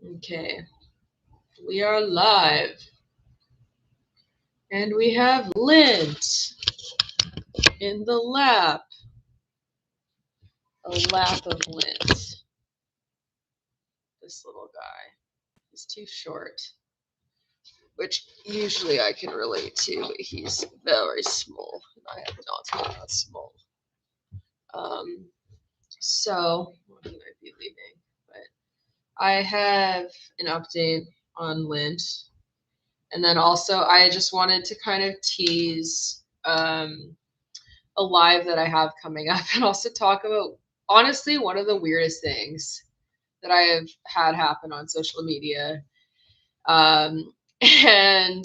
Okay, we are live, and we have lint in the lap, a lap of lint. This little guy, he's too short, which usually I can relate to, but he's very small, and I have not been that small. Um, so he might be leaving, but I have an update on lint, and then also I just wanted to kind of tease a live that I have coming up and also talk about honestly one of the weirdest things that I have had happen on social media. Um, and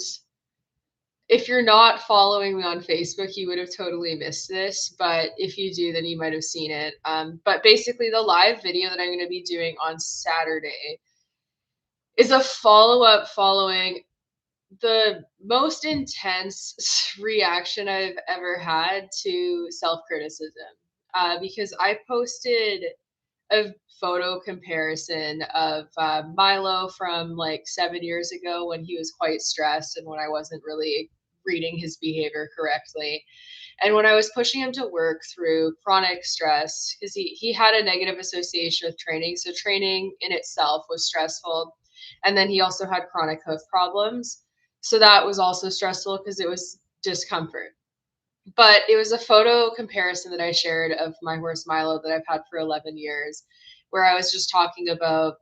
if you're not following me on Facebook, you would have totally missed this. But if you do, then you might have seen it. But basically, the live video that I'm going to be doing on Saturday is a follow up following the most intense reaction I've ever had to self criticism. Because I posted a photo comparison of Milo from like 7 years ago when he was quite stressed and when I wasn't really reading his behavior correctly. And when I was pushing him to work through chronic stress, because he had a negative association with training. So training in itself was stressful. And then he also had chronic hoof problems. So that was also stressful because it was discomfort. But it was a photo comparison that I shared of my horse Milo that I've had for 11 years, where I was just talking about.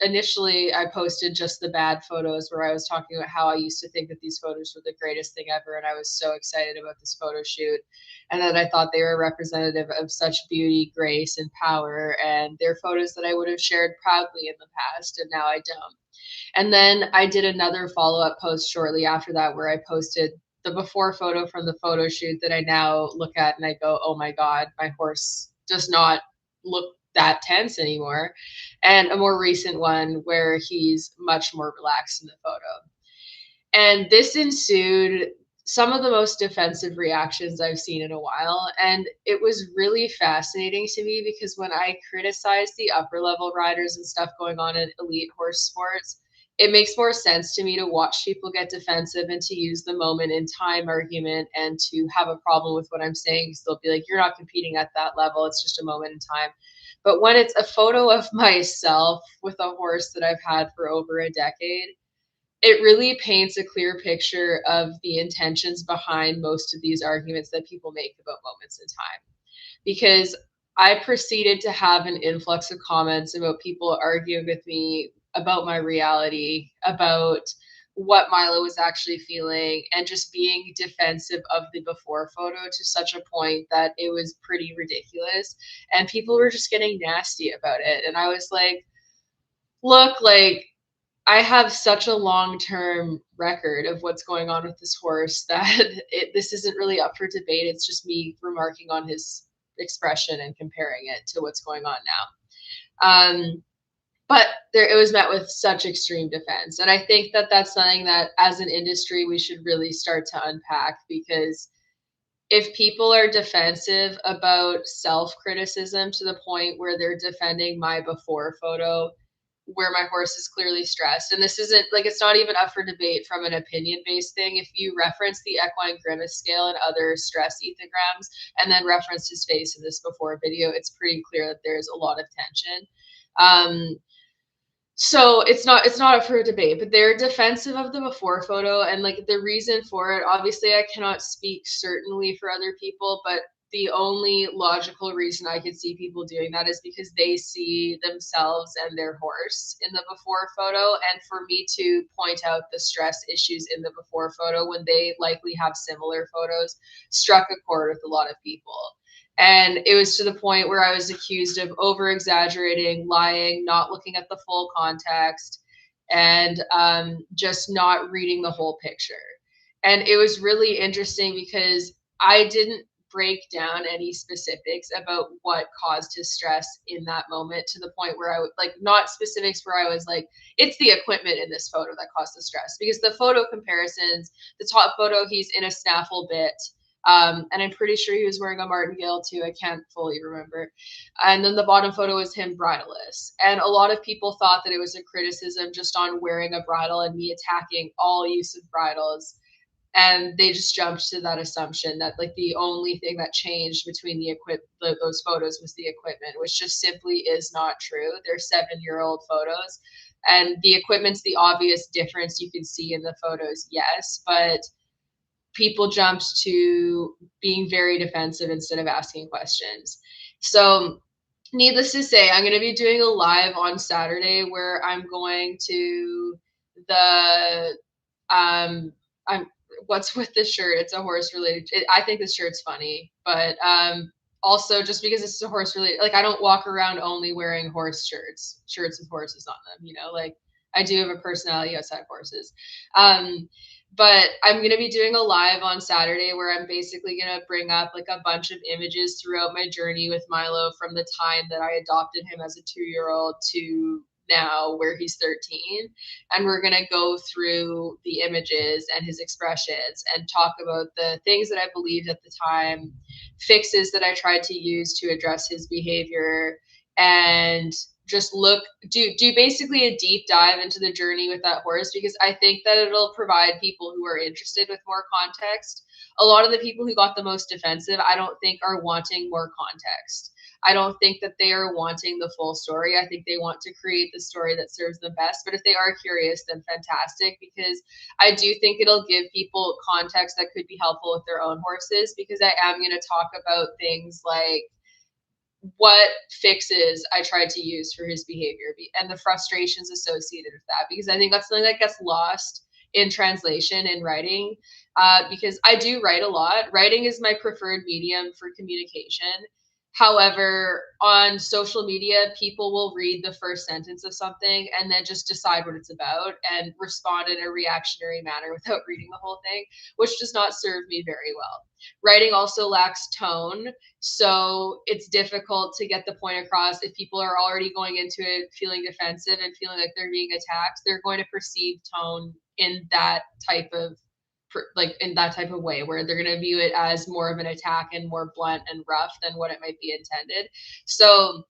Initially, I posted just the bad photos where I was talking about how I used to think that these photos were the greatest thing ever, and I was so excited about this photo shoot, and that I thought they were representative of such beauty, grace, and power, and they're photos that I would have shared proudly in the past, and now I don't. And then I did another follow up post shortly after that where I posted the before photo from the photo shoot that I now look at and I go, oh my God, my horse does not look that tense anymore. And a more recent one where he's much more relaxed in the photo. And this ensued some of the most defensive reactions I've seen in a while. And it was really fascinating to me because when I criticize the upper level riders and stuff going on in elite horse sports, it makes more sense to me to watch people get defensive and to use the moment in time argument and to have a problem with what I'm saying because they'll be like, you're not competing at that level. It's just a moment in time. But when it's a photo of myself with a horse that I've had for over a decade, it really paints a clear picture of the intentions behind most of these arguments that people make about moments in time. Because I proceeded to have an influx of comments about people arguing with me about my reality, about what Milo was actually feeling, and just being defensive of the before photo to such a point that it was pretty ridiculous. And people were just getting nasty about it. And I was like, look, like, I have such a long-term record of what's going on with this horse that this isn't really up for debate. It's just me remarking on his expression and comparing it to what's going on now. But it was met with such extreme defense, and I think that that's something that, as an industry, we should really start to unpack because if people are defensive about self-criticism to the point where they're defending my before photo where my horse is clearly stressed, and this isn't like it's not even up for debate from an opinion-based thing. If you reference the equine grimace scale and other stress ethograms and then reference his face in this before video, it's pretty clear that there's a lot of tension. um, so it's not up for debate, but they're defensive of the before photo, and like the reason for it, obviously I cannot speak certainly for other people, but the only logical reason I could see people doing that is because they see themselves and their horse in the before photo, and for me to point out the stress issues in the before photo when they likely have similar photos struck a chord with a lot of people. And it was to the point where I was accused of over exaggerating, lying, not looking at the full context, and just not reading the whole picture. And it was really interesting because I didn't break down any specifics about what caused his stress in that moment to the point where I would like not specifics where I was like, it's the equipment in this photo that caused the stress. Because the photo comparisons, the top photo, he's in a snaffle bit And I'm pretty sure he was wearing a martingale too. I can't fully remember. And then the bottom photo was him bridleless. And a lot of people thought that it was a criticism just on wearing a bridle and me attacking all use of bridles. And they just jumped to that assumption that like the only thing that changed between those photos was the equipment, which just simply is not true. They're 7-year-old photos, and the equipment's the obvious difference you can see in the photos, yes, but people jumped to being very defensive instead of asking questions. So needless to say, I'm going to be doing a live on Saturday where I'm going to the I'm what's with this shirt? It's a horse related. I think this shirt's funny, but also just because it's a horse related, like I don't walk around only wearing horse shirts with horses on them. You know, like I do have a personality outside of horses. But I'm going to be doing a live on Saturday where I'm basically going to bring up like a bunch of images throughout my journey with Milo from the time that I adopted him as a 2-year-old to now where he's 13. And we're going to go through the images and his expressions and talk about the things that I believed at the time, fixes that I tried to use to address his behavior, and just do basically a deep dive into the journey with that horse, because I think that it'll provide people who are interested with more context. A lot of the people who got the most defensive, I don't think are wanting more context. I don't think that they are wanting the full story. I think they want to create the story that serves them best. But if they are curious, then fantastic, because I do think it'll give people context that could be helpful with their own horses, because I am going to talk about things like what fixes I tried to use for his behavior and the frustrations associated with that, because I think that's something that gets lost in translation in writing, because I do write a lot. Writing is my preferred medium for communication. However, on social media, people will read the first sentence of something and then just decide what it's about and respond in a reactionary manner without reading the whole thing, which does not serve me very well. Writing also lacks tone, so it's difficult to get the point across. If people are already going into it feeling defensive and feeling like they're being attacked, they're going to perceive tone in that type of way, where they're going to view it as more of an attack and more blunt and rough than what it might be intended. So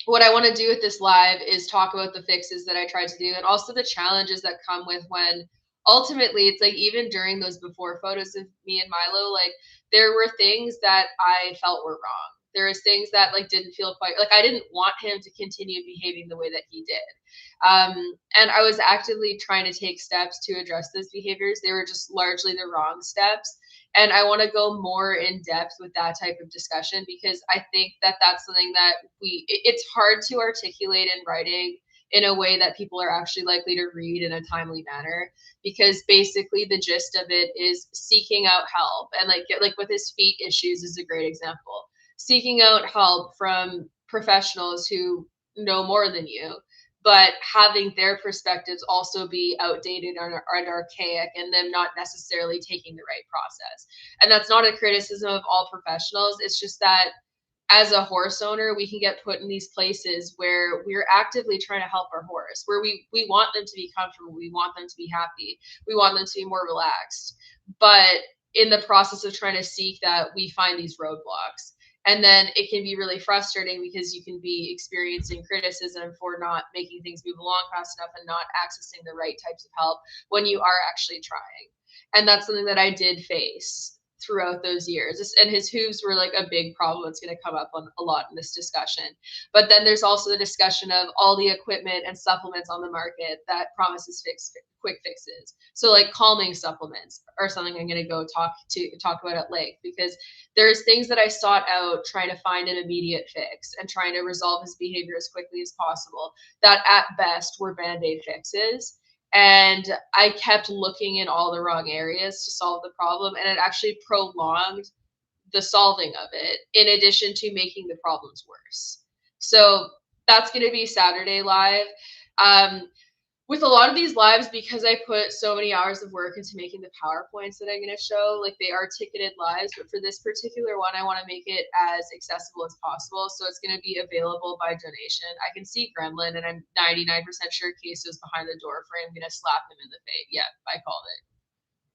what I want to do with this live is talk about the fixes that I tried to do, and also the challenges that come with when ultimately it's like, even during those before photos of me and Milo, like there were things that I felt were wrong. There was things that like didn't feel quite like, I didn't want him to continue behaving the way that he did. And I was actively trying to take steps to address those behaviors. They were just largely the wrong steps. And I want to go more in depth with that type of discussion, because I think that that's something that it's hard to articulate in writing in a way that people are actually likely to read in a timely manner, because basically the gist of it is seeking out help. And like with his feet issues is a great example. Seeking out help from professionals who know more than you, but having their perspectives also be outdated and archaic, and them not necessarily taking the right process. And that's not a criticism of all professionals. It's just that as a horse owner, we can get put in these places where we're actively trying to help our horse, where we want them to be comfortable, we want them to be happy, we want them to be more relaxed. But in the process of trying to seek that, we find these roadblocks. And then it can be really frustrating, because you can be experiencing criticism for not making things move along fast enough and not accessing the right types of help when you are actually trying. And that's something that I did face throughout those years. And his hooves were like a big problem that's going to come up on a lot in this discussion. But then there's also the discussion of all the equipment and supplements on the market that promises quick fixes. So like calming supplements are something I'm going to go talk about at length, because there's things that I sought out trying to find an immediate fix and trying to resolve his behavior as quickly as possible, that at best were band-aid fixes. And I kept looking in all the wrong areas to solve the problem, and it actually prolonged the solving of it, in addition to making the problems worse. So that's going to be Saturday live. With a lot of these lives, because I put so many hours of work into making the PowerPoints that I'm going to show, like they are ticketed lives, but for this particular one, I want to make it as accessible as possible. So it's going to be available by donation. I can see Gremlin, and I'm 99% sure Queso's behind the door frame. I'm going to slap him in the face. Yeah, I called it.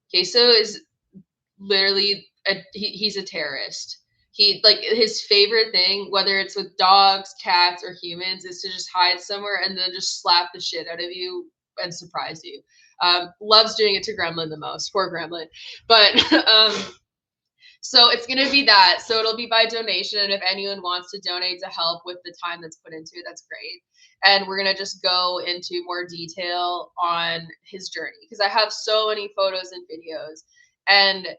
Queso is literally he's a terrorist. He, like, his favorite thing, whether it's with dogs, cats, or humans, is to just hide somewhere and then just slap the shit out of you and surprise you. Loves doing it to Gremlin the most. Poor Gremlin. But so it's going to be that. So it'll be by donation. And if anyone wants to donate to help with the time that's put into it, that's great. And we're going to just go into more detail on his journey because I have so many photos and videos. And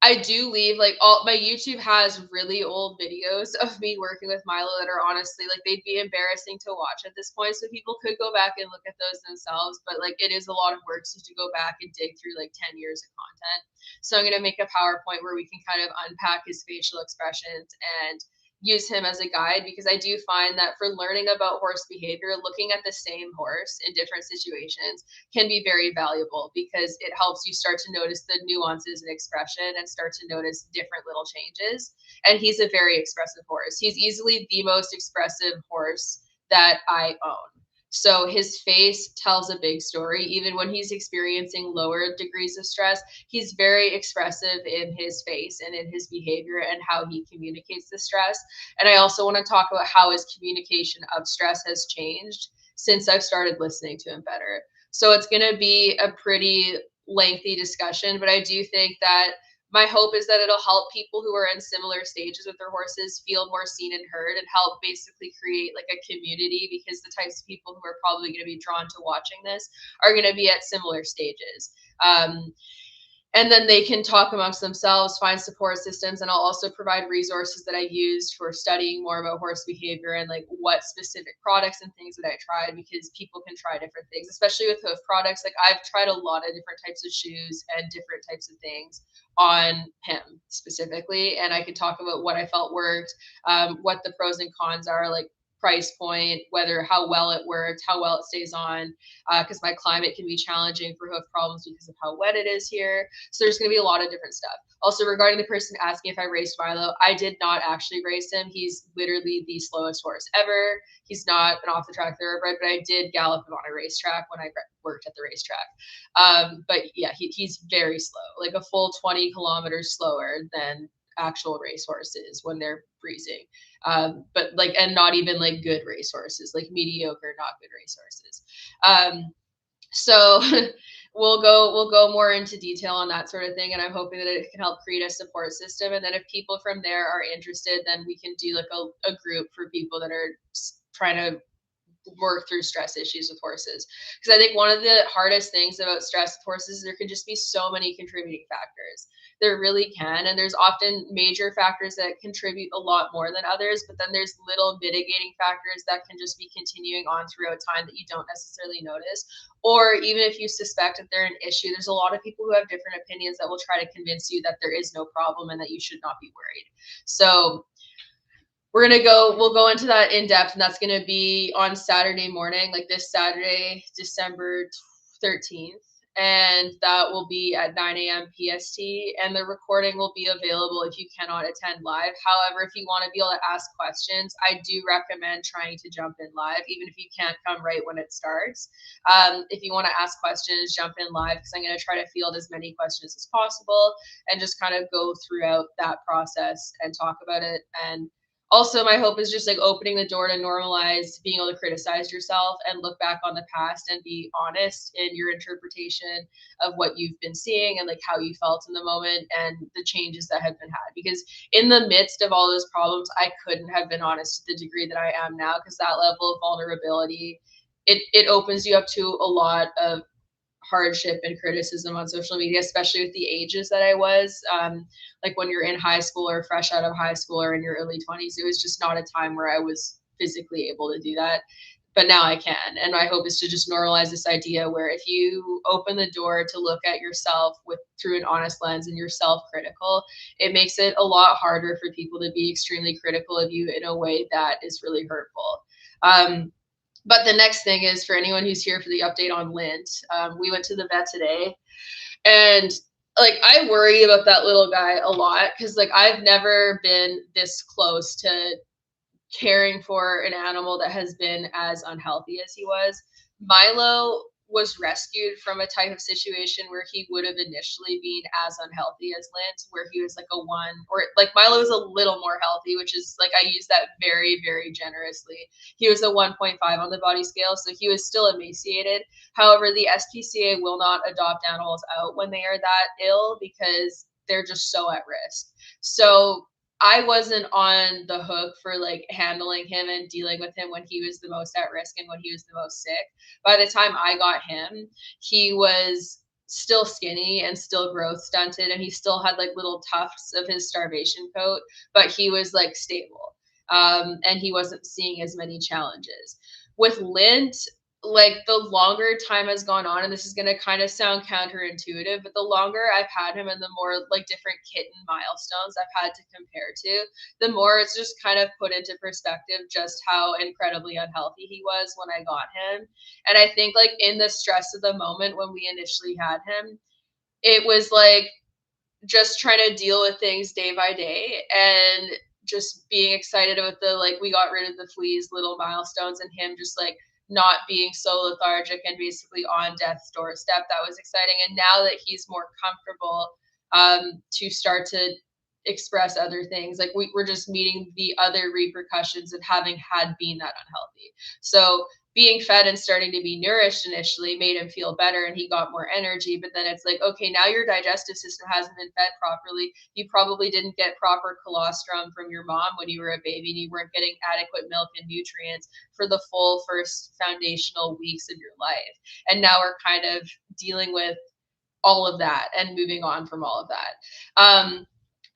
I do leave, like, all my YouTube has really old videos of me working with Milo that are honestly, like, they'd be embarrassing to watch at this point. So people could go back and look at those themselves, but like it is a lot of work to go back and dig through like 10 years of content. So I'm gonna make a PowerPoint where we can kind of unpack his facial expressions and use him as a guide, because I do find that for learning about horse behavior, looking at the same horse in different situations can be very valuable because it helps you start to notice the nuances and expression and start to notice different little changes. And he's a very expressive horse. He's easily the most expressive horse that I own. So his face tells a big story. Even when he's experiencing lower degrees of stress, he's very expressive in his face and in his behavior and how he communicates the stress. And I also want to talk about how his communication of stress has changed since I've started listening to him better. So it's going to be a pretty lengthy discussion, but I do think that my hope is that it'll help people who are in similar stages with their horses feel more seen and heard, and help basically create like a community, because the types of people who are probably going to be drawn to watching this are going to be at similar stages. And then they can talk amongst themselves, find support systems, and I'll also provide resources that I used for studying more about horse behavior and like what specific products and things that I tried, because people can try different things, especially with hoof products. Like I've tried a lot of different types of shoes and different types of things on him specifically, and I could talk about what I felt worked, what the pros and cons are, like price point, whether how well it worked, how well it stays on, because my climate can be challenging for hoof problems because of how wet it is here. So there's going to be a lot of different stuff. Also, regarding the person asking if I raced Milo, I did not actually race him. He's literally the slowest horse ever. He's not an off the track thoroughbred, but I did gallop him on a racetrack when I worked at the racetrack. But yeah, he's very slow, like a full 20 kilometers slower than actual race horses when they're freezing. But like, and not even like good race horses, like mediocre, not good race horses. So we'll go more into detail on that sort of thing, and I'm hoping that it can help create a support system. And then if people from there are interested, then we can do like a group for people that are trying to work through stress issues with horses. Because I think one of the hardest things about stress with horses is there can just be so many contributing factors. There really can. And there's often major factors that contribute a lot more than others, but then there's little mitigating factors that can just be continuing on throughout time that you don't necessarily notice. Or even if you suspect that they're an issue, there's a lot of people who have different opinions that will try to convince you that there is no problem and that you should not be worried. So we'll go into that in depth, and that's going to be on Saturday morning, like this Saturday, December 13th. And that will be at 9 a.m. PST, and the recording will be available if you cannot attend live. However, if you want to be able to ask questions, I do recommend trying to jump in live, even if you can't come right when it starts. If you want to ask questions, jump in live, because I'm going to try to field as many questions as possible and just kind of go throughout that process and talk about it. And also, my hope is just like opening the door to normalize being able to criticize yourself and look back on the past and be honest in your interpretation of what you've been seeing and like how you felt in the moment and the changes that have been had. Because in the midst of all those problems, I couldn't have been honest to the degree that I am now, because that level of vulnerability, it opens you up to a lot of hardship and criticism on social media, especially with the ages that I was. Like when you're in high school or fresh out of high school or in your early 20s, it was just not a time where I was physically able to do that. But now I can. And my hope is to just normalize this idea where if you open the door to look at yourself through an honest lens and you're self-critical, it makes it a lot harder for people to be extremely critical of you in a way that is really hurtful. But the next thing is, for anyone who's here for the update on Lint, we went to the vet today, and like I worry about that little guy a lot, because like I've never been this close to caring for an animal that has been as unhealthy as he was. Milo was rescued from a type of situation where he would have initially been as unhealthy as Lint, where he was like a 1, or like Milo was a little more healthy, which is like, I use that very, very generously. He was a 1.5 on the body scale, so he was still emaciated. However, the SPCA will not adopt animals out when they are that ill because they're just so at risk. So I wasn't on the hook for like handling him and dealing with him when he was the most at risk and when he was the most sick. By the time I got him, he was still skinny and still growth stunted, and he still had like little tufts of his starvation coat, but he was like stable. And he wasn't seeing as many challenges. With Lint, like the longer time has gone on, and this is going to kind of sound counterintuitive, but the longer I've had him and the more like different kitten milestones I've had to compare to, the more it's just kind of put into perspective just how incredibly unhealthy he was when I got him. And I think like in the stress of the moment when we initially had him, it was like just trying to deal with things day by day and just being excited about the, like, we got rid of the fleas little milestones, and him just like not being so lethargic and basically on death's doorstep. That was exciting. And now that he's more comfortable, to start to express other things, like we're just meeting the other repercussions of having had been that unhealthy. So being fed and starting to be nourished initially made him feel better and he got more energy. But then it's like, okay, now your digestive system hasn't been fed properly. You probably didn't get proper colostrum from your mom when you were a baby, and you weren't getting adequate milk and nutrients for the full first foundational weeks of your life. And now we're kind of dealing with all of that and moving on from all of that.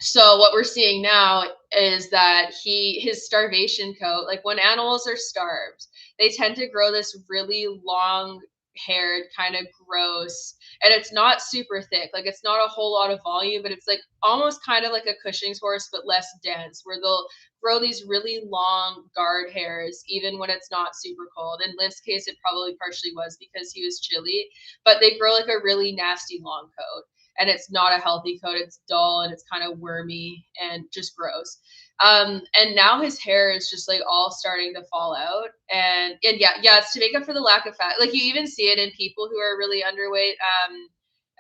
So what we're seeing now is that his starvation coat, like when animals are starved, they tend to grow this really long haired, kind of gross, and it's not super thick. Like it's not a whole lot of volume, but it's like almost kind of like a Cushing's horse, but less dense, where they'll grow these really long guard hairs, even when it's not super cold. In Liv's case, it probably partially was because he was chilly, but they grow like a really nasty long coat. And it's not a healthy coat. It's dull and it's kind of wormy and just gross. And now his hair is just like all starting to fall out. And yeah, it's to make up for the lack of fat. Like you even see it in people who are really underweight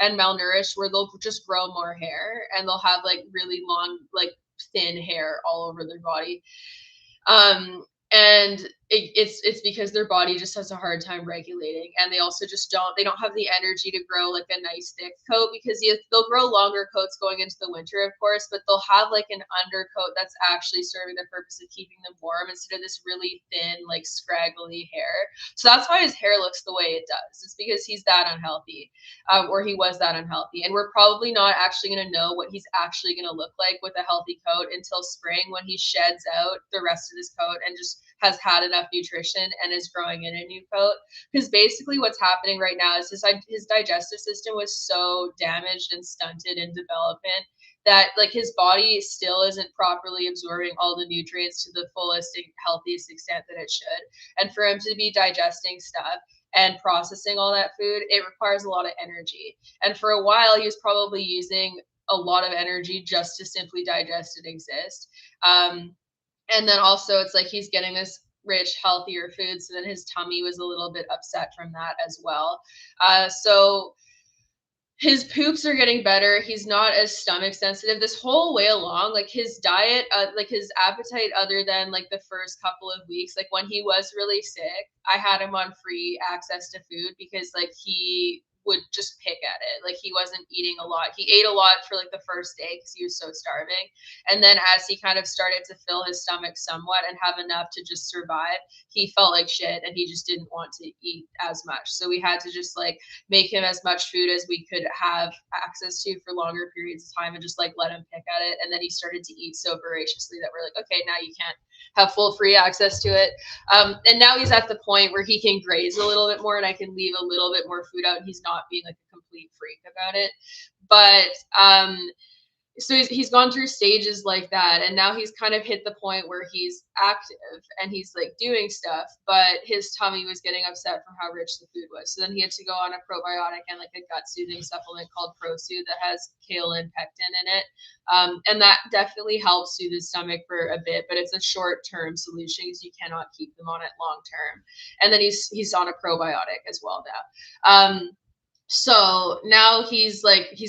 and malnourished, where they'll just grow more hair and they'll have like really long, like thin hair all over their body. And it's because their body just has a hard time regulating, and they also just don't have the energy to grow like a nice thick coat, because they'll grow longer coats going into the winter, of course, but they'll have like an undercoat that's actually serving the purpose of keeping them warm instead of this really thin, like scraggly hair. So that's why his hair looks the way it does. It's because he's that unhealthy, or he was that unhealthy. And we're probably not actually going to know what he's actually going to look like with a healthy coat until spring, when he sheds out the rest of his coat and just has had enough nutrition and is growing in a new coat. Because basically what's happening right now is his digestive system was so damaged and stunted in development that like his body still isn't properly absorbing all the nutrients to the fullest and healthiest extent that it should. And for him to be digesting stuff and processing all that food, it requires a lot of energy. And for a while, he was probably using a lot of energy just to simply digest and exist. And then also it's like he's getting this rich, healthier food. So then his tummy was a little bit upset from that as well. So his poops are getting better. He's not as stomach sensitive this whole way along. Like his diet, like his appetite, other than like the first couple of weeks, like when he was really sick, I had him on free access to food because like he would just pick at it. Like he wasn't eating a lot. He ate a lot for like the first day because he was so starving. And then as he kind of started to fill his stomach somewhat and have enough to just survive, he felt like shit and he just didn't want to eat as much. So we had to just like make him as much food as we could have access to for longer periods of time and just like let him pick at it. And then he started to eat so voraciously that we're like, okay, now you can't have full free access to it. And now he's at the point where he can graze a little bit more and I can leave a little bit more food out and he's not being like a complete freak about it. But So he's gone through stages like that, and now he's kind of hit the point where he's active and he's like doing stuff, but his tummy was getting upset from how rich the food was. So then he had to go on a probiotic and like a gut soothing supplement called ProSoothe that has kale and pectin in it, and that definitely helps soothe his stomach for a bit, but it's a short term solution because you cannot keep them on it long term. And then he's on a probiotic as well now. So now he's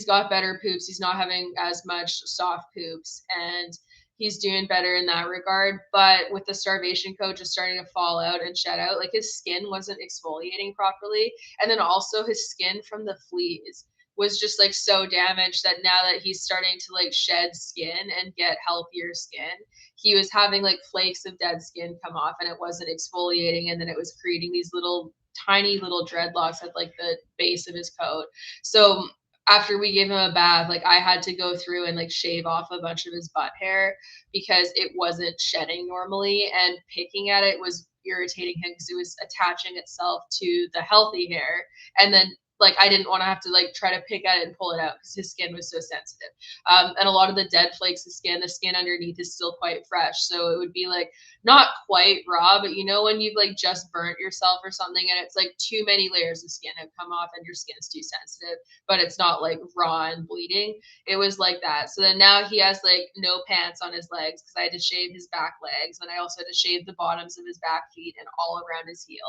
got better poops. He's not having as much soft poops, and he's doing better in that regard. But with the starvation coat just starting to fall out and shed out, like his skin wasn't exfoliating properly, and then also his skin from the fleas was just like so damaged that now that he's starting to like shed skin and get healthier skin, he was having like flakes of dead skin come off, and it wasn't exfoliating, and then it was creating these little tiny little dreadlocks at like the base of his coat. So after we gave him a bath, like I had to go through and like shave off a bunch of his butt hair because it wasn't shedding normally, and picking at it was irritating him because it was attaching itself to the healthy hair, and then like I didn't want to have to like try to pick at it and pull it out because his skin was so sensitive. And a lot of the dead flakes of skin, the skin underneath is still quite fresh, so it would be like not quite raw, but you know when you've like just burnt yourself or something and it's like too many layers of skin have come off and your skin's too sensitive, but it's not like raw and bleeding. It was like that. So then now he has like no pants on his legs because I had to shave his back legs, and I also had to shave the bottoms of his back feet and all around his heel.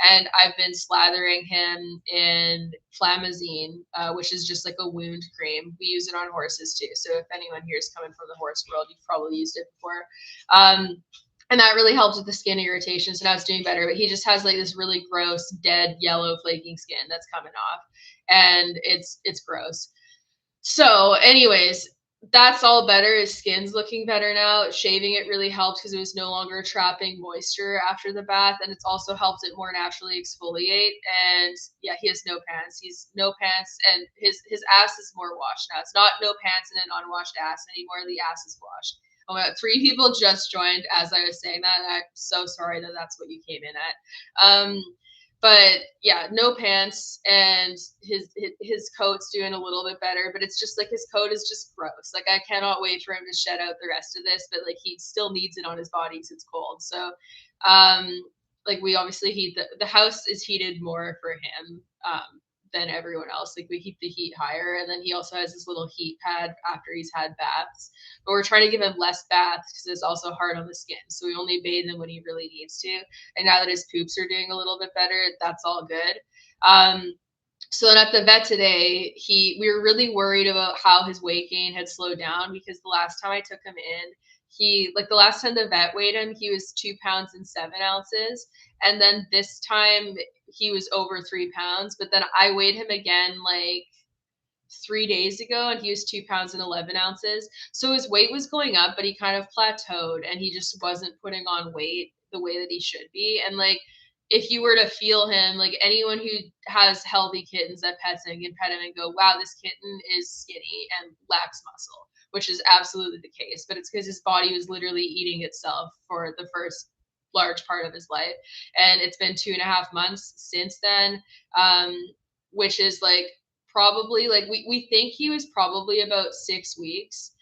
And I've been slathering him in Flamazine, which is just like a wound cream. We use it on horses too. So if anyone here is coming from the horse world, you've probably used it before. And that really helps with the skin irritation. So now it's doing better. But he just has like this really gross, dead, yellow, flaking skin that's coming off, and it's gross. So, anyways, that's all better. His skin's looking better now. Shaving it really helped because it was no longer trapping moisture after the bath, and it's also helped it more naturally exfoliate. And yeah, he has no pants. He's no pants, and his ass is more washed now. It's not no pants and an unwashed ass anymore. The ass is washed. Oh my God, 3 people just joined as I was saying that. And I'm so sorry that that's what you came in at. But yeah, no pants, and his coat's doing a little bit better, but it's just like his coat is just gross. Like I cannot wait for him to shed out the rest of this, but like he still needs it on his body because it's cold. So um like we obviously heat the house is heated more for him than everyone else. Like we keep the heat higher, and then he also has this little heat pad after he's had baths. But we're trying to give him less baths because it's also hard on the skin. So we only bathe him when he really needs to. And now that his poops are doing a little bit better, that's all good. So then at the vet today, we were really worried about how his weight gain had slowed down because the last time I took him in, he like the last time the vet weighed him, he was 2 pounds and 7 ounces. And then this time he was over 3 pounds. But then I weighed him again like 3 days ago, and he was 2 pounds and 11 ounces. So his weight was going up, but he kind of plateaued and he just wasn't putting on weight the way that he should be. And like, if you were to feel him, like anyone who has healthy kittens that pets him can pet him and go, wow, this kitten is skinny and lacks muscle, which is absolutely the case. But it's because his body was literally eating itself for the first large part of his life. And it's been 2.5 months since then, which is like probably like we think he was probably about 6 weeks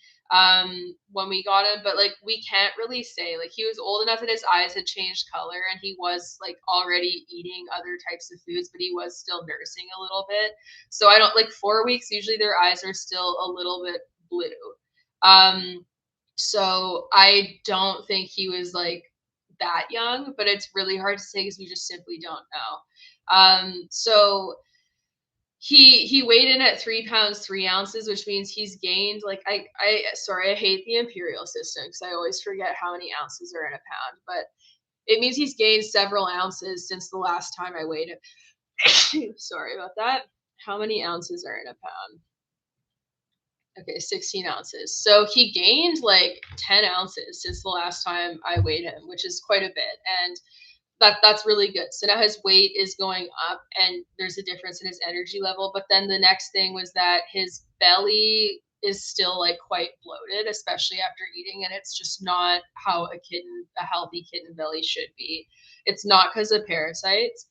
when we got him, but like we can't really say. Like he was old enough that his eyes had changed color and he was like already eating other types of foods, but he was still nursing a little bit. So I don't like 4 weeks, usually their eyes are still a little bit blue. So I don't think he was like that young, but it's really hard to say because we just simply don't know. So he weighed in at 3 pounds 3 ounces, which means he's gained like I sorry, I hate the imperial system because I always forget how many ounces are in a pound, but it means he's gained several ounces since the last time I weighed him. Sorry about that. How many ounces are in a pound? Okay, 16 ounces. So he gained like 10 ounces since the last time I weighed him, which is quite a bit. And that's really good. So now his weight is going up and there's a difference in his energy level. But then the next thing was that his belly is still like quite bloated, especially after eating. And it's just not how a healthy kitten belly should be. It's not because of parasites.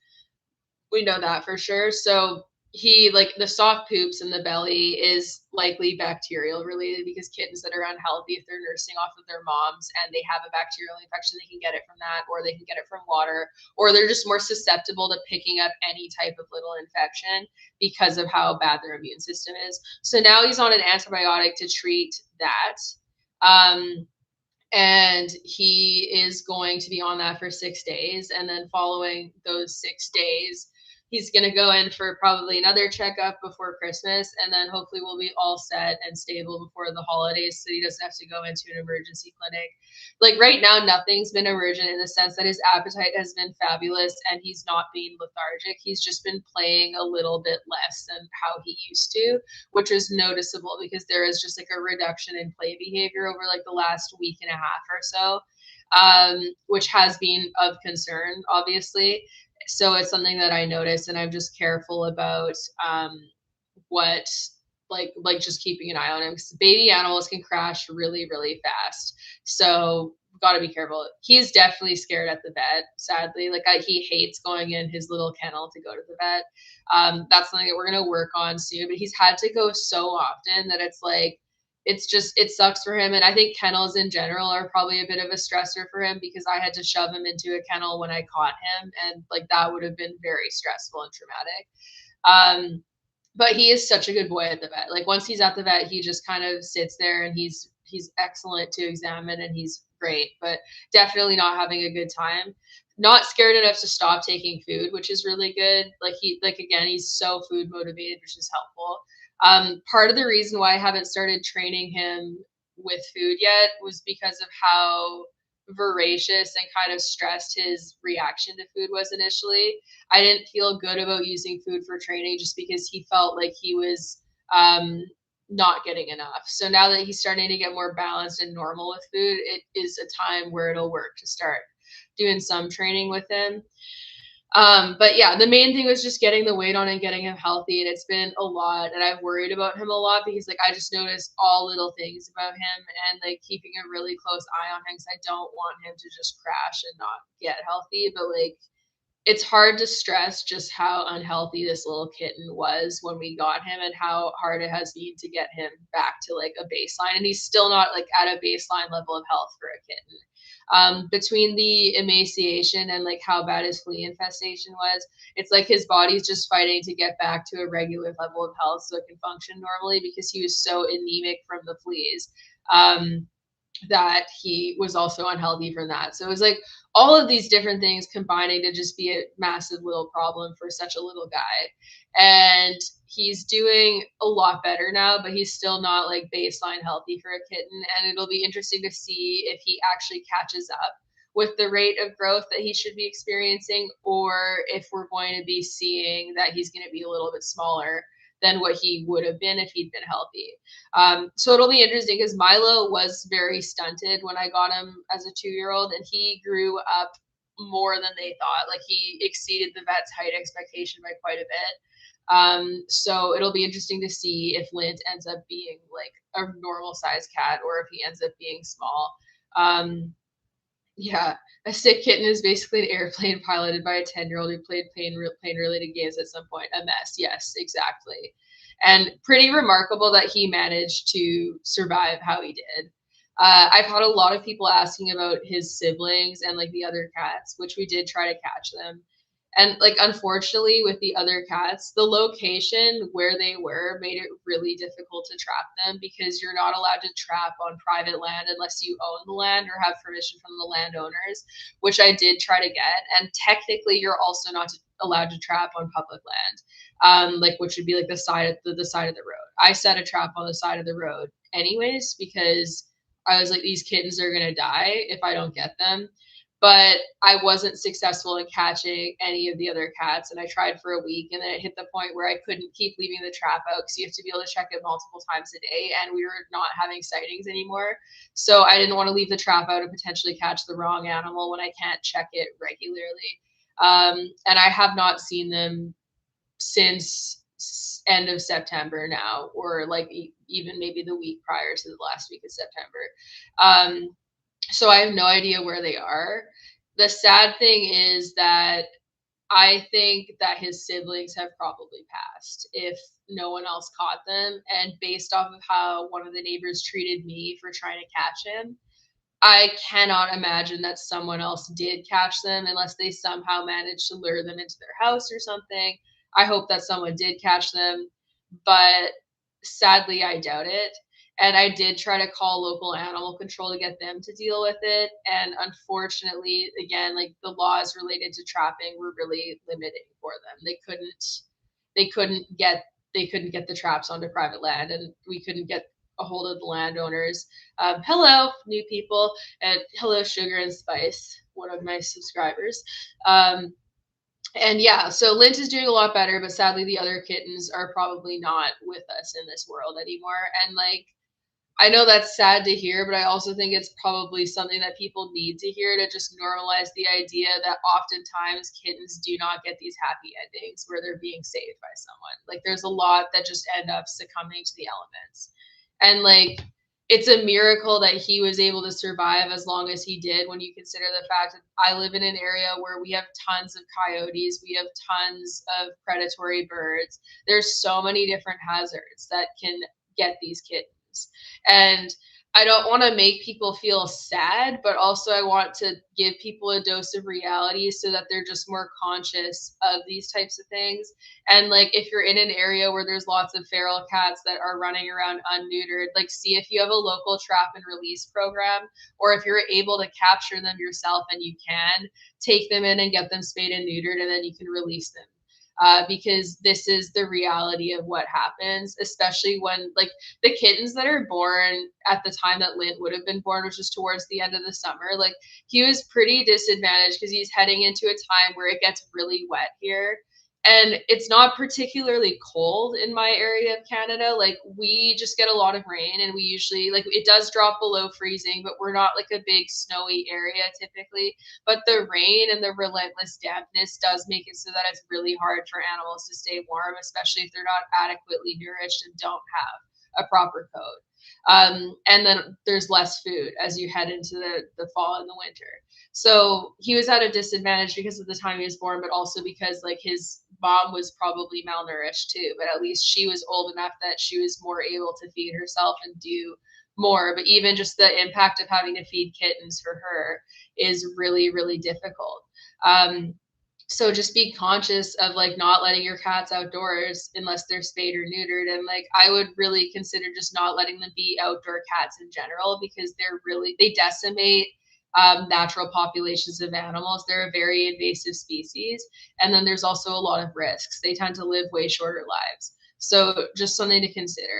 We know that for sure. So he, like, the soft poops in the belly is likely bacterial related, because kittens that are unhealthy, if they're nursing off of their moms and they have a bacterial infection, they can get it from that, or they can get it from water, or they're just more susceptible to picking up any type of little infection because of how bad their immune system is. So now he's on an antibiotic to treat that. And he is going to be on that for 6 days. And then following those 6 days, he's going to go in for probably another checkup before Christmas. And then hopefully we'll be all set and stable before the holidays, so he doesn't have to go into an emergency clinic. Like right now, nothing's been emergent in the sense that his appetite has been fabulous and he's not being lethargic. He's just been playing a little bit less than how he used to, which is noticeable because there is just like a reduction in play behavior over like the last week and a half or so, which has been of concern, obviously. So it's something that I notice, and I'm just careful about what like just keeping an eye on him, because baby animals can crash really really fast. So got to be careful. He's definitely scared at the vet, sadly. Like he hates going in his little kennel to go to the vet. That's something that we're going to work on soon, but he's had to go so often that it's like it's just it sucks for him. And I think kennels in general are probably a bit of a stressor for him, because I had to shove him into a kennel when I caught him, and like that would have been very stressful and traumatic. But he is such a good boy at the vet. Like once he's at the vet, he just kind of sits there and he's excellent to examine and he's great, but definitely not having a good time. Not scared enough to stop taking food, which is really good. Like again, he's so food motivated, which is helpful. Part of the reason why I haven't started training him with food yet was because of how voracious and kind of stressed his reaction to food was initially. I didn't feel good about using food for training just because he felt like he was not getting enough. So now that he's starting to get more balanced and normal with food, it is a time where it'll work to start doing some training with him. But yeah, the main thing was just getting the weight on and getting him healthy. And it's been a lot. And I've worried about him a lot because like I just noticed all little things about him, and like keeping a really close eye on him, because I don't want him to just crash and not get healthy. But like it's hard to stress just how unhealthy this little kitten was when we got him, and how hard it has been to get him back to like a baseline. And he's still not like at a baseline level of health for a kitten. Between the emaciation and like how bad his flea infestation was, it's like his body's just fighting to get back to a regular level of health so it can function normally, because he was so anemic from the fleas. That he was also unhealthy from that. So it was like all of these different things combining to just be a massive little problem for such a little guy. And he's doing a lot better now, but he's still not like baseline healthy for a kitten. And it'll be interesting to see if he actually catches up with the rate of growth that he should be experiencing, or if we're going to be seeing that he's going to be a little bit smaller than what he would have been if he'd been healthy. So it'll be interesting, because Milo was very stunted when I got him as a 2-year-old, and he grew up more than they thought. Like he exceeded the vet's height expectation by quite a bit. So it'll be interesting to see if Lint ends up being like a normal sized cat, or if he ends up being small. Yeah, a sick kitten is basically an airplane piloted by a 10-year-old who played plane-related games at some point. A mess. Yes, exactly. And pretty remarkable that he managed to survive how he did. I've had a lot of people asking about his siblings and like the other cats, which we did try to catch them. And like unfortunately with the other cats, the location where they were made it really difficult to trap them, because you're not allowed to trap on private land unless you own the land or have permission from the landowners, which I did try to get. And technically you're also not allowed to trap on public land, like which would be like the side of the road. I set a trap on the side of the road anyways, because I was like, these kittens are gonna die if I don't get them. But I wasn't successful in catching any of the other cats, and I tried for a week, and then it hit the point where I couldn't keep leaving the trap out, because you have to be able to check it multiple times a day, and we were not having sightings anymore. So I didn't want to leave the trap out and potentially catch the wrong animal when I can't check it regularly. And I have not seen them since end of September now, or like even maybe the week prior to the last week of September. So I have no idea where they are. The sad thing is that I think that his siblings have probably passed if no one else caught them. And based off of how one of the neighbors treated me for trying to catch him, I cannot imagine that someone else did catch them unless they somehow managed to lure them into their house or something. I hope that someone did catch them, but sadly, I doubt it. And I did try to call local animal control to get them to deal with it. And unfortunately, again, like the laws related to trapping were really limiting for them. They couldn't get they couldn't get the traps onto private land, and we couldn't get a hold of the landowners. Hello, new people, and hello, Sugar and Spice, one of my subscribers. Um, and yeah, so Lint is doing a lot better, but sadly, the other kittens are probably not with us in this world anymore. And like, I know that's sad to hear, but I also think it's probably something that people need to hear to just normalize the idea that oftentimes kittens do not get these happy endings where they're being saved by someone. Like there's a lot that just end up succumbing to the elements. And like it's a miracle that he was able to survive as long as he did when you consider the fact that I live in an area where we have tons of coyotes, we have tons of predatory birds. There's so many different hazards that can get these kittens. And I don't want to make people feel sad, but also I want to give people a dose of reality so that they're just more conscious of these types of things. And like if you're in an area where there's lots of feral cats that are running around unneutered, like see if you have a local trap and release program, or if you're able to capture them yourself and you can, take them in and get them spayed and neutered, and then you can release them. Because this is the reality of what happens, especially when like the kittens that are born at the time that Lint would have been born, which is towards the end of the summer, like he was pretty disadvantaged because he's heading into a time where it gets really wet here. And it's not particularly cold in my area of Canada. Like we just get a lot of rain, and we usually like it does drop below freezing, but we're not like a big snowy area typically. But the rain and the relentless dampness does make it so that it's really hard for animals to stay warm, especially if they're not adequately nourished and don't have a proper coat. And then there's less food as you head into the fall and the winter. So he was at a disadvantage because of the time he was born, but also because like his mom was probably malnourished too. But at least she was old enough that she was more able to feed herself and do more. But even just the impact of having to feed kittens for her is really, really difficult. So just be conscious of like not letting your cats outdoors unless they're spayed or neutered. And like I would really consider just not letting them be outdoor cats in general, because they decimate natural populations of animals. They're a very invasive species. And then there's also a lot of risks. They tend to live way shorter lives. So just something to consider.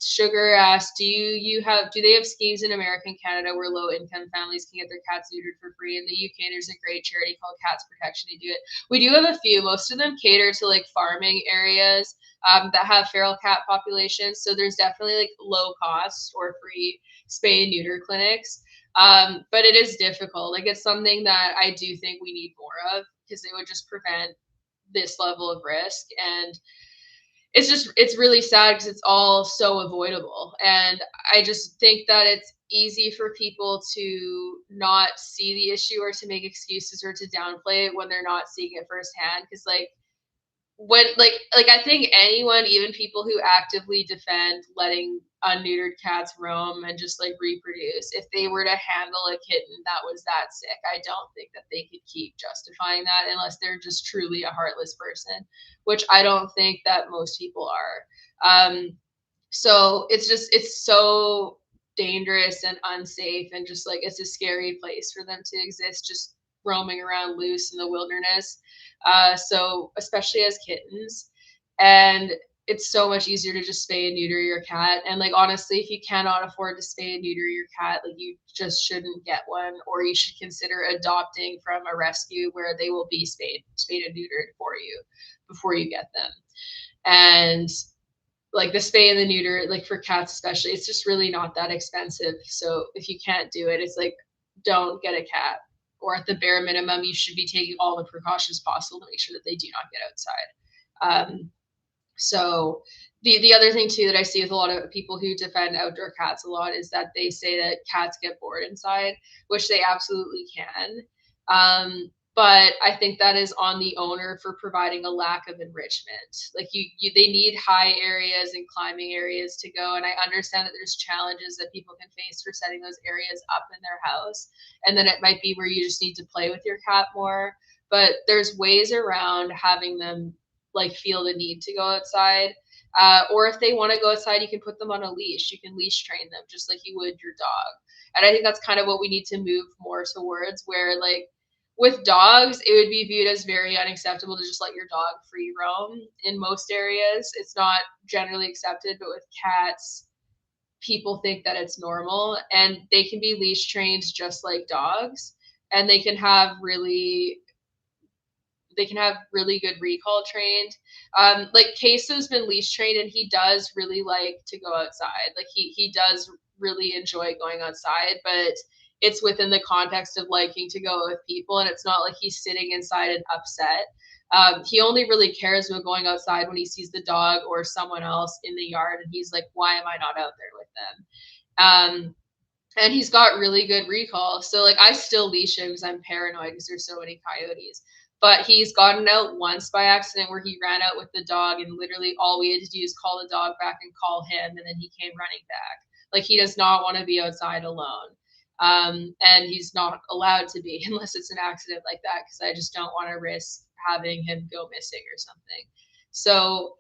Sugar asked, do they have schemes in America and Canada where low income families can get their cats neutered for free? In the UK, there's a great charity called Cats Protection to do it. We do have a few. Most of them cater to like farming areas that have feral cat populations. So there's definitely like low cost or free spay and neuter clinics. But it is difficult. Like it's something that I do think we need more of, because it would just prevent this level of risk. And it's really sad because it's all so avoidable. And I just think that it's easy for people to not see the issue or to make excuses or to downplay it when they're not seeing it firsthand. Because when I think anyone, even people who actively defend letting unneutered cats roam and just like reproduce, if they were to handle a kitten that was that sick, I don't think that they could keep justifying that unless they're just truly a heartless person, which I don't think that most people are. So it's so dangerous and unsafe, and just like it's a scary place for them to exist, just roaming around loose in the wilderness. So especially as kittens, and it's so much easier to just spay and neuter your cat. And like honestly, if you cannot afford to spay and neuter your cat, like you just shouldn't get one, or you should consider adopting from a rescue where they will be spayed and neutered for you before you get them. And like the spay and the neuter, like for cats especially, it's just really not that expensive. So if you can't do it, it's like don't get a cat, or at the bare minimum, you should be taking all the precautions possible to make sure that they do not get outside. So the other thing too that I see with a lot of people who defend outdoor cats a lot is that they say that cats get bored inside, which they absolutely can. but I think that is on the owner for providing a lack of enrichment. Like they need high areas and climbing areas to go. And I understand that there's challenges that people can face for setting those areas up in their house. And then it might be where you just need to play with your cat more. But there's ways around having them like feel the need to go outside. Or if they want to go outside, you can put them on a leash. You can leash train them just like you would your dog. And I think that's kind of what we need to move more towards, where like with dogs, it would be viewed as very unacceptable to just let your dog free roam in most areas. It's not generally accepted, but with cats, people think that it's normal, and they can be leash trained just like dogs, and they can have really good recall trained. Like Queso's been leash trained, and he does really like to go outside. Like he does really enjoy going outside, but it's within the context of liking to go with people, and it's not like he's sitting inside and upset. He only really cares about going outside when he sees the dog or someone else in the yard, and he's like, "Why am I not out there with them?" And he's got really good recall. So like I still leash him because I'm paranoid because there's so many coyotes. But he's gotten out once by accident where he ran out with the dog, and literally all we had to do is call the dog back and call him, and then he came running back. Like he does not want to be outside alone. And he's not allowed to be unless it's an accident like that, because I just don't want to risk having him go missing or something. So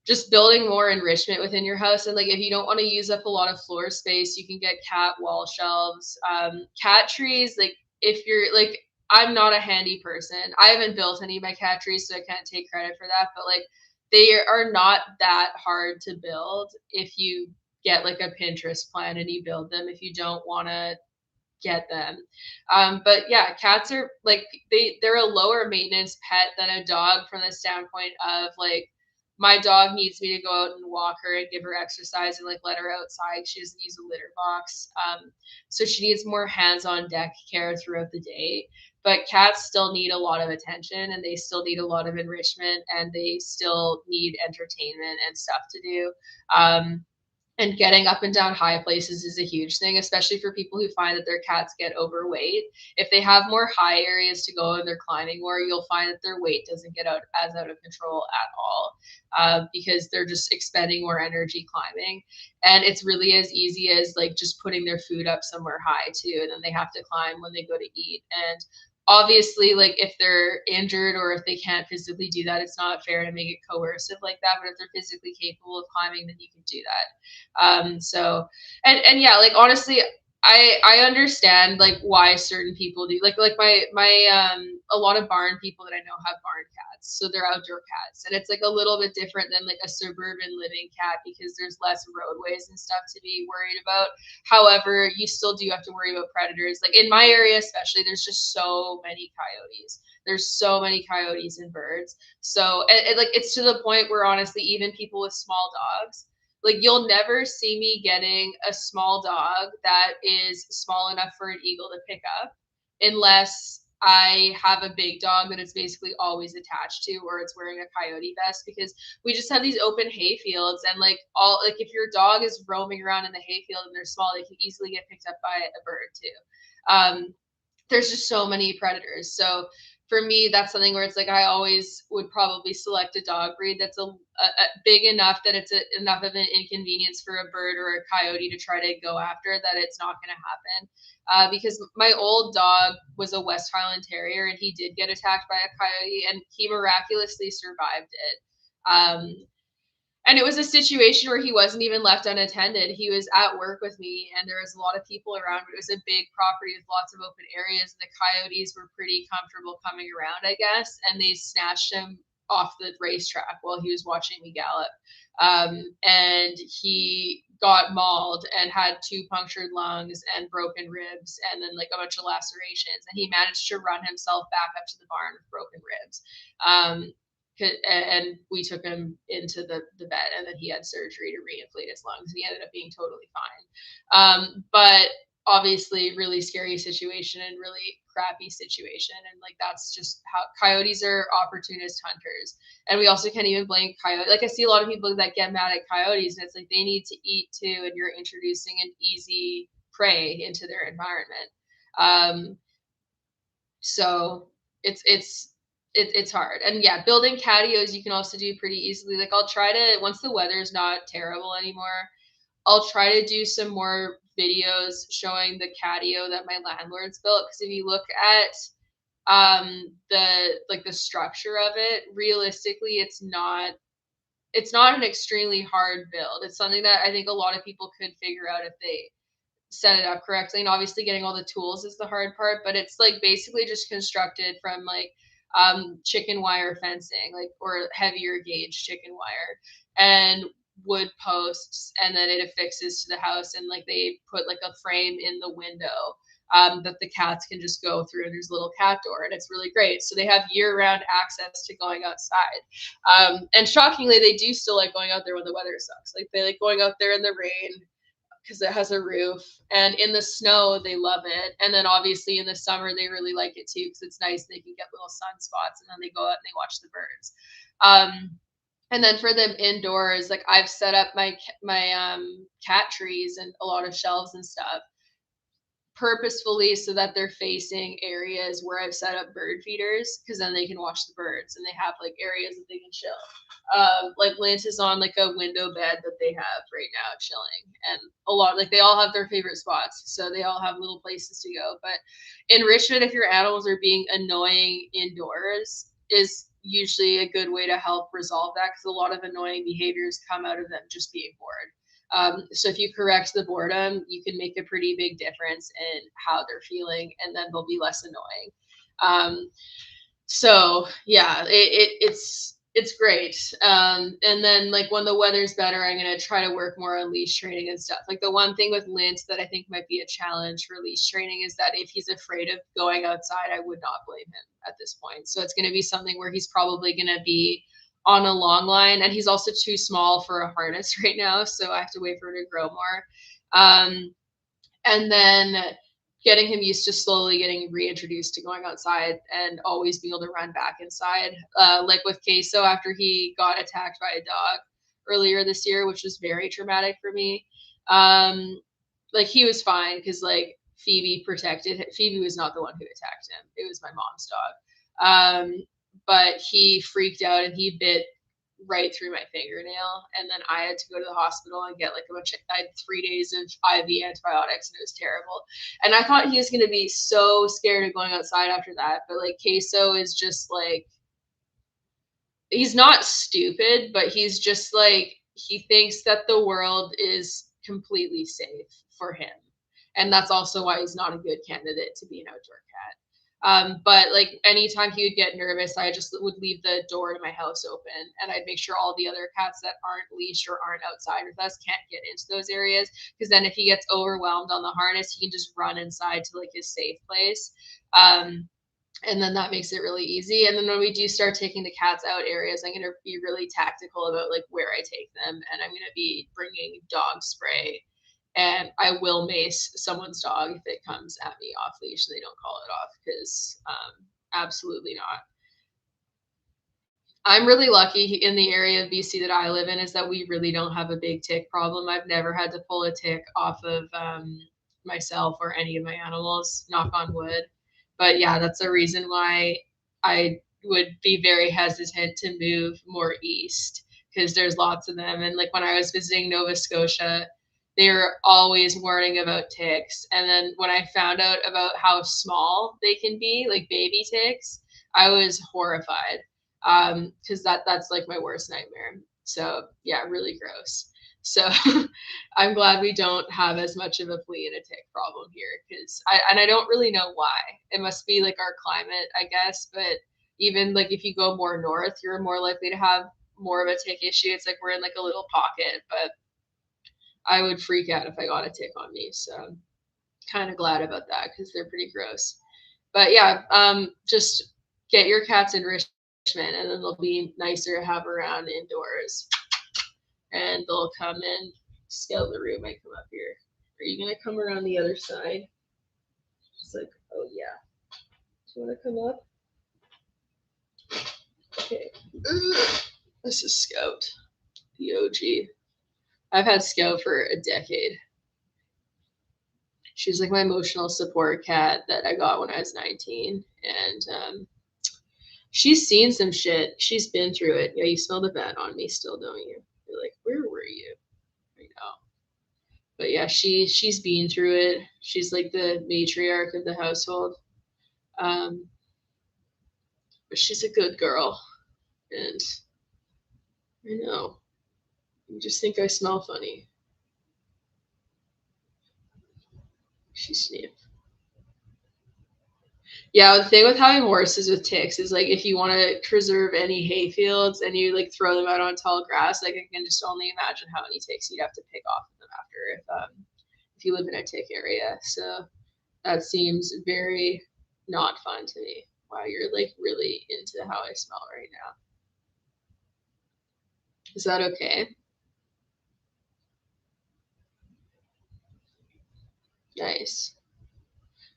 just building more enrichment within your house. And like if you don't want to use up a lot of floor space, you can get cat wall shelves, cat trees. Like if you're like, I'm not a handy person, I haven't built any of my cat trees, so I can't take credit for that, but like they are not that hard to build if you get like a Pinterest plan and you build them, if you don't want to get them. But yeah, cats are like they're a lower maintenance pet than a dog, from the standpoint of like my dog needs me to go out and walk her and give her exercise and like let her outside. She doesn't use a litter box. So she needs more hands-on deck care throughout the day. But cats still need a lot of attention, and they still need a lot of enrichment, and they still need entertainment and stuff to do. And getting up and down high places is a huge thing, especially for people who find that their cats get overweight. If they have more high areas to go and they're climbing more, you'll find that their weight doesn't get out of control at all, because they're just expending more energy climbing. And it's really as easy as like just putting their food up somewhere high too, and then they have to climb when they go to eat. And obviously, like if they're injured or if they can't physically do that, it's not fair to make it coercive like that. But if they're physically capable of climbing, then you can do that. So and yeah, like honestly, I understand like why certain people do like my a lot of barn people that I know have barn cats, so they're outdoor cats, and it's like a little bit different than like a suburban living cat because there's less roadways and stuff to be worried about. However, you still do have to worry about predators. Like in my area especially, there's just so many coyotes. There's so many coyotes and birds. So and like it's to the point where honestly, even people with small dogs, like you'll never see me getting a small dog that is small enough for an eagle to pick up unless I have a big dog that it's basically always attached to, or it's wearing a coyote vest, because we just have these open hay fields, and like all like if your dog is roaming around in the hay field and they're small, they can easily get picked up by a bird too. There's just so many predators. So for me, that's something where it's like I always would probably select a dog breed that's a big enough that it's enough of an inconvenience for a bird or a coyote to try to go after, that it's not going to happen. Because my old dog was a West Highland Terrier, and he did get attacked by a coyote, and he miraculously survived it. And it was a situation where he wasn't even left unattended. He was at work with me, and there was a lot of people around, but it was a big property with lots of open areas. And the coyotes were pretty comfortable coming around, I guess, and they snatched him off the racetrack while he was watching me gallop. And he got mauled and had 2 punctured lungs and broken ribs, and then like a bunch of lacerations. And he managed to run himself back up to the barn with broken ribs. And we took him into the vet, and then he had surgery to reinflate his lungs, and he ended up being totally fine. But obviously really scary situation and really crappy situation, and like that's just how coyotes are, opportunist hunters. And we also can't even blame coyotes. Like I see a lot of people that get mad at coyotes, and it's like they need to eat too, and you're introducing an easy prey into their environment. So it's hard. And yeah, building catios you can also do pretty easily. Like I'll try to, once the weather's not terrible anymore, I'll try to do some more videos showing the catio that my landlord's built. Because if you look at the structure of it, realistically, it's not an extremely hard build. It's something that I think a lot of people could figure out if they set it up correctly. And obviously getting all the tools is the hard part, but it's like basically just constructed from like chicken wire fencing, like, or heavier gauge chicken wire and wood posts, and then it affixes to the house, and like they put like a frame in the window that the cats can just go through, and there's a little cat door, and it's really great. So they have year-round access to going outside. And shockingly, they do still like going out there when the weather sucks. Like they like going out there in the rain because it has a roof, and in the snow they love it. And then obviously in the summer they really like it too because it's nice. They can get little sunspots, and then they go out and they watch the birds. And then for them indoors, like I've set up my cat trees and a lot of shelves and stuff purposefully so that they're facing areas where I've set up bird feeders, because then they can watch the birds and they have like areas that they can chill. Like Lance is on like a window bed that they have right now chilling, and a lot, like they all have their favorite spots, so they all have little places to go. But enrichment, if your animals are being annoying indoors, is usually a good way to help resolve that, because a lot of annoying behaviors come out of them just being bored. So if you correct the boredom, you can make a pretty big difference in how they're feeling, and then they'll be less annoying. So yeah, it's great. And then like when the weather's better, I'm gonna try to work more on leash training and stuff. Like the one thing with Lint that I think might be a challenge for leash training is that if he's afraid of going outside, I would not blame him at this point. So it's gonna be something where he's probably gonna be on a long line, and he's also too small for a harness right now, so I have to wait for him to grow more. And then getting him used to slowly getting reintroduced to going outside and always being able to run back inside. Like with Queso, after he got attacked by a dog earlier this year, which was very traumatic for me. Like he was fine because like Phoebe protected him. Phoebe was not the one who attacked him. It was my mom's dog. But he freaked out and he bit right through my fingernail, and then I had to go to the hospital and get like a bunch of, I had 3 days of IV antibiotics, and it was terrible. And I thought he was going to be so scared of going outside after that, but like Queso is just like, he's not stupid, but he's just like, he thinks that the world is completely safe for him, and that's also why he's not a good candidate to be an outdoor cat. But like anytime he would get nervous, I just would leave the door to my house open, and I'd make sure all the other cats that aren't leashed or aren't outside with us can't get into those areas. Because then if he gets overwhelmed on the harness, he can just run inside to like his safe place. And then that makes it really easy. And then when we do start taking the cats out areas, I'm going to be really tactical about like where I take them, and I'm going to be bringing dog spray, and I will mace someone's dog if it comes at me off leash and they don't call it off, because absolutely not. I'm really lucky in the area of BC that I live in is that we really don't have a big tick problem. I've never had to pull a tick off of myself or any of my animals, knock on wood. But yeah, that's a reason why I would be very hesitant to move more east, because there's lots of them. And like when I was visiting Nova Scotia, they were always warning about ticks. And then when I found out about how small they can be, like baby ticks, I was horrified, because that's like my worst nightmare. So yeah, really gross. So I'm glad we don't have as much of a flea and a tick problem here, because I don't really know why. It must be like our climate, I guess. But even like if you go more north, you're more likely to have more of a tick issue. It's like we're in like a little pocket, but I would freak out if I got a tick on me. So kind of glad about that, because they're pretty gross. But yeah, just get your cats enrichment, and then they'll be nicer to have around indoors. And they'll come and scale the room. I come up here. Are you gonna come around the other side? It's like, oh yeah. Do you wanna come up? Okay. This is Scout, the OG. I've had Scout for a decade. She's like my emotional support cat that I got when I was 19. And She's seen some shit. She's been through it. Yeah, you smell the vet on me still, don't you? You're like, where were you? I know. But yeah, she's been through it. She's like the matriarch of the household. Um, but she's a good girl. And I know. You just think I smell funny. She's sniff. Yeah, the thing with having horses with ticks is like if you want to preserve any hay fields and you like throw them out on tall grass, like I can just only imagine how many ticks you'd have to pick off of them after if you live in a tick area. So that seems very not fun to me. Wow, you're like really into how I smell right now. Is that okay? Nice.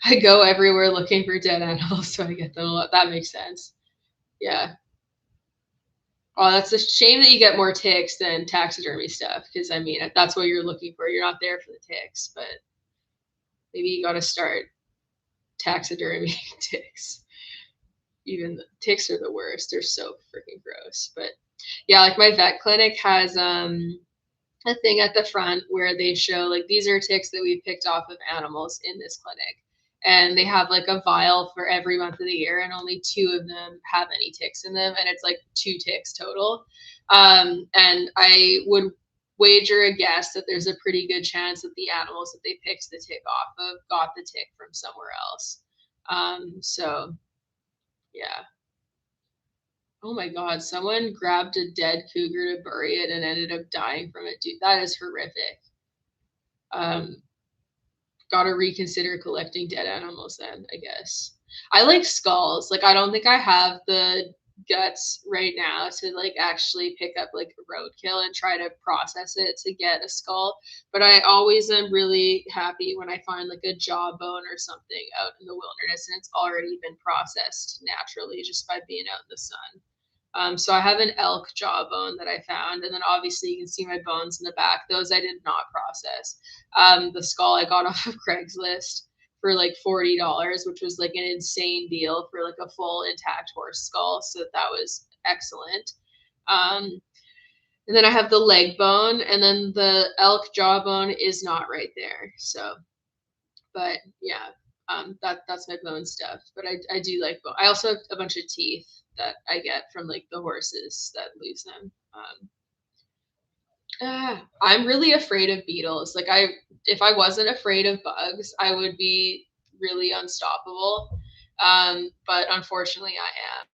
I go everywhere looking for dead animals, so I get them a lot. That makes sense. Yeah. Oh, that's a shame that you get more ticks than taxidermy stuff, because I mean, if that's what you're looking for, you're not there for the ticks, but maybe you got to start taxidermy ticks. Even the ticks are the worst. They're so freaking gross. But yeah, like my vet clinic has a thing at the front where they show like these are ticks that we picked off of animals in this clinic. And they have like a vial for every month of the year, and only 2 of them have any ticks in them, and it's like 2 ticks total. And I would wager a guess that there's a pretty good chance that the animals that they picked the tick off of got the tick from somewhere else. So yeah. Oh my God, someone grabbed a dead cougar to bury it and ended up dying from it. Dude, that is horrific. Um, Gotta reconsider collecting dead animals then, I guess. I like skulls. Like, I don't think I have the guts right now to like actually pick up like a roadkill and try to process it to get a skull. But I always am really happy when I find like a jawbone or something out in the wilderness and it's already been processed naturally just by being out in the sun. So I have an elk jawbone that I found, and then obviously you can see my bones in the back. Those I did not process. The skull I got off of Craigslist for like $40, which was like an insane deal for like a full intact horse skull. So that was excellent. Um, and then I have the leg bone, and then the elk jawbone is not right there. So, but yeah, that's my bone stuff. But I do like bone. I also have a bunch of teeth that I get from like the horses that lose them. I'm really afraid of beetles. Like if I wasn't afraid of bugs, I would be really unstoppable. But unfortunately, I am.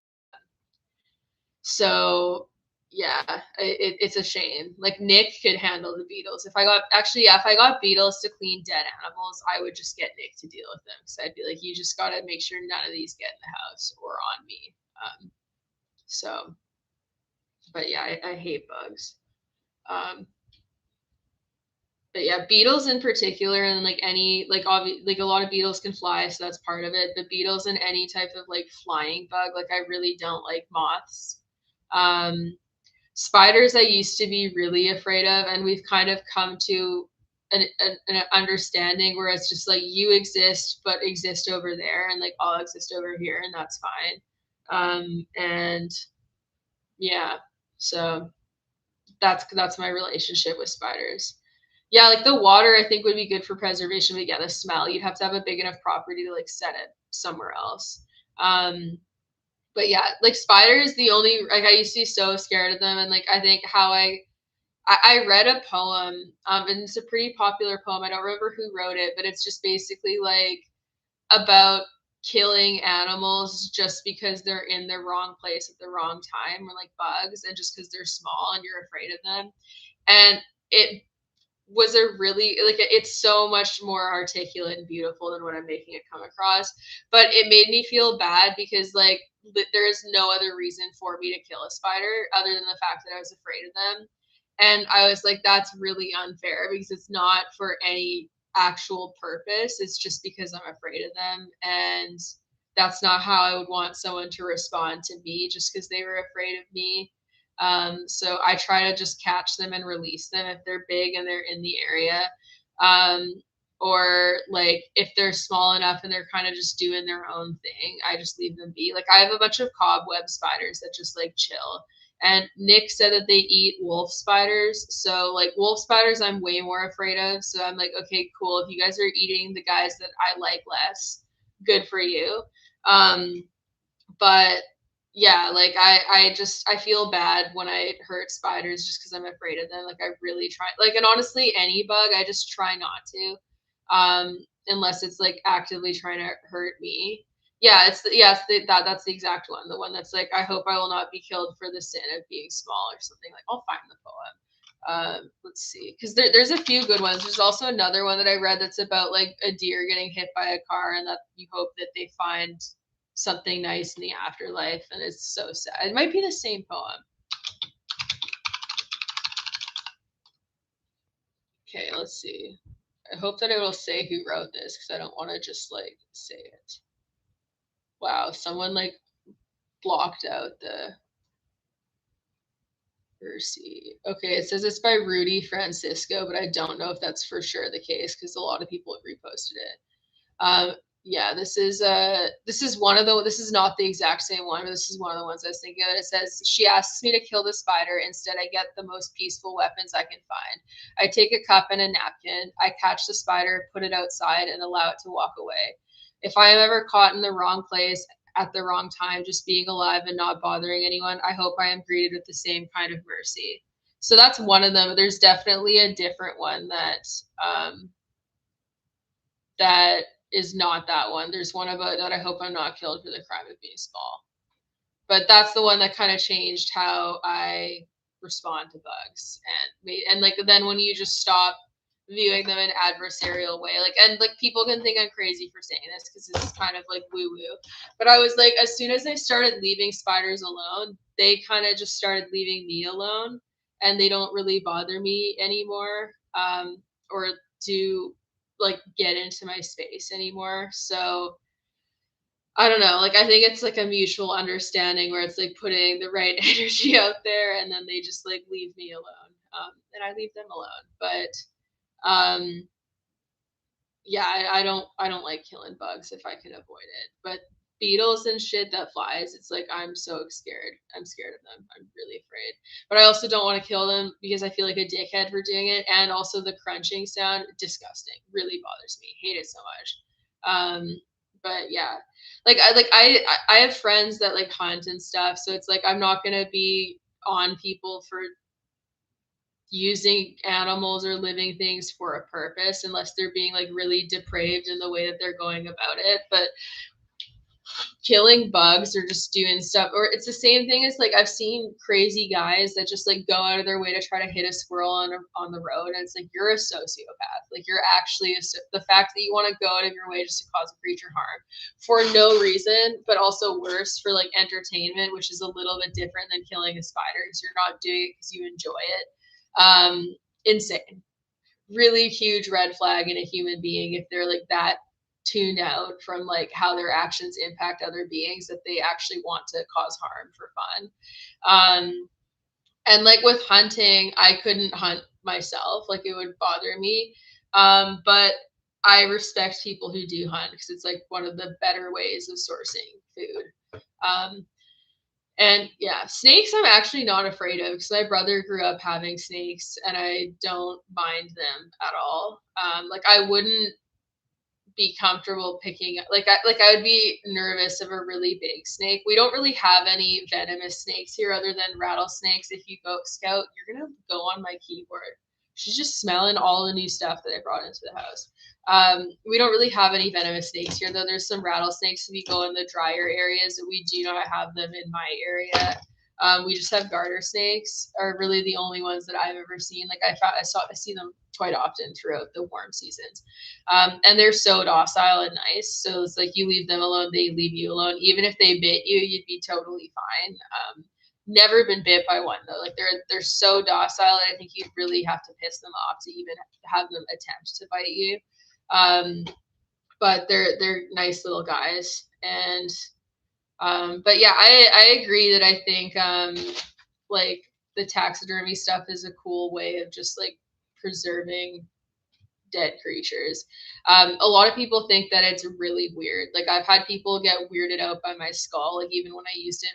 So yeah, it's a shame. Like Nick could handle the beetles. If I got actually, yeah, if I got beetles to clean dead animals, I would just get Nick to deal with them. So I'd be like, you just got to make sure none of these get in the house or on me. So, but yeah, I hate bugs. Um, but yeah, beetles in particular, and like any like like a lot of beetles can fly, so that's part of it. But beetles and any type of like flying bug, like I really don't like moths. Um, Spiders I used to be really afraid of, and we've kind of come to an understanding where it's just like you exist, but exist over there, and like I'll exist over here, and that's fine. And yeah, so that's my relationship with spiders. Yeah, like the water I think would be good for preservation, but yeah, the smell, you'd have to have a big enough property to like set it somewhere else. Um, but yeah, like spiders, the only like I used to be so scared of them, and like I think how I read a poem, and it's a pretty popular poem. I don't remember who wrote it, but it's just basically like about killing animals just because they're in the wrong place at the wrong time, or like bugs, and just because they're small and you're afraid of them. And it was a really like it's so much more articulate and beautiful than what I'm making it come across. But it made me feel bad because like there is no other reason for me to kill a spider other than the fact that I was afraid of them. And I was like, that's really unfair because it's not for any actual purpose. It's just because I'm afraid of them. And that's not how I would want someone to respond to me just because they were afraid of me. So I try to just catch them and release them if they're big and they're in the area. Um, or like if they're small enough and they're kind of just doing their own thing, I just leave them be. Like I have a bunch of cobweb spiders that just like chill. And Nick said that they eat wolf spiders. So like wolf spiders I'm way more afraid of. So I'm like, okay, cool. If you guys are eating the guys that I like less, good for you. But yeah, like I feel bad when I hurt spiders just because I'm afraid of them. Like I really try, like, and honestly, any bug, I just try not to, unless it's like actively trying to hurt me. Yeah, that's the exact one. The one that's like, I hope I will not be killed for the sin of being small or something. Like I'll find the poem. Let's see, because there's a few good ones. There's also another one that I read that's about like a deer getting hit by a car and that you hope that they find something nice in the afterlife, and it's so sad. It might be the same poem. Okay, let's see. I hope that it will say who wrote this because I don't want to just like say it. Wow, someone like blocked out the Mercy. Okay, it says it's by Rudy Francisco, but I don't know if that's for sure the case because a lot of people have reposted it. Yeah, this is one of the this is not the exact same one, but this is one of the ones I was thinking of. It says she asks me to kill the spider. Instead, I get the most peaceful weapons I can find. I take a cup and a napkin. I catch the spider, put it outside, and allow it to walk away. If I am ever caught in the wrong place at the wrong time, just being alive and not bothering anyone, I hope I am greeted with the same kind of mercy. So that's one of them. There's definitely a different one that is not that one. There's one about that I hope I'm not killed for the crime of being small. But that's the one that kind of changed how I respond to bugs and like then when you just stop viewing them in an adversarial way, like, and like people can think I'm crazy for saying this because this is kind of like woo woo, but I was like, as soon as I started leaving spiders alone, they kind of just started leaving me alone, and they don't really bother me anymore, or do like get into my space anymore. So I don't know. Like I think it's like a mutual understanding where it's like putting the right energy out there, and then they just like leave me alone, and I leave them alone. But yeah, I don't like killing bugs if I can avoid it. But beetles and shit that flies, it's like I'm so scared. I'm scared of them. I'm really afraid. But I also don't want to kill them because I feel like a dickhead for doing it. And also the crunching sound, disgusting. Really bothers me. Hate it so much. But yeah. I have friends that like hunt and stuff, so it's like I'm not gonna be on people for using animals or living things for a purpose unless they're being like really depraved in the way that they're going about it. But killing bugs or just doing stuff, or it's the same thing as like I've seen crazy guys that just like go out of their way to try to hit a squirrel on the road, and it's like you're a sociopath. Like you're actually the fact that you want to go out of your way just to cause a creature harm for no reason, but also worse for like entertainment, which is a little bit different than killing a spider because you're not doing it because you enjoy it. Insane. Really huge red flag in a human being if they're like that tuned out from like how their actions impact other beings that they actually want to cause harm for fun. And like with hunting, I couldn't hunt myself, like it would bother me. But I respect people who do hunt because it's like one of the better ways of sourcing food. And yeah, snakes I'm actually not afraid of because my brother grew up having snakes and I don't mind them at all. Like I wouldn't be comfortable picking I would be nervous of a really big snake. We don't really have any venomous snakes here other than rattlesnakes. If you go scout, you're gonna go on my keyboard. She's just smelling all the new stuff that I brought into the house. We don't really have any venomous snakes here, though. There's some rattlesnakes if you go in the drier areas. We do not have them in my area. We just have garter snakes are really the only ones that I've ever seen. Like I see them quite often throughout the warm seasons. And they're so docile and nice. So it's like you leave them alone, they leave you alone. Even if they bit you, you'd be totally fine. Never been bit by one though. Like they're so docile that I think you'd really have to piss them off to even have them attempt to bite you. But they're nice little guys. And but yeah, I agree that I think like the taxidermy stuff is a cool way of just like preserving dead creatures. A lot of people think that it's really weird. Like I've had people get weirded out by my skull, like even when I used it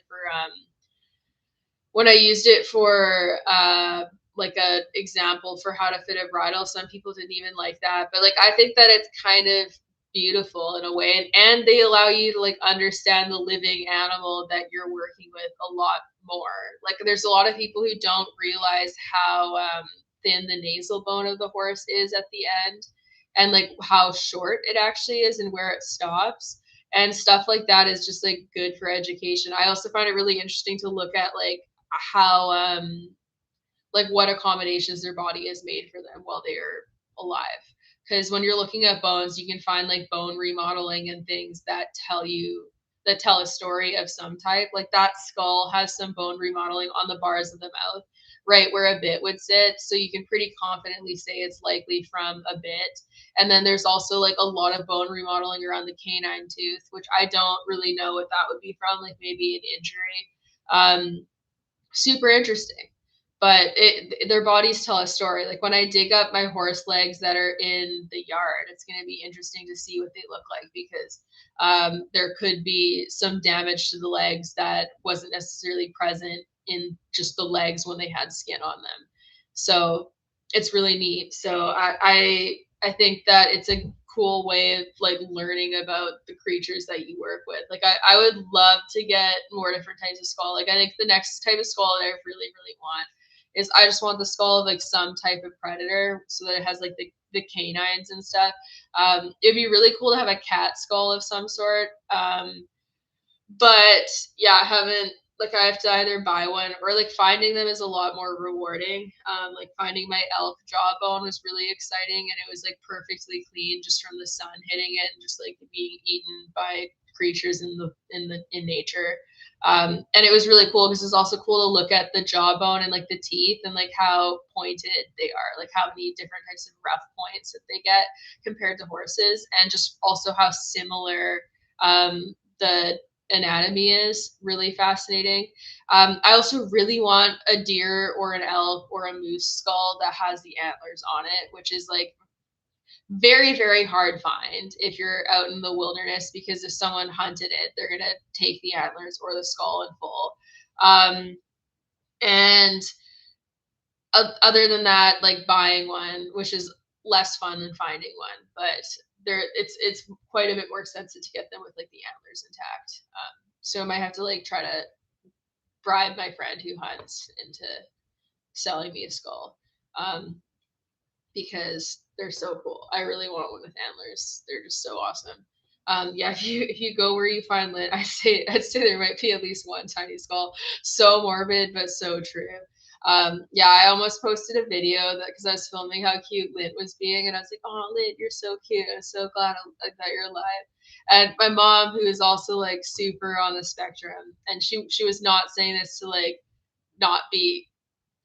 for like a example for how to fit a bridle, some people didn't even like that. But like I think that it's kind of beautiful in a way, and they allow you to like understand the living animal that you're working with a lot more. Like there's a lot of people who don't realize how thin the nasal bone of the horse is at the end, and like how short it actually is and where it stops. And stuff like that is just like good for education. I also find it really interesting to look at like how like what accommodations their body has made for them while they're alive, because when you're looking at bones you can find like bone remodeling and things that tell a story of some type. Like that skull has some bone remodeling on the bars of the mouth, right where a bit would sit, so you can pretty confidently say it's likely from a bit. And then there's also like a lot of bone remodeling around the canine tooth, which I don't really know what that would be from, like maybe an injury. Super interesting. But their bodies tell a story. Like when I dig up my horse legs that are in the yard, it's going to be interesting to see what they look like, because there could be some damage to the legs that wasn't necessarily present in just the legs when they had skin on them. So it's really neat. So I think that it's a cool way of like learning about the creatures that you work with. Like I would love to get more different types of skull. Like I think the next type of skull that I really, really want is I just want the skull of like some type of predator, so that it has like the canines and stuff. It'd be really cool to have a cat skull of some sort. But yeah, I haven't, like I have to either buy one or like finding them is a lot more rewarding. Like finding my elk jawbone was really exciting, and it was like perfectly clean just from the sun hitting it and just like being eaten by creatures in nature. And it was really cool because it's also cool to look at the jawbone and like the teeth and like how pointed they are, like how many different types of rough points that they get compared to horses, and just also how similar the anatomy is really fascinating. I also really want a deer or an elk or a moose skull that has the antlers on it, which is like very, very hard find if you're out in the wilderness, because if someone hunted it, they're going to take the antlers or the skull in full. And other than that, like buying one, which is less fun than finding one, but it's quite a bit more expensive to get them with like the antlers intact. So I might have to like try to bribe my friend who hunts into selling me a skull, because they're so cool. I really want one with antlers. They're just so awesome. Yeah, if you go where you find Lint, I'd say there might be at least one tiny skull. So morbid, but so true. Yeah, I almost posted a video that because I was filming how cute Lint was being, and I was like, "Oh, Lint, you're so cute. I'm so glad that you're alive." And my mom, who is also like super on the spectrum, and she was not saying this to like not be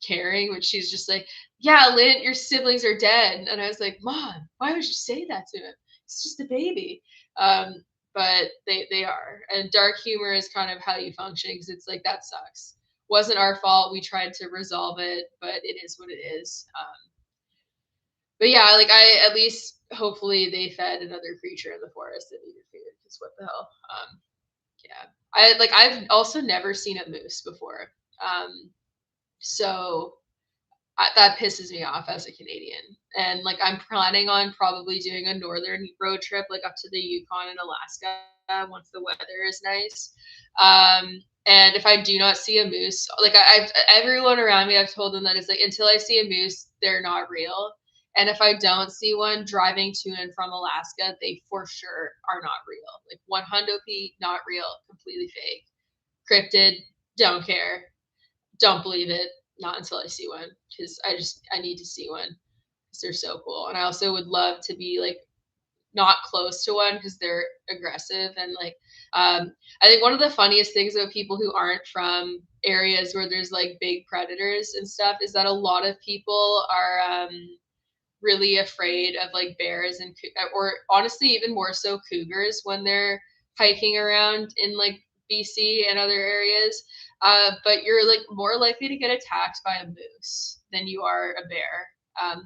caring, but she's just like, "Yeah, Lint, your siblings are dead." And I was like, "Mom, why would you say that to him? It's just a baby." But they are. And dark humor is kind of how you function, because it's like, that sucks. Wasn't our fault. We tried to resolve it, but it is what it is. But yeah, like I at least hopefully they fed another creature in the forest that needed food, because what the hell? Yeah. I've also never seen a moose before. So that pisses me off as a Canadian. And like I'm planning on probably doing a northern road trip, like up to the Yukon and Alaska once the weather is nice. And if I do not see a moose, like I've everyone around me, I've told them that it's like until I see a moose, they're not real. And if I don't see one driving to and from Alaska, they for sure are not real. Like 100p, not real, completely fake, cryptid, don't care, don't believe it, not until I see one, because I need to see one because they're so cool. And I also would love to be like not close to one because they're aggressive. And like I think one of the funniest things about people who aren't from areas where there's like big predators and stuff is that a lot of people are really afraid of like bears and or honestly even more so cougars when they're hiking around in like BC and other areas. But you're like more likely to get attacked by a moose than you are a bear.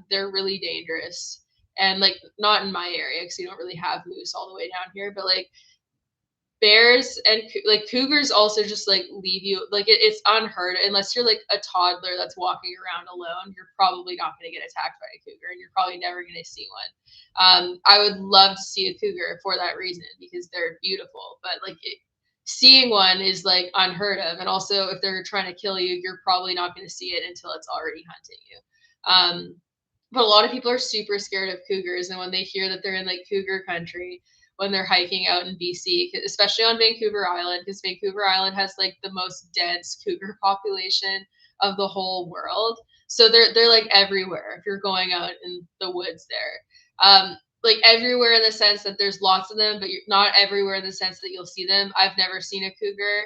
They're really dangerous. And like, not in my area because we don't really have moose all the way down here, but like bears and like cougars also just like leave you like it's unheard unless you're like a toddler that's walking around alone. You're probably not going to get attacked by a cougar, and you're probably never going to see one. I would love to see a cougar for that reason because they're beautiful, but like seeing one is like unheard of. And also, if they're trying to kill you, you're probably not going to see it until it's already hunting you. But a lot of people are super scared of cougars, and when they hear that they're in like cougar country, when they're hiking out in BC, especially on Vancouver Island, because Vancouver Island has like the most dense cougar population of the whole world. So they're like everywhere if you're going out in the woods there. Like everywhere in the sense that there's lots of them, but you're not everywhere in the sense that you'll see them. I've never seen a cougar,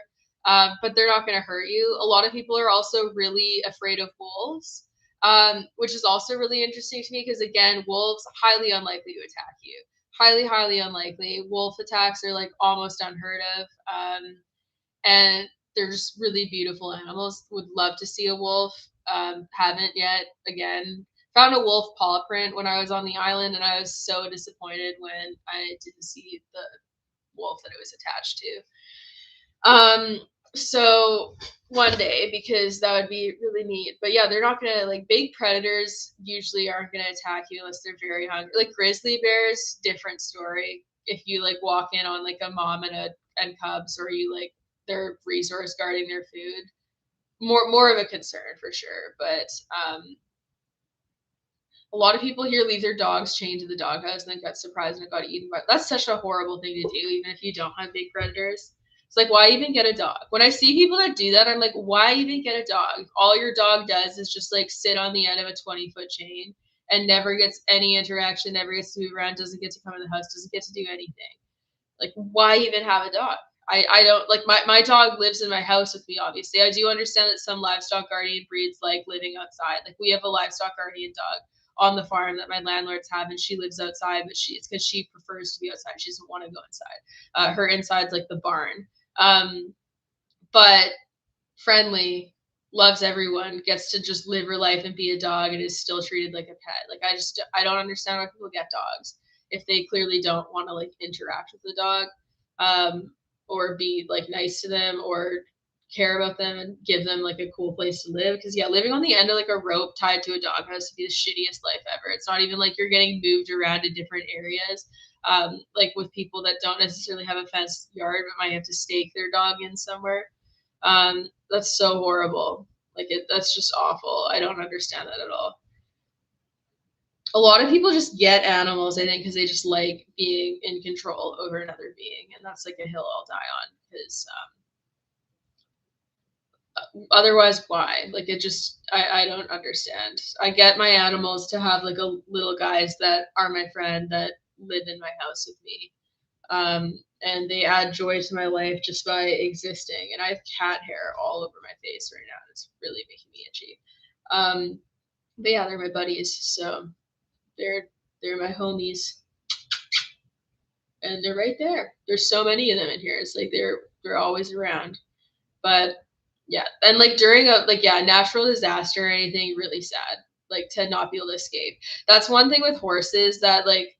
but they're not going to hurt you. A lot of people are also really afraid of wolves, which is also really interesting to me because, again, wolves highly unlikely to attack you. Highly, highly unlikely. Wolf attacks are like almost unheard of, and they're just really beautiful animals. Would love to see a wolf. Haven't yet. Again, found a wolf paw print when I was on the island, and I was so disappointed when I didn't see the wolf that it was attached to. So one day, because that would be really neat. But yeah, they're not gonna like big predators usually aren't gonna attack you unless they're very hungry. Like grizzly bears, different story. If you like walk in on like a mom and cubs, or you like they're resource guarding their food, more of a concern for sure. But a lot of people here leave their dogs chained to the doghouse and then got surprised and got eaten by. That's such a horrible thing to do, even if you don't have big predators. It's like, why even get a dog? When I see people that do that, I'm like, why even get a dog? All your dog does is just like sit on the end of a 20-foot chain and never gets any interaction, never gets to move around, doesn't get to come in the house, doesn't get to do anything. Like, why even have a dog? I don't like my dog lives in my house with me, obviously. I do understand that some livestock guardian breeds like living outside. Like we have a livestock guardian dog on the farm that my landlords have, and she lives outside, but it's because she prefers to be outside. She doesn't want to go inside. Her inside's like the barn. But friendly, loves everyone, gets to just live her life and be a dog, and is still treated like a pet. Like I don't understand why people get dogs if they clearly don't want to like interact with the dog, or be like nice to them or care about them and give them like a cool place to live. Because yeah, living on the end of like a rope tied to a doghouse would be the shittiest life ever. It's not even like you're getting moved around to different areas. Like with people that don't necessarily have a fenced yard but might have to stake their dog in somewhere. That's so horrible. Like that's just awful. I don't understand that at all. A lot of people just get animals, I think, because they just like being in control over another being, and that's like a hill I'll die on. Because otherwise, why? Like it just, I don't understand. I get my animals to have like a little guys that are my friend that live in my house with me. And they add joy to my life just by existing. And I have cat hair all over my face right now. It's really making me itchy. But yeah, they're my buddies, so they're my homies, and they're right there. There's so many of them in here. It's like they're always around. But yeah, and like during a like yeah natural disaster or anything really sad, like to not be able to escape. That's one thing with horses that like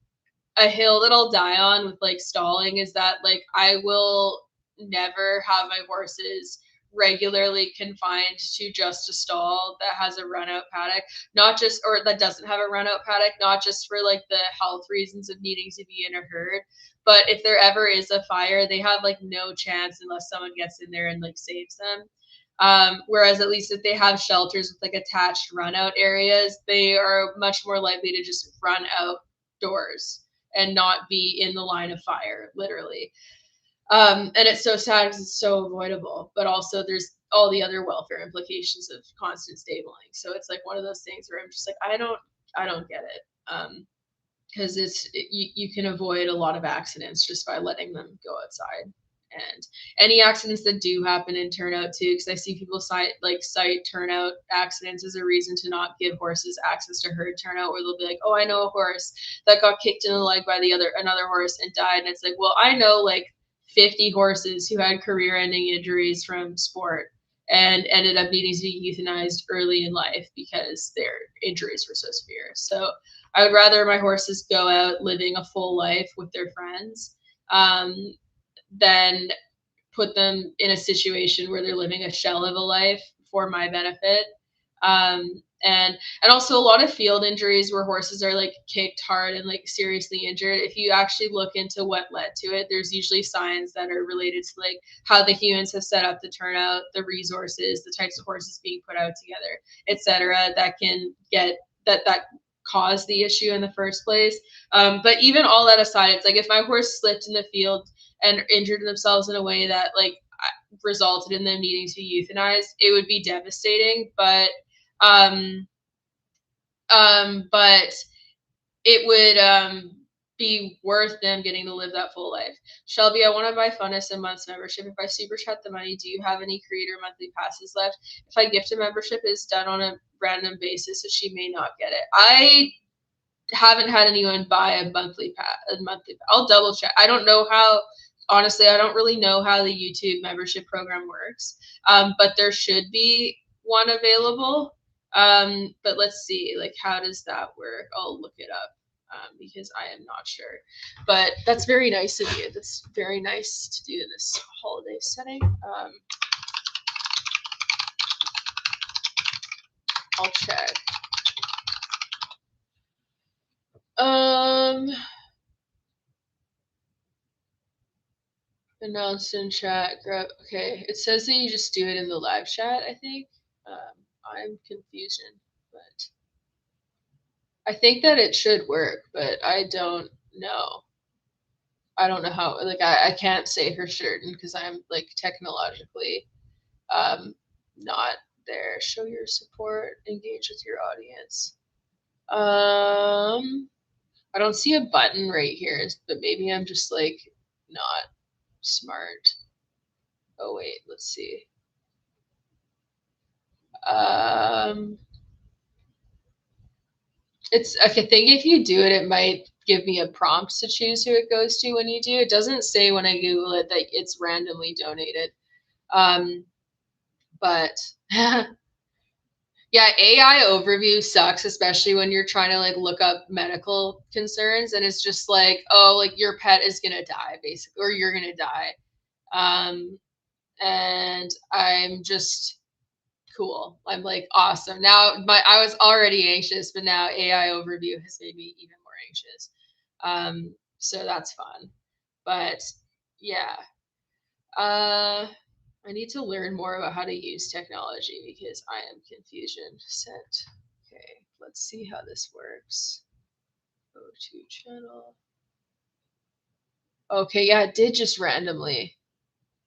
a hill that I'll die on with like stalling is that like I will never have my horses regularly confined to just a stall that has a run out paddock, not just or that doesn't have a run out paddock, not just for like the health reasons of needing to be in a herd, but if there ever is a fire, they have like no chance unless someone gets in there and like saves them. Whereas at least if they have shelters with like attached run out areas, they are much more likely to just run outdoors and not be in the line of fire, literally. And it's so sad because it's so avoidable, but also there's all the other welfare implications of constant stabling. So it's like one of those things where I'm just like, I don't get it. Because you can avoid a lot of accidents just by letting them go outside. And any accidents that do happen in turnout too, because I see people cite turnout accidents as a reason to not give horses access to herd turnout, where they'll be like, oh, I know a horse that got kicked in the leg by another horse and died. And it's like, well, I know like 50 horses who had career-ending injuries from sport, and ended up needing to be euthanized early in life because their injuries were so severe. So I would rather my horses go out living a full life with their friends than put them in a situation where they're living a shell of a life for my benefit. And also a lot of field injuries where horses are like kicked hard and like seriously injured. If you actually look into what led to it, there's usually signs that are related to like how the humans have set up the turnout, the resources, the types of horses being put out together, etc. That can get that cause the issue in the first place. But even all that aside, it's like if my horse slipped in the field and injured themselves in a way that like resulted in them needing to be euthanized, it would be devastating. But it would be worth them getting to live that full life. Shelby, I want to buy Funness and Month's membership. If I super chat the money, do you have any creator monthly passes left? If I gift a membership, it's done on a random basis, so she may not get it. I haven't had anyone buy a monthly pass. I'll double check. I don't know how. Honestly, I don't really know how the YouTube membership program works, but there should be one available. But let's see, like, how does that work? I'll look it up because I am not sure. But that's very nice of you. That's very nice to do in this holiday setting. I'll check. Announced in chat. Okay, it says that you just do it in the live chat, I think. I'm confusion, but I think that it should work, but I don't know. I don't know how. Like, I can't say for certain because I'm like technologically not there. Show your support. Engage with your audience. I don't see a button right here, but maybe I'm just like not smart. Oh wait, let's see. It's I think if you do it, it might give me a prompt to choose who it goes to when you do. It doesn't say when I Google it that it's randomly donated. But yeah, AI overview sucks, especially when you're trying to like look up medical concerns and it's just like, oh, like your pet is gonna die, basically, or you're gonna die. And I'm just cool. I'm like, awesome. Now I was already anxious, but now AI overview has made me even more anxious. So that's fun. But yeah. I need to learn more about how to use technology because I am confusion sent. Okay, let's see how this works. Go to channel. Okay, yeah, it did just randomly.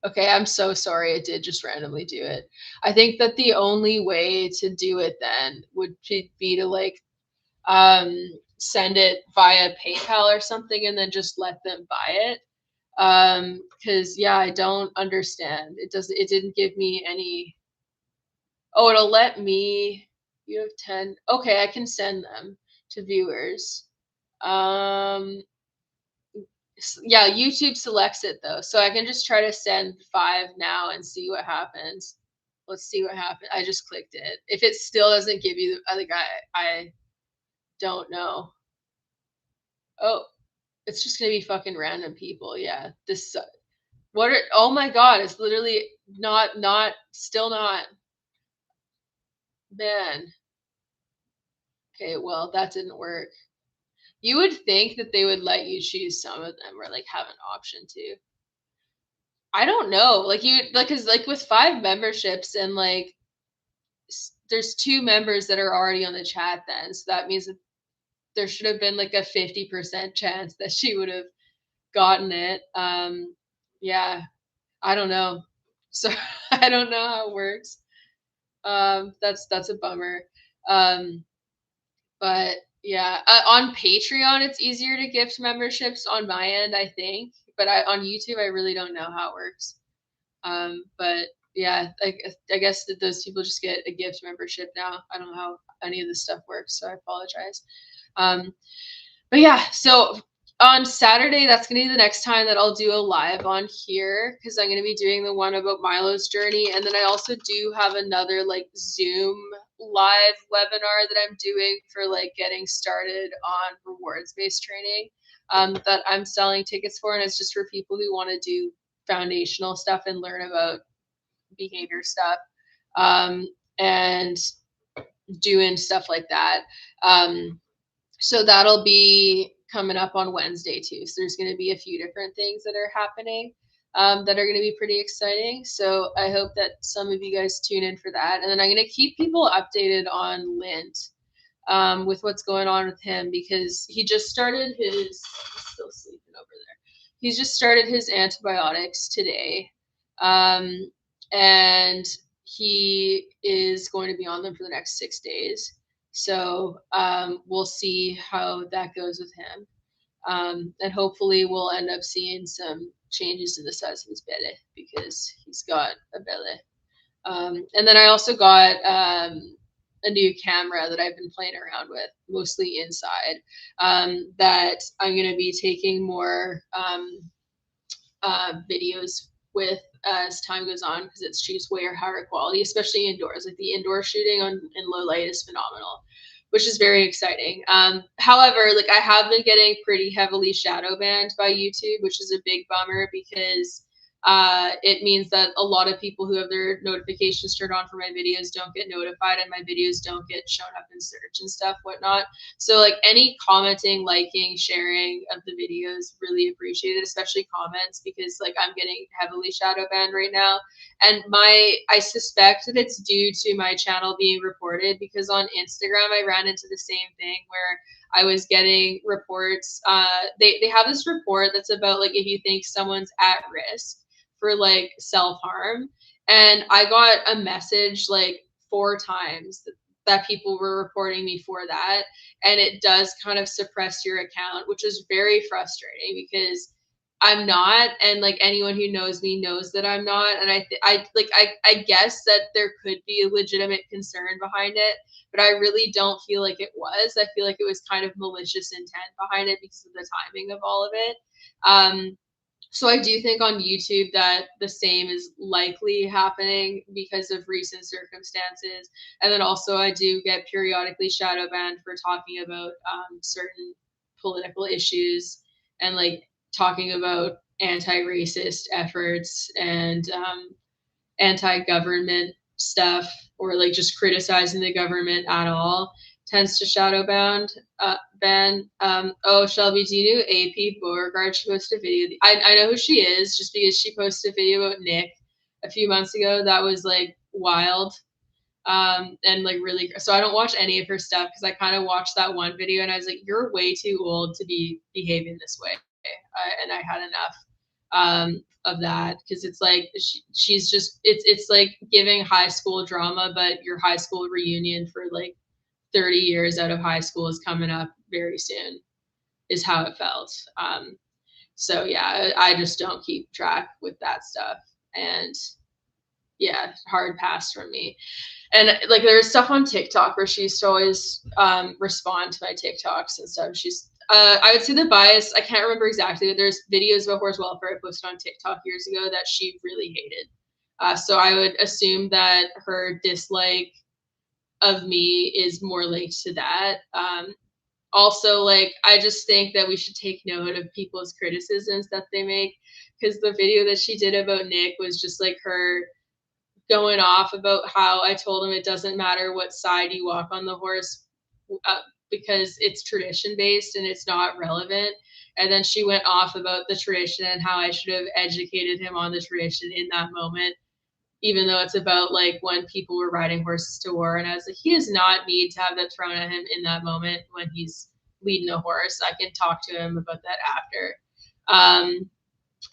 Okay, I'm so sorry. It did just randomly do it. I think that the only way to do it then would be to like send it via PayPal or something and then just let them buy it. Because yeah, I don't understand. It didn't give me any. Oh, it'll let me. You have 10. Okay, I can send them to viewers. Um, yeah, YouTube selects it though, so I can just try to send 5 now and see what happens. Let's see what happens. I just clicked it. If it still doesn't give you the, like I don't know. Oh, it's just gonna be fucking random people. Yeah, this. What are? Oh my god! It's literally still not. Man. Okay, well that didn't work. You would think that they would let you choose some of them or like have an option to. I don't know. Like you like cuz like with 5 memberships and like there's 2 members that are already on the chat then. So that means that there should have been like a 50% chance that she would have gotten it. Yeah, I don't know. So I don't know how it works. That's a bummer. But yeah, on Patreon it's easier to gift memberships on my end, I think. But on YouTube I really don't know how it works. But yeah, I guess that those people just get a gift membership now. I don't know how any of this stuff works, so I apologize. But yeah, so On Saturday, that's going to be the next time that I'll do a live on here, because I'm going to be doing the one about Milo's journey. And then I also do have another like Zoom live webinar that I'm doing for like getting started on rewards-based training, that I'm selling tickets for. And it's just for people who want to do foundational stuff and learn about behavior stuff, and doing stuff like that. So that'll be coming up on Wednesday too. So there's going to be a few different things that are happening, that are going to be pretty exciting. So I hope that some of you guys tune in for that. And then I'm going to keep people updated on Lint, with what's going on with him, because he just started his, he's still sleeping over there. He's just started his antibiotics today. And he is going to be on them for the next 6 days. So we'll see how that goes with him. And hopefully we'll end up seeing some changes in the size of his belly, because he's got a belly. And then I also got a new camera that I've been playing around with, mostly inside, that I'm going to be taking more videos with as time goes on, because it's just way higher quality, especially indoors. Like the indoor shooting in low light is phenomenal, which is very exciting. However, like I have been getting pretty heavily shadow banned by YouTube, which is a big bummer, because it means that a lot of people who have their notifications turned on for my videos don't get notified, and my videos don't get shown up in search and stuff, whatnot. So like any commenting, liking, sharing of the videos, really appreciated, especially comments, because like I'm getting heavily shadow banned right now. And I suspect that it's due to my channel being reported, because on Instagram I ran into the same thing where I was getting reports. They have this report that's about like if you think someone's at risk for like self-harm, and I got a message like 4 times that people were reporting me for that, and it does kind of suppress your account, which is very frustrating, because I'm not, and like anyone who knows me knows that I'm not. And I guess that there could be a legitimate concern behind it, but I really don't feel like it was. I feel like it was kind of malicious intent behind it because of the timing of all of it. So I do think on YouTube that the same is likely happening because of recent circumstances. And then also I do get periodically shadow banned for talking about certain political issues, and like talking about anti-racist efforts, and anti-government stuff, or like just criticizing the government at all, tends to shadow ban. Oh, Shelby, do you know AP Beauregard? She posted a video. I know who she is, just because she posted a video about Nick a few months ago that was like wild. And like really, so I don't watch any of her stuff, because I kind of watched that one video and I was like, you're way too old to be behaving this way. And I had enough of that, because it's like she's just it's like giving high school drama, but your high school reunion for like 30 years out of high school is coming up very soon, is how it felt. So yeah, I just don't keep track with that stuff, and yeah, hard pass from me. And like there's stuff on TikTok where she used to always respond to my TikToks and stuff. She's I would say the bias, I can't remember exactly, but there's videos about horse welfare I posted on TikTok years ago that she really hated. So I would assume that her dislike of me is more linked to that. Also, like I just think that we should take note of people's criticisms that they make, because the video that she did about Nick was just like her going off about how I told him it doesn't matter what side you walk on the horse, because it's tradition based and it's not relevant. And then she went off about the tradition and how I should have educated him on the tradition in that moment, even though it's about like when people were riding horses to war. And I was like, he does not need to have that thrown at him in that moment when he's leading a horse. I can talk to him about that after.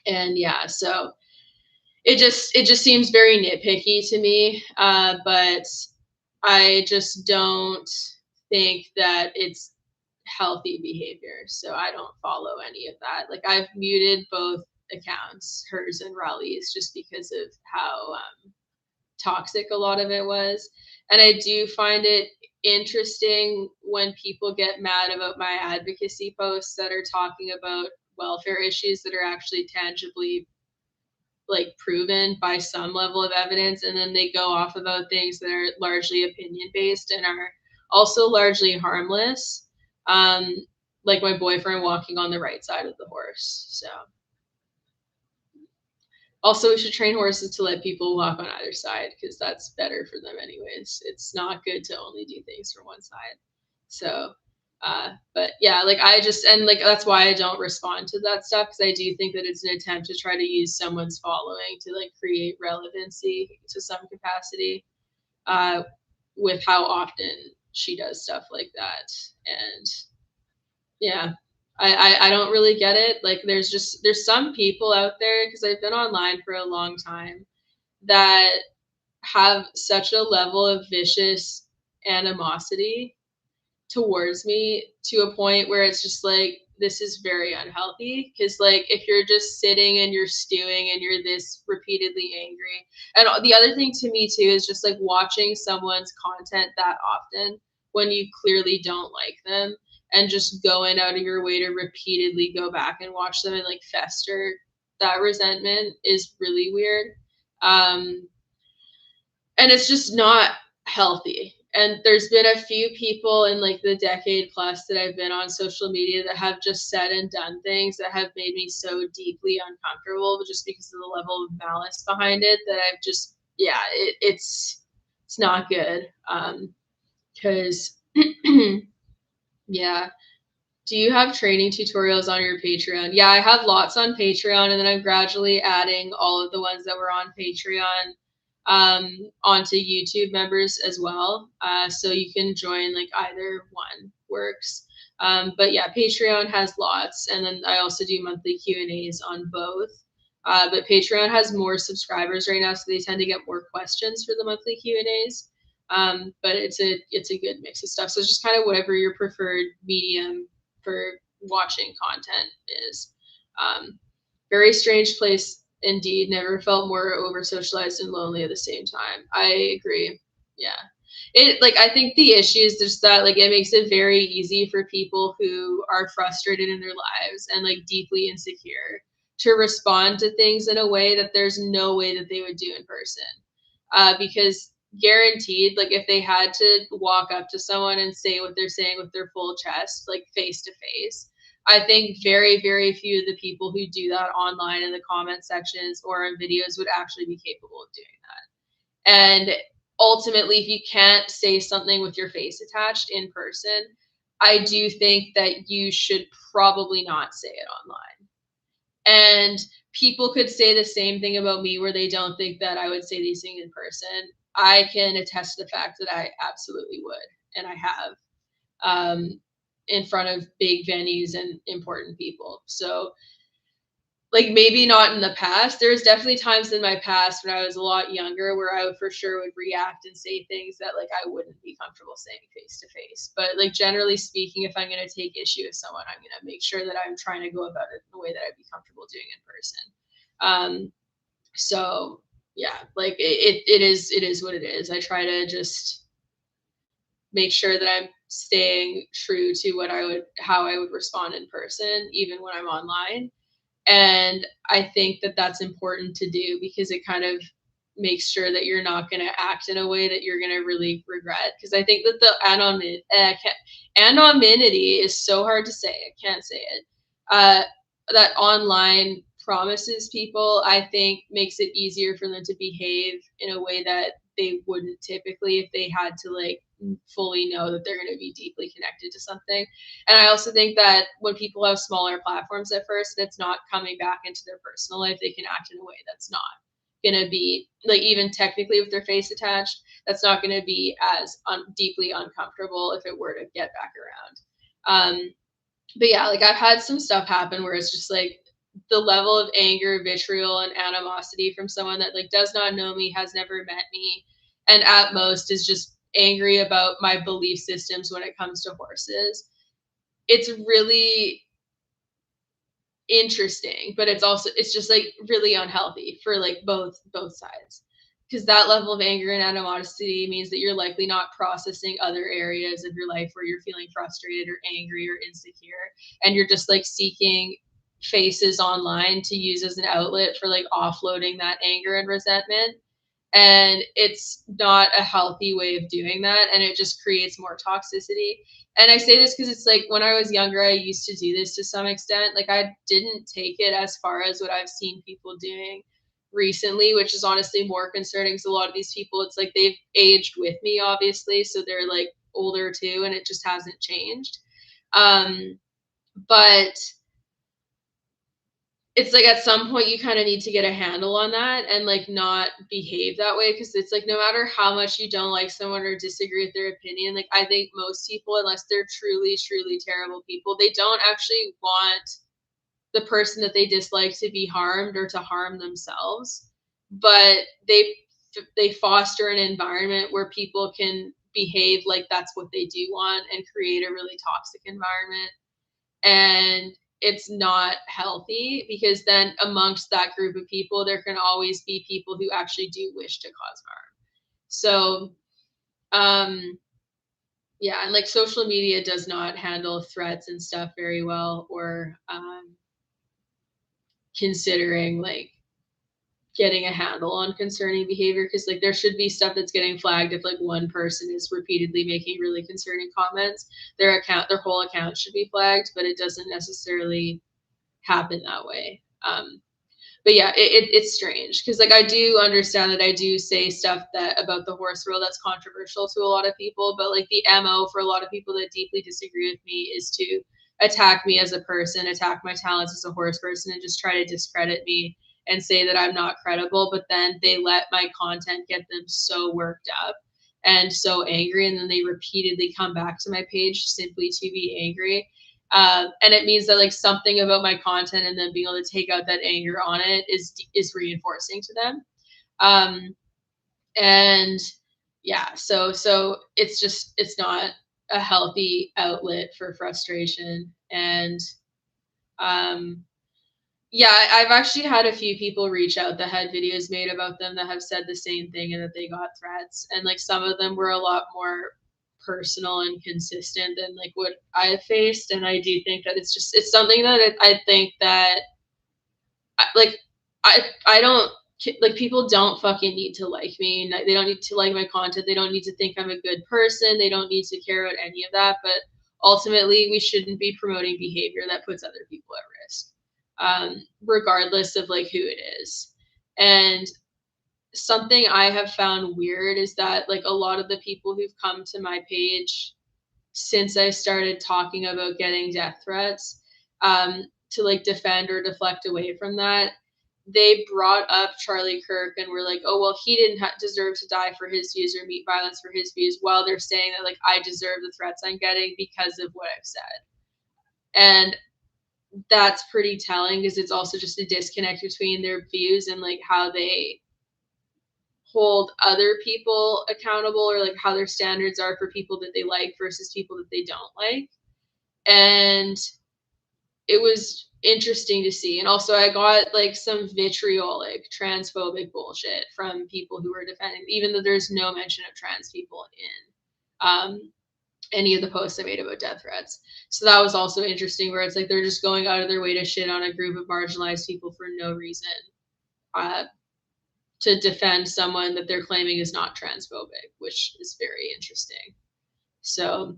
And yeah, so it just seems very nitpicky to me, but I just don't think that it's healthy behavior, so I don't follow any of that. Like I've muted both accounts, hers and Raleigh's, just because of how toxic a lot of it was. And I do find it interesting when people get mad about my advocacy posts that are talking about welfare issues that are actually tangibly like proven by some level of evidence, and then they go off about things that are largely opinion based and are also largely harmless, um, like my boyfriend walking on the right side of the horse. So also we should train horses to let people walk on either side because that's better for them anyways. It's not good to only do things from one side. So but yeah, like I just, and like that's why I don't respond to that stuff, because I do think that it's an attempt to try to use someone's following to like create relevancy to some capacity, uh, with how often she does stuff like that. And yeah, I don't really get it. Like there's some people out there, because I've been online for a long time, that have such a level of vicious animosity towards me to a point where it's just like, this is very unhealthy, because like if you're just sitting and you're stewing and you're this repeatedly angry, and the other thing to me too is just like watching someone's content that often when you clearly don't like them, and just going out of your way to repeatedly go back and watch them and like fester that resentment is really weird. um and it's just not healthy. And there's been a few people in like the decade plus that I've been on social media that have just said and done things that have made me so deeply uncomfortable just because of the level of malice behind it, that I've just, yeah, it's not good. Because yeah. Do you have training tutorials on your Patreon? Yeah, I have lots on Patreon, and then I'm gradually adding all of the ones that were on Patreon onto YouTube members as well. So you can join, like either one works. But yeah, Patreon has lots, and then I also do monthly Q&As on both. But Patreon has more subscribers right now, so they tend to get more questions for the monthly Q&As. But it's a good mix of stuff. So it's just kind of whatever your preferred medium for watching content is. Very strange place indeed. Never felt more over socialized and lonely at the same time. I agree. Yeah. It, like, I think the issue is just that like it makes it very easy for people who are frustrated in their lives and like deeply insecure to respond to things in a way that there's no way that they would do in person. Because guaranteed, like if they had to walk up to someone and say what they're saying with their full chest, like face to face, I think very, very few of the people who do that online in the comment sections or in videos would actually be capable of doing that. And ultimately, if you can't say something with your face attached in person, I do think that you should probably not say it online. And people could say the same thing about me where they don't think that I would say these things in person. I can attest to the fact that I absolutely would, and I have, in front of big venues and important people. So like maybe not in the past. There's definitely times in my past when I was a lot younger where I would for sure would react and say things that like I wouldn't be comfortable saying face to face. But like generally speaking, if I'm gonna take issue with someone, I'm gonna make sure that I'm trying to go about it in a way that I'd be comfortable doing in person. So yeah, like it is what it is. I try to just make sure that I'm staying true to what I would how I would respond in person, even when I'm online. And I think that that's important to do because it kind of makes sure that you're not going to act in a way that you're going to really regret. Because I think that the anonymity is so hard to say. I can't say it. Uh, that online promises people, I think, makes it easier for them to behave in a way that they wouldn't typically if they had to like fully know that they're going to be deeply connected to something. And I also think that when people have smaller platforms at first, and it's not coming back into their personal life, they can act in a way that's not going to be like, even technically with their face attached, that's not going to be as deeply uncomfortable if it were to get back around. But yeah, like I've had some stuff happen where it's just like the level of anger, vitriol, and animosity from someone that like does not know me, has never met me, and at most is just angry about my belief systems when it comes to horses. It's really interesting, but it's also, it's just like really unhealthy for like both sides. because that level of anger and animosity means that you're likely not processing other areas of your life where you're feeling frustrated or angry or insecure, and you're just like seeking faces online to use as an outlet for like offloading that anger and resentment. And it's not a healthy way of doing that, and it just creates more toxicity. And I say this because it's like when I was younger, I used to do this to some extent. Like I didn't take it as far as what I've seen people doing recently, which is honestly more concerning because a lot of these people, it's like they've aged with me, obviously, so they're like older too, and it just hasn't changed. But it's like at some point you kind of need to get a handle on that and like not behave that way, because it's like no matter how much you don't like someone or disagree with their opinion, like I think most people, unless they're truly truly terrible people, they don't actually want the person that they dislike to be harmed or to harm themselves, but they foster an environment where people can behave like that's what they do want and create a really toxic environment. And it's not healthy, because then amongst that group of people there can always be people who actually do wish to cause harm. So yeah, and like social media does not handle threats and stuff very well, or considering like getting a handle on concerning behavior, because like there should be stuff that's getting flagged if like one person is repeatedly making really concerning comments. Their whole account should be flagged, but it doesn't necessarily happen that way. But yeah, it's strange because like I do understand that I do say stuff that about the horse world that's controversial to a lot of people, but like the MO for a lot of people that deeply disagree with me is to attack me as a person, attack my talents as a horse person, and just try to discredit me and say that I'm not credible. But then they let my content get them so worked up and so angry, and then they repeatedly come back to my page simply to be angry. And it means that like something about my content and then being able to take out that anger on it is reinforcing to them. Um, and yeah, so it's not a healthy outlet for frustration. And um, yeah, I've actually had a few people reach out that had videos made about them that have said the same thing and that they got threats. And like some of them were a lot more personal and consistent than like what I've faced. And I do think that it's something that I think that like I don't like, people don't fucking need to like me. They don't need to like my content. They don't need to think I'm a good person. They don't need to care about any of that. But ultimately, we shouldn't be promoting behavior that puts other people at risk, regardless of like who it is. And something I have found weird is that like a lot of the people who've come to my page since I started talking about getting death threats, to like defend or deflect away from that, they brought up Charlie Kirk and were like, oh, well, he didn't deserve to die for his views or meet violence for his views, while they're saying that like I deserve the threats I'm getting because of what I've said. And that's pretty telling, because it's also just a disconnect between their views and like how they hold other people accountable, or like how their standards are for people that they like versus people that they don't like. And it was interesting to see. And also I got like some vitriolic transphobic bullshit from people who were defending, even though there's no mention of trans people in any of the posts I made about death threats. So that was also interesting, where it's like they're just going out of their way to shit on a group of marginalized people for no reason, to defend someone that they're claiming is not transphobic, which is very interesting. So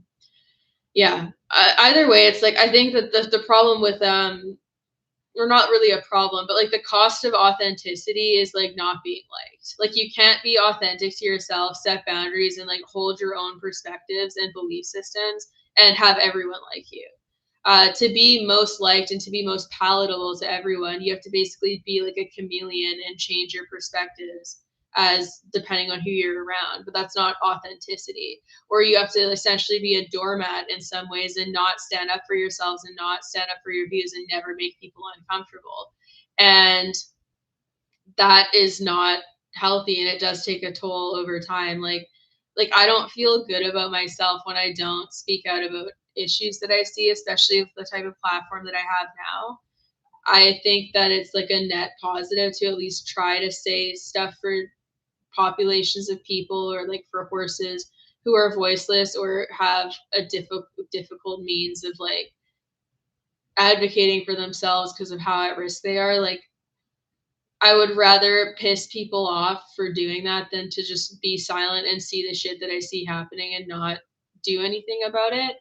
yeah, either way, it's like I think that the problem with or not really a problem, but like the cost of authenticity is like not being liked. Like you can't be authentic to yourself, set boundaries, and like hold your own perspectives and belief systems and have everyone like you. To be most liked and to be most palatable to everyone, you have to basically be like a chameleon and change your perspectives as depending on who you're around. But that's not authenticity. Or you have to essentially be a doormat in some ways and not stand up for yourselves and not stand up for your views and never make people uncomfortable. And that is not healthy, and it does take a toll over time. Like I don't feel good about myself when I don't speak out about issues that I see, especially with the type of platform that I have now. I think that it's like a net positive to at least try to say stuff for populations of people, or like for horses who are voiceless or have a difficult means of like advocating for themselves because of how at risk they are. Like, I would rather piss people off for doing that than to just be silent and see the shit that I see happening and not do anything about it.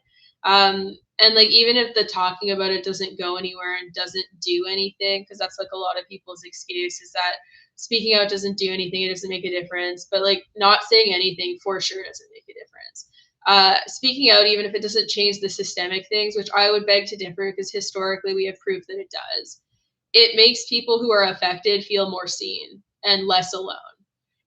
And like, even if the talking about it doesn't go anywhere and doesn't do anything, because that's like a lot of people's excuse is that speaking out doesn't do anything, it doesn't make a difference. But like, not saying anything for sure doesn't make a difference. Speaking out, even if it doesn't change the systemic things, which I would beg to differ, because historically we have proof that it does, it makes people who are affected feel more seen and less alone.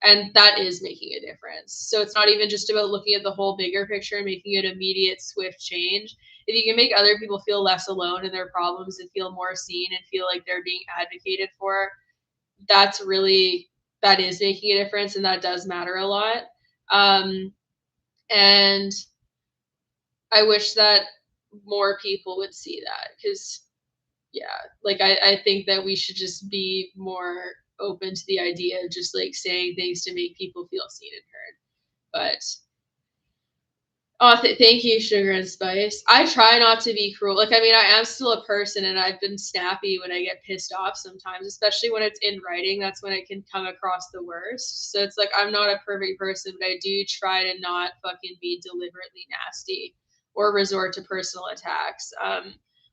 And that is making a difference. So it's not even just about looking at the whole bigger picture and making it immediate, swift change. If you can make other people feel less alone in their problems and feel more seen and feel like they're being advocated for, that is making a difference, and that does matter a lot. And I wish that more people would see that, because like I think that we should just be more open to the idea of just like saying things to make people feel seen and heard. But thank you, Sugar and Spice. I try not to be cruel. Like, I mean, I am still a person, and I've been snappy when I get pissed off sometimes, especially when it's in writing. That's when it can come across the worst. So it's like, I'm not a perfect person, but I do try to not fucking be deliberately nasty or resort to personal attacks.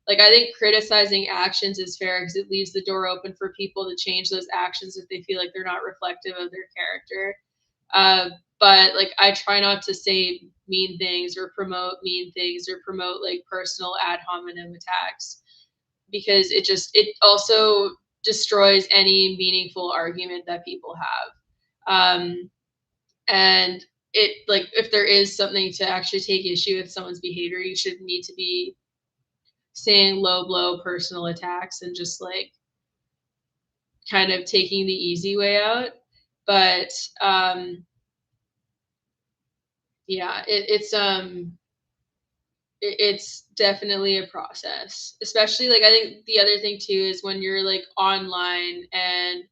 Like, I think criticizing actions is fair because it leaves the door open for people to change those actions if they feel like they're not reflective of their character. But like, I try not to say mean things or promote mean things or promote like personal ad hominem attacks, because it also destroys any meaningful argument that people have. And it, like, if there is something to actually take issue with someone's behavior, you should need to be saying low blow personal attacks and just like kind of taking the easy way out. But yeah, it's definitely a process, especially like, I think the other thing too is when you're like online and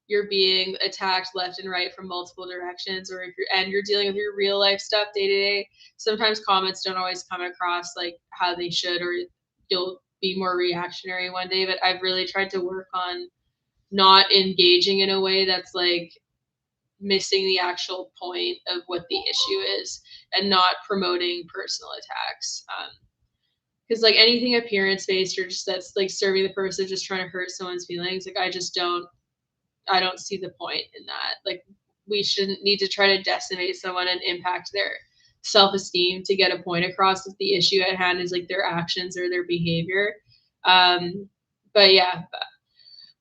you're being attacked left and right from multiple directions, or if you're dealing with your real life stuff day to day, sometimes comments don't always come across like how they should, or you'll be more reactionary one day. But I've really tried to work on not engaging in a way that's like missing the actual point of what the issue is, and not promoting personal attacks. Because like, anything appearance based or just that's like serving the person, just trying to hurt someone's feelings, like, I don't see the point in that. Like, we shouldn't need to try to decimate someone and impact their self-esteem to get a point across if the issue at hand is like their actions or their behavior. But yeah,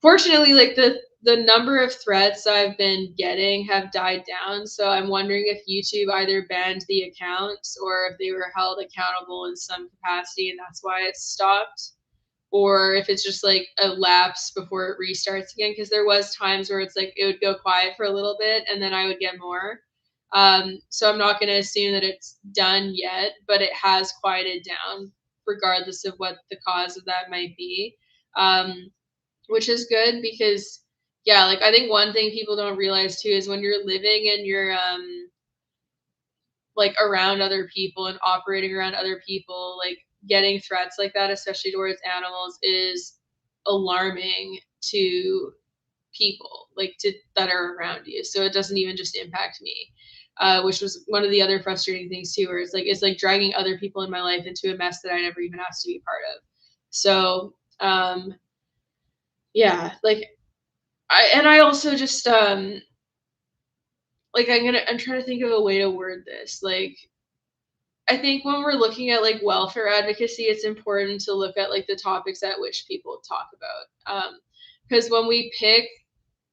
fortunately, like, the number of threats I've been getting have died down. So I'm wondering if YouTube either banned the accounts or if they were held accountable in some capacity and that's why it stopped, or if it's just like a lapse before it restarts again. Because there was times where it's like it would go quiet for a little bit and then I would get more. So I'm not going to assume that it's done yet, but it has quieted down regardless of what the cause of that might be. Which is good, because yeah, like, I think one thing people don't realize too is when you're living and you're like around other people and operating around other people, like, getting threats like that, especially towards animals, is alarming to people like that are around you. So it doesn't even just impact me, which was one of the other frustrating things too, where it's like dragging other people in my life into a mess that I never even asked to be part of. So yeah, like, I also just like, I'm trying to think of a way to word this. Like, I think when we're looking at like welfare advocacy, it's important to look at like the topics at which people talk about. Because when we pick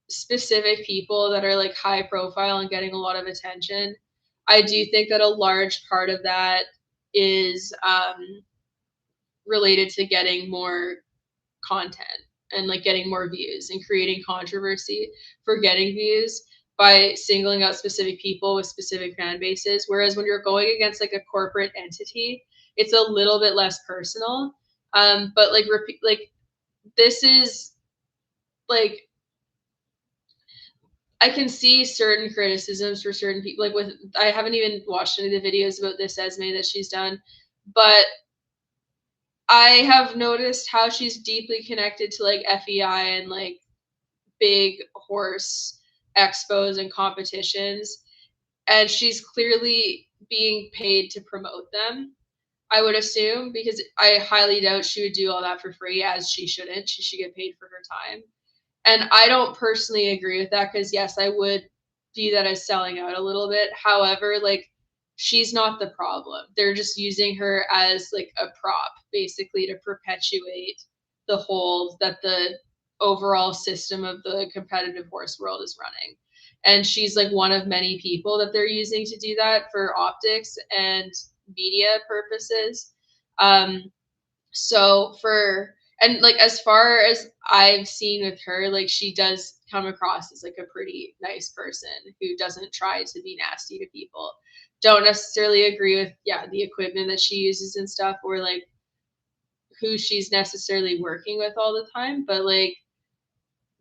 specific people that are like high profile and getting a lot of attention, I do think that a large part of that is related to getting more content and like getting more views and creating controversy for getting views by singling out specific people with specific fan bases. Whereas when you're going against like a corporate entity, it's a little bit less personal. But like, this is like, I can see certain criticisms for certain people. Like with, I haven't even watched any of the videos about this Esme that she's done, but I have noticed how she's deeply connected to like FEI and like big horse expos and competitions, and she's clearly being paid to promote them. I would assume, because I highly doubt she would do all that for free, as she shouldn't. She should get paid for her time. And I don't personally agree with that, because yes, I would view that as selling out a little bit. However, like, she's not the problem. They're just using her as like a prop, basically, to perpetuate the hold that the overall system of the competitive horse world is running. And she's like one of many people that they're using to do that for optics and media purposes. Um, so for, and like as far as I've seen with her, like she does come across as like a pretty nice person who doesn't try to be nasty to people. Don't necessarily agree with, yeah, the equipment that she uses and stuff, or like who she's necessarily working with all the time, but like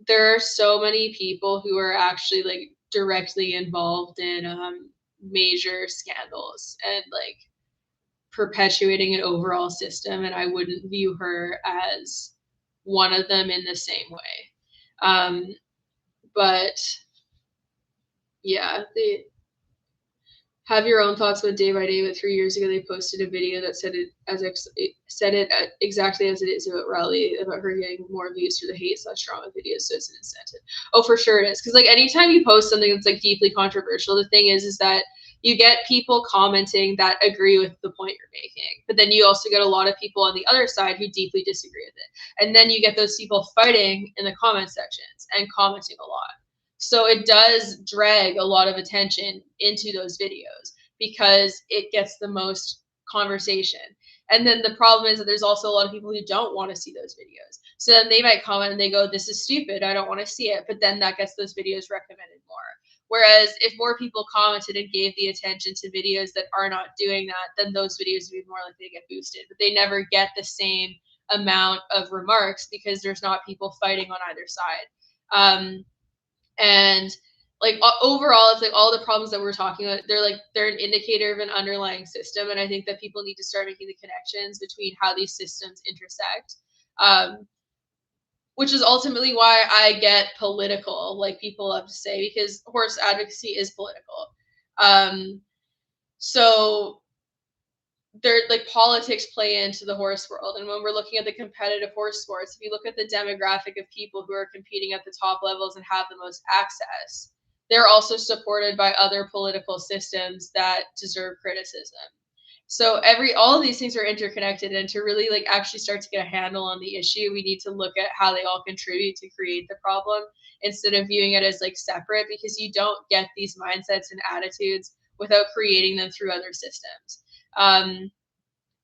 there are so many people who are actually like directly involved in major scandals and like perpetuating an overall system, and I wouldn't view her as one of them in the same way. But yeah, they have your own thoughts about day by day. But 3 years ago, they posted a video that said it said it exactly as it is about Raleigh, about her getting more views for the hate/drama videos. So it's an incentive. Oh, for sure it is, because like anytime you post something that's like deeply controversial, the thing is that you get people commenting that agree with the point you're making, but then you also get a lot of people on the other side who deeply disagree with it, and then you get those people fighting in the comment sections and commenting a lot. So it does drag a lot of attention into those videos because it gets the most conversation. And then the problem is that there's also a lot of people who don't want to see those videos. So then they might comment and they go, "This is stupid. I don't want to see it." But then that gets those videos recommended more. Whereas if more people commented and gave the attention to videos that are not doing that, then those videos would be more likely to get boosted. But they never get the same amount of remarks because there's not people fighting on either side. And like overall, it's like all the problems that we're talking about, they're an indicator of an underlying system, and I think that people need to start making the connections between how these systems intersect, which is ultimately why I get political, like people love to say, because horse advocacy is political. So there, like, politics play into the horse world, and when we're looking at the competitive horse sports, if you look at the demographic of people who are competing at the top levels and have the most access, they're also supported by other political systems that deserve criticism. So all of these things are interconnected, and to really like actually start to get a handle on the issue, we need to look at how they all contribute to create the problem instead of viewing it as like separate, because you don't get these mindsets and attitudes without creating them through other systems.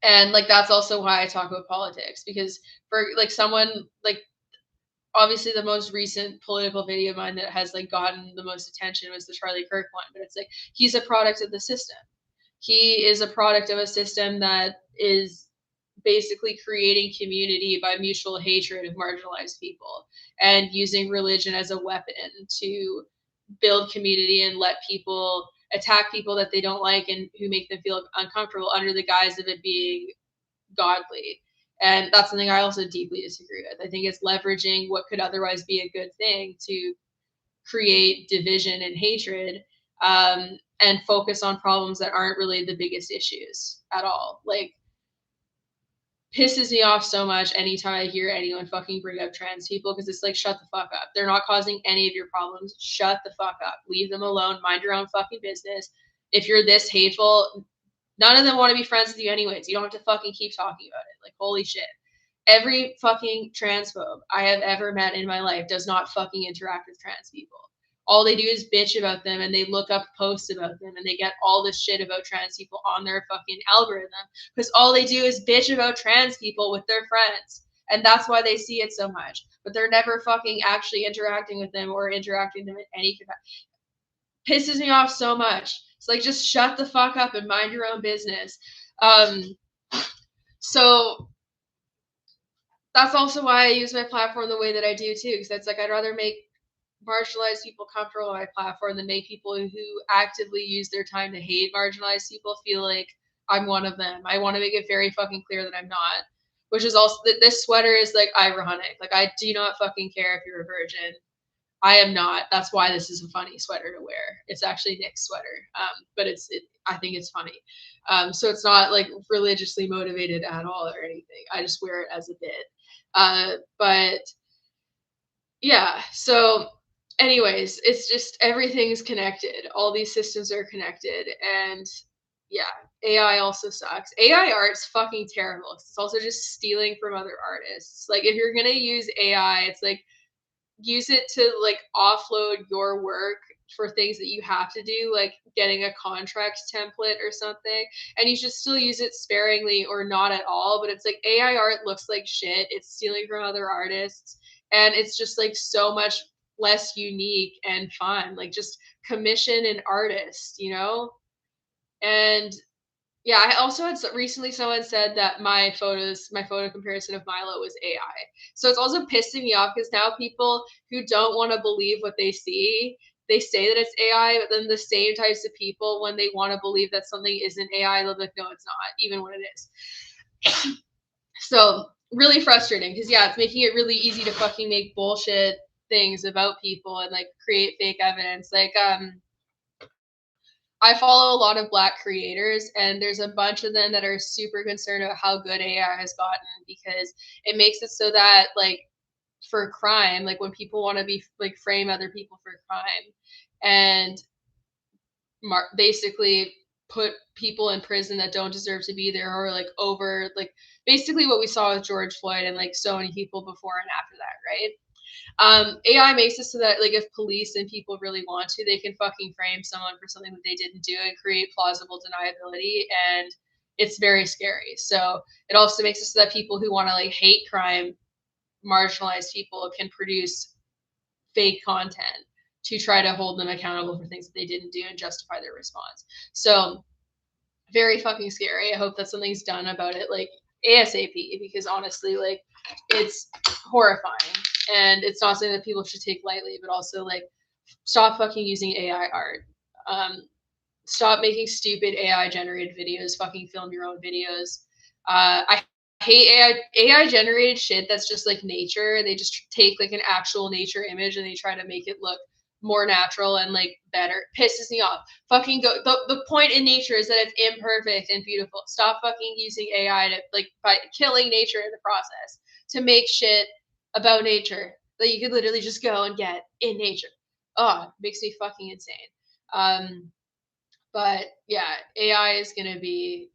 And like that's also why I talk about politics, because for like someone like, obviously the most recent political video of mine that has like gotten the most attention was the Charlie Kirk one, but it's like he's a product of the system. He is a product of a system that is basically creating community by mutual hatred of marginalized people and using religion as a weapon to build community and let people attack people that they don't like and who make them feel uncomfortable under the guise of it being godly. And that's something I also deeply disagree with. I think it's leveraging what could otherwise be a good thing to create division and hatred, and focus on problems that aren't really the biggest issues at all. Like, pisses me off so much anytime I hear anyone fucking bring up trans people, because it's like, shut the fuck up. They're not causing any of your problems. Shut the fuck up. Leave them alone. Mind your own fucking business. If you're this hateful, none of them want to be friends with you anyways. You don't have to fucking keep talking about it. Like, holy shit. Every fucking transphobe I have ever met in my life does not fucking interact with trans people. All they do is bitch about them, and they look up posts about them, and they get all this shit about trans people on their fucking algorithm, because all they do is bitch about trans people with their friends. And that's why they see it so much. But they're never fucking actually interacting with them or interacting with them in any capacity. Pisses me off so much. It's like, just shut the fuck up and mind your own business. So that's also why I use my platform the way that I do too, because it's like, I'd rather make marginalized people comfortable on my platform than make people who actively use their time to hate marginalized people feel like I'm one of them. I want to make it very fucking clear that I'm not. Which is also this sweater is like ironic. Like I do not fucking care if you're a virgin. I am not. That's why this is a funny sweater to wear. It's actually Nick's sweater, but I think it's funny. So it's not like religiously motivated at all or anything. I just wear it as a bit. But yeah, so anyways, it's just everything's connected. All these systems are connected, and yeah, AI also sucks. AI art's fucking terrible. It's also just stealing from other artists. Like if you're gonna use AI, it's like use it to like offload your work for things that you have to do, like getting a contract template or something, and you should still use it sparingly or not at all. But it's like AI art looks like shit. It's stealing from other artists, and it's just like so much less unique and fun. Like just commission an artist, you know? And yeah, I also had recently someone said that my photo comparison of Milo was AI. So it's also pissing me off because now people who don't want to believe what they see, they say that it's AI, but then the same types of people, when they want to believe that something isn't AI, they'll be like, no, it's not, even when it is. So really frustrating because yeah, it's making it really easy to fucking make bullshit things about people and like create fake evidence. Like I follow a lot of Black creators, and there's a bunch of them that are super concerned about how good AI has gotten because it makes it so that, like, for crime, like when people want to be like frame other people for crime and basically put people in prison that don't deserve to be there, or like over, like basically what we saw with George Floyd and like so many people before and after that, right? AI makes it so that like if police and people really want to, they can fucking frame someone for something that they didn't do and create plausible deniability, and it's very scary. So it also makes it so that people who want to like hate crime, marginalized people, can produce fake content to try to hold them accountable for things that they didn't do and justify their response. So very fucking scary. I hope that something's done about it like ASAP, because honestly, like it's horrifying, and it's not something that people should take lightly. But also, like, stop fucking using AI art. Stop making stupid AI generated videos. Fucking film your own videos. I hate AI generated shit that's just like nature. They just take like an actual nature image and they try to make it look more natural and like better. Pisses me off. Fucking go. The point in nature is that it's imperfect and beautiful. Stop fucking using AI to like by killing nature in the process to make shit about nature that you could literally just go and get in nature. Oh, it makes me fucking insane. But yeah, AI is going to be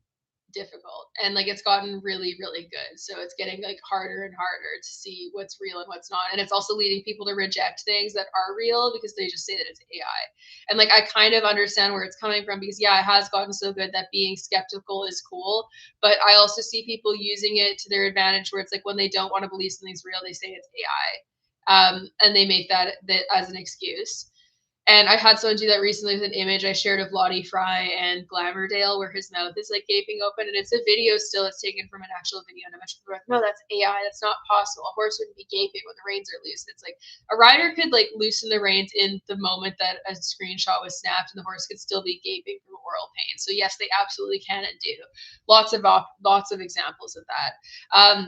difficult, and like it's gotten really really good, so it's getting like harder and harder to see what's real and what's not, and it's also leading people to reject things that are real because they just say that it's AI. And like I kind of understand where it's coming from, because yeah, it has gotten so good that being skeptical is cool, but I also see people using it to their advantage, where it's like when they don't want to believe something's real, they say it's AI, and they make that as an excuse. And I had someone do that recently with an image I shared of Lottie Fry and Glamourdale, where his mouth is like gaping open, and it's a video still. It's taken from an actual video, and I'm like, no, that's AI. That's not possible. A horse wouldn't be gaping when the reins are loose. It's like a rider could like loosen the reins in the moment that a screenshot was snapped, and the horse could still be gaping from oral pain. So yes, they absolutely can and do. Lots of examples of that.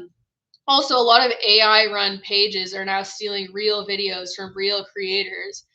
Also, a lot of AI run pages are now stealing real videos from real creators,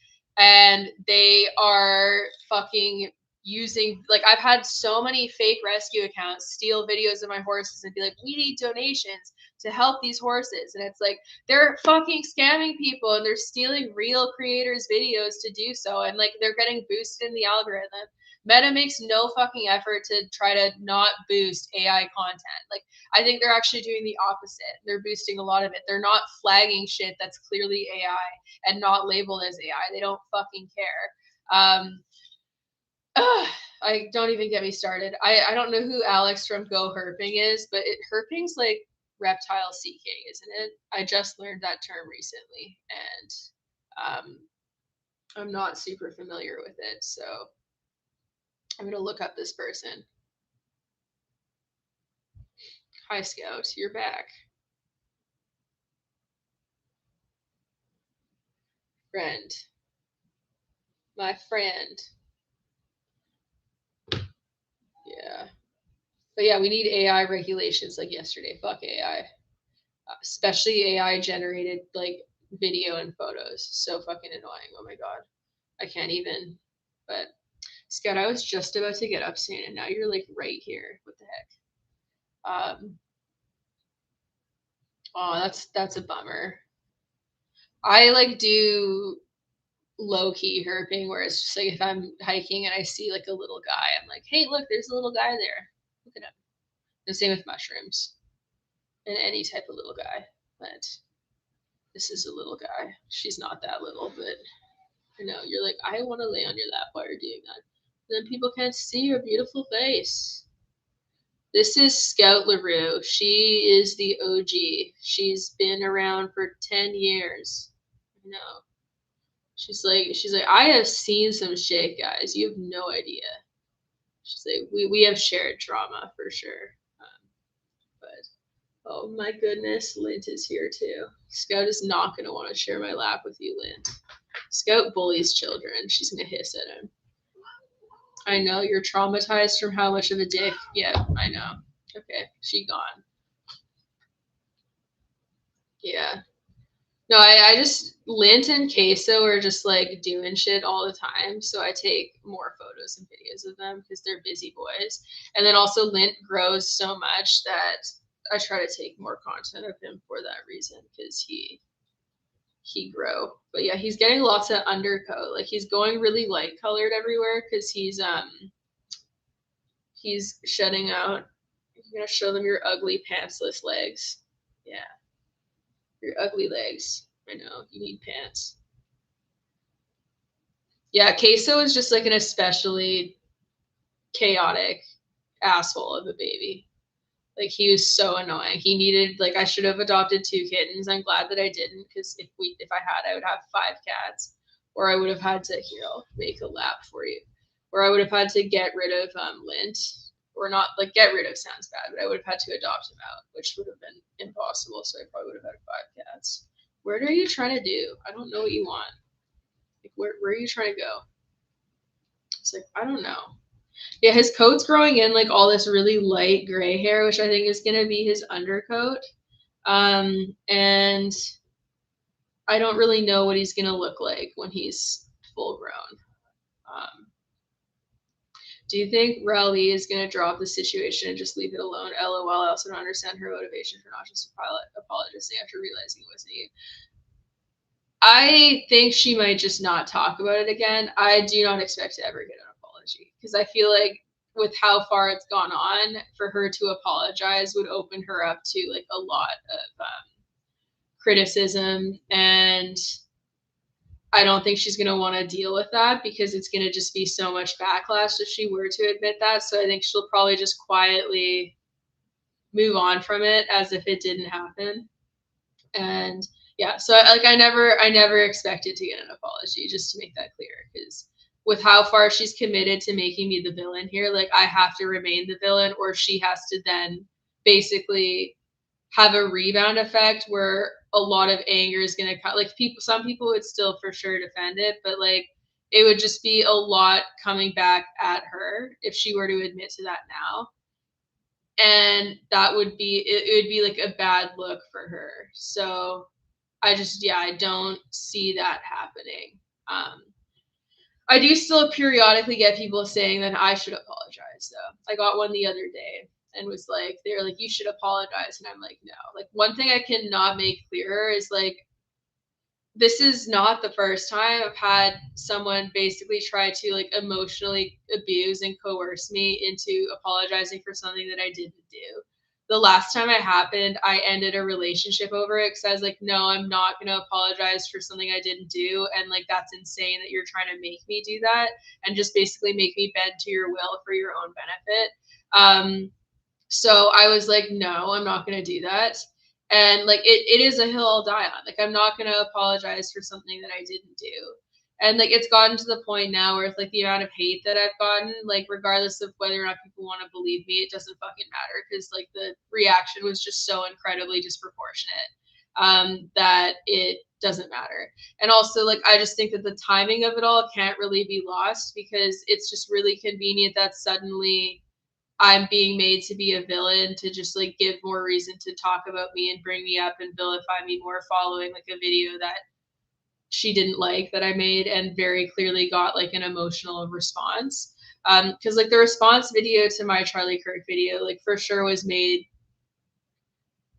and they are fucking using, like, I've had so many fake rescue accounts steal videos of my horses and be like, we need donations to help these horses. And it's like they're fucking scamming people, and they're stealing real creators videos to do so, and like they're getting boosted in the algorithm. Meta makes no fucking effort to try to not boost AI content. Like, I think they're actually doing the opposite. They're boosting a lot of it. They're not flagging shit that's clearly AI and not labeled as AI. They don't fucking care. I don't even get me started. I don't know who Alex from Go Herping is, but herping's like reptile seeking, isn't it? I just learned that term recently, and I'm not super familiar with it, so I'm gonna look up this person. Hi, Scout, you're back. Friend. My friend. Yeah. But yeah, we need AI regulations like yesterday. Fuck AI. Especially AI generated like video and photos. So fucking annoying. Oh my god. I can't even. But Scott, I was just about to get up soon and now you're like right here. What the heck? Oh, that's a bummer. I like do low key herping where it's just like if I'm hiking and I see like a little guy, I'm like, hey, look, there's a little guy there. Look at him. The same with mushrooms and any type of little guy. But this is a little guy. She's not that little, but I know you're like, I want to lay on your lap while you're doing that. And then people can't see your beautiful face. This is Scout LaRue. She is the OG. She's been around for 10 years. I know. She's like, I have seen some shit, guys. You have no idea. She's like, we have shared trauma for sure. But oh my goodness, Lint is here too. Scout is not gonna want to share my lap with you, Lint. Scout bullies children. She's gonna hiss at him. I know you're traumatized from how much of a dick. Yeah, I know. Okay, she gone. Yeah. No, I just Lint and Queso are just like doing shit all the time. So I take more photos and videos of them because they're busy boys. And then also Lint grows so much that I try to take more content of him for that reason because he grow. But yeah, he's getting lots of undercoat. Like he's going really light colored everywhere because he's shedding out. You're gonna show them your ugly pantsless legs. Yeah, your ugly legs. I know you need pants. Yeah, Queso is just like an especially chaotic asshole of a baby. Like he was so annoying. He needed like I should have adopted 2 kittens. I'm glad that I didn't because if I had I would have 5 cats, or I would have had to here I'll make a lap for you, or I would have had to get rid of Lint, or not like get rid of sounds bad, but I would have had to adopt him out, which would have been impossible. So I probably would have had 5 cats. What are you trying to do? I don't know what you want. Like where are you trying to go? It's like I don't know. Yeah, his coat's growing in like all this really light gray hair, which I think is gonna be his undercoat. And I don't really know what he's gonna look like when he's full grown. Um, do you think Raleigh is gonna drop the situation and just leave it alone? LOL. I also don't understand her motivation for not just apologizing after realizing it wasn't you. I think she might just not talk about it again. I do not expect to ever get an apology because I feel like with how far it's gone on, for her to apologize would open her up to like a lot of criticism, and I don't think she's going to want to deal with that because it's going to just be so much backlash if she were to admit that. So I think she'll probably just quietly move on from it as if it didn't happen. And yeah, so I never expected to get an apology, just to make that clear, because with how far she's committed to making me the villain here, like I have to remain the villain, or she has to then basically have a rebound effect where a lot of anger is going to cut. Like some people would still for sure defend it, but like it would just be a lot coming back at her if she were to admit to that now, and that would be it would be like a bad look for her. So I don't see that happening. um I do still periodically get people saying that I should apologize though. I got one the other day and was like, they're like, you should apologize, and I'm like, no. Like one thing I cannot make clearer is like, this is not the first time I've had someone basically try to like emotionally abuse and coerce me into apologizing for something that I didn't do. The last time it happened, I ended a relationship over it because I was like, no, I'm not going to apologize for something I didn't do. And like, that's insane that you're trying to make me do that and just basically make me bend to your will for your own benefit. So I was like, no, I'm not going to do that. And like, it is a hill I'll die on. Like, I'm not going to apologize for something that I didn't do. And like, it's gotten to the point now where it's like the amount of hate that I've gotten, like, regardless of whether or not people want to believe me, it doesn't fucking matter because like the reaction was just so incredibly disproportionate. that it doesn't matter. And also, like, I just think that the timing of it all can't really be lost, because it's just really convenient that suddenly I'm being made to be a villain to just like give more reason to talk about me and bring me up and vilify me more, following like a video that she didn't like that I made and very clearly got like an emotional response. Because like the response video to my Charlie Kirk video, like for sure was made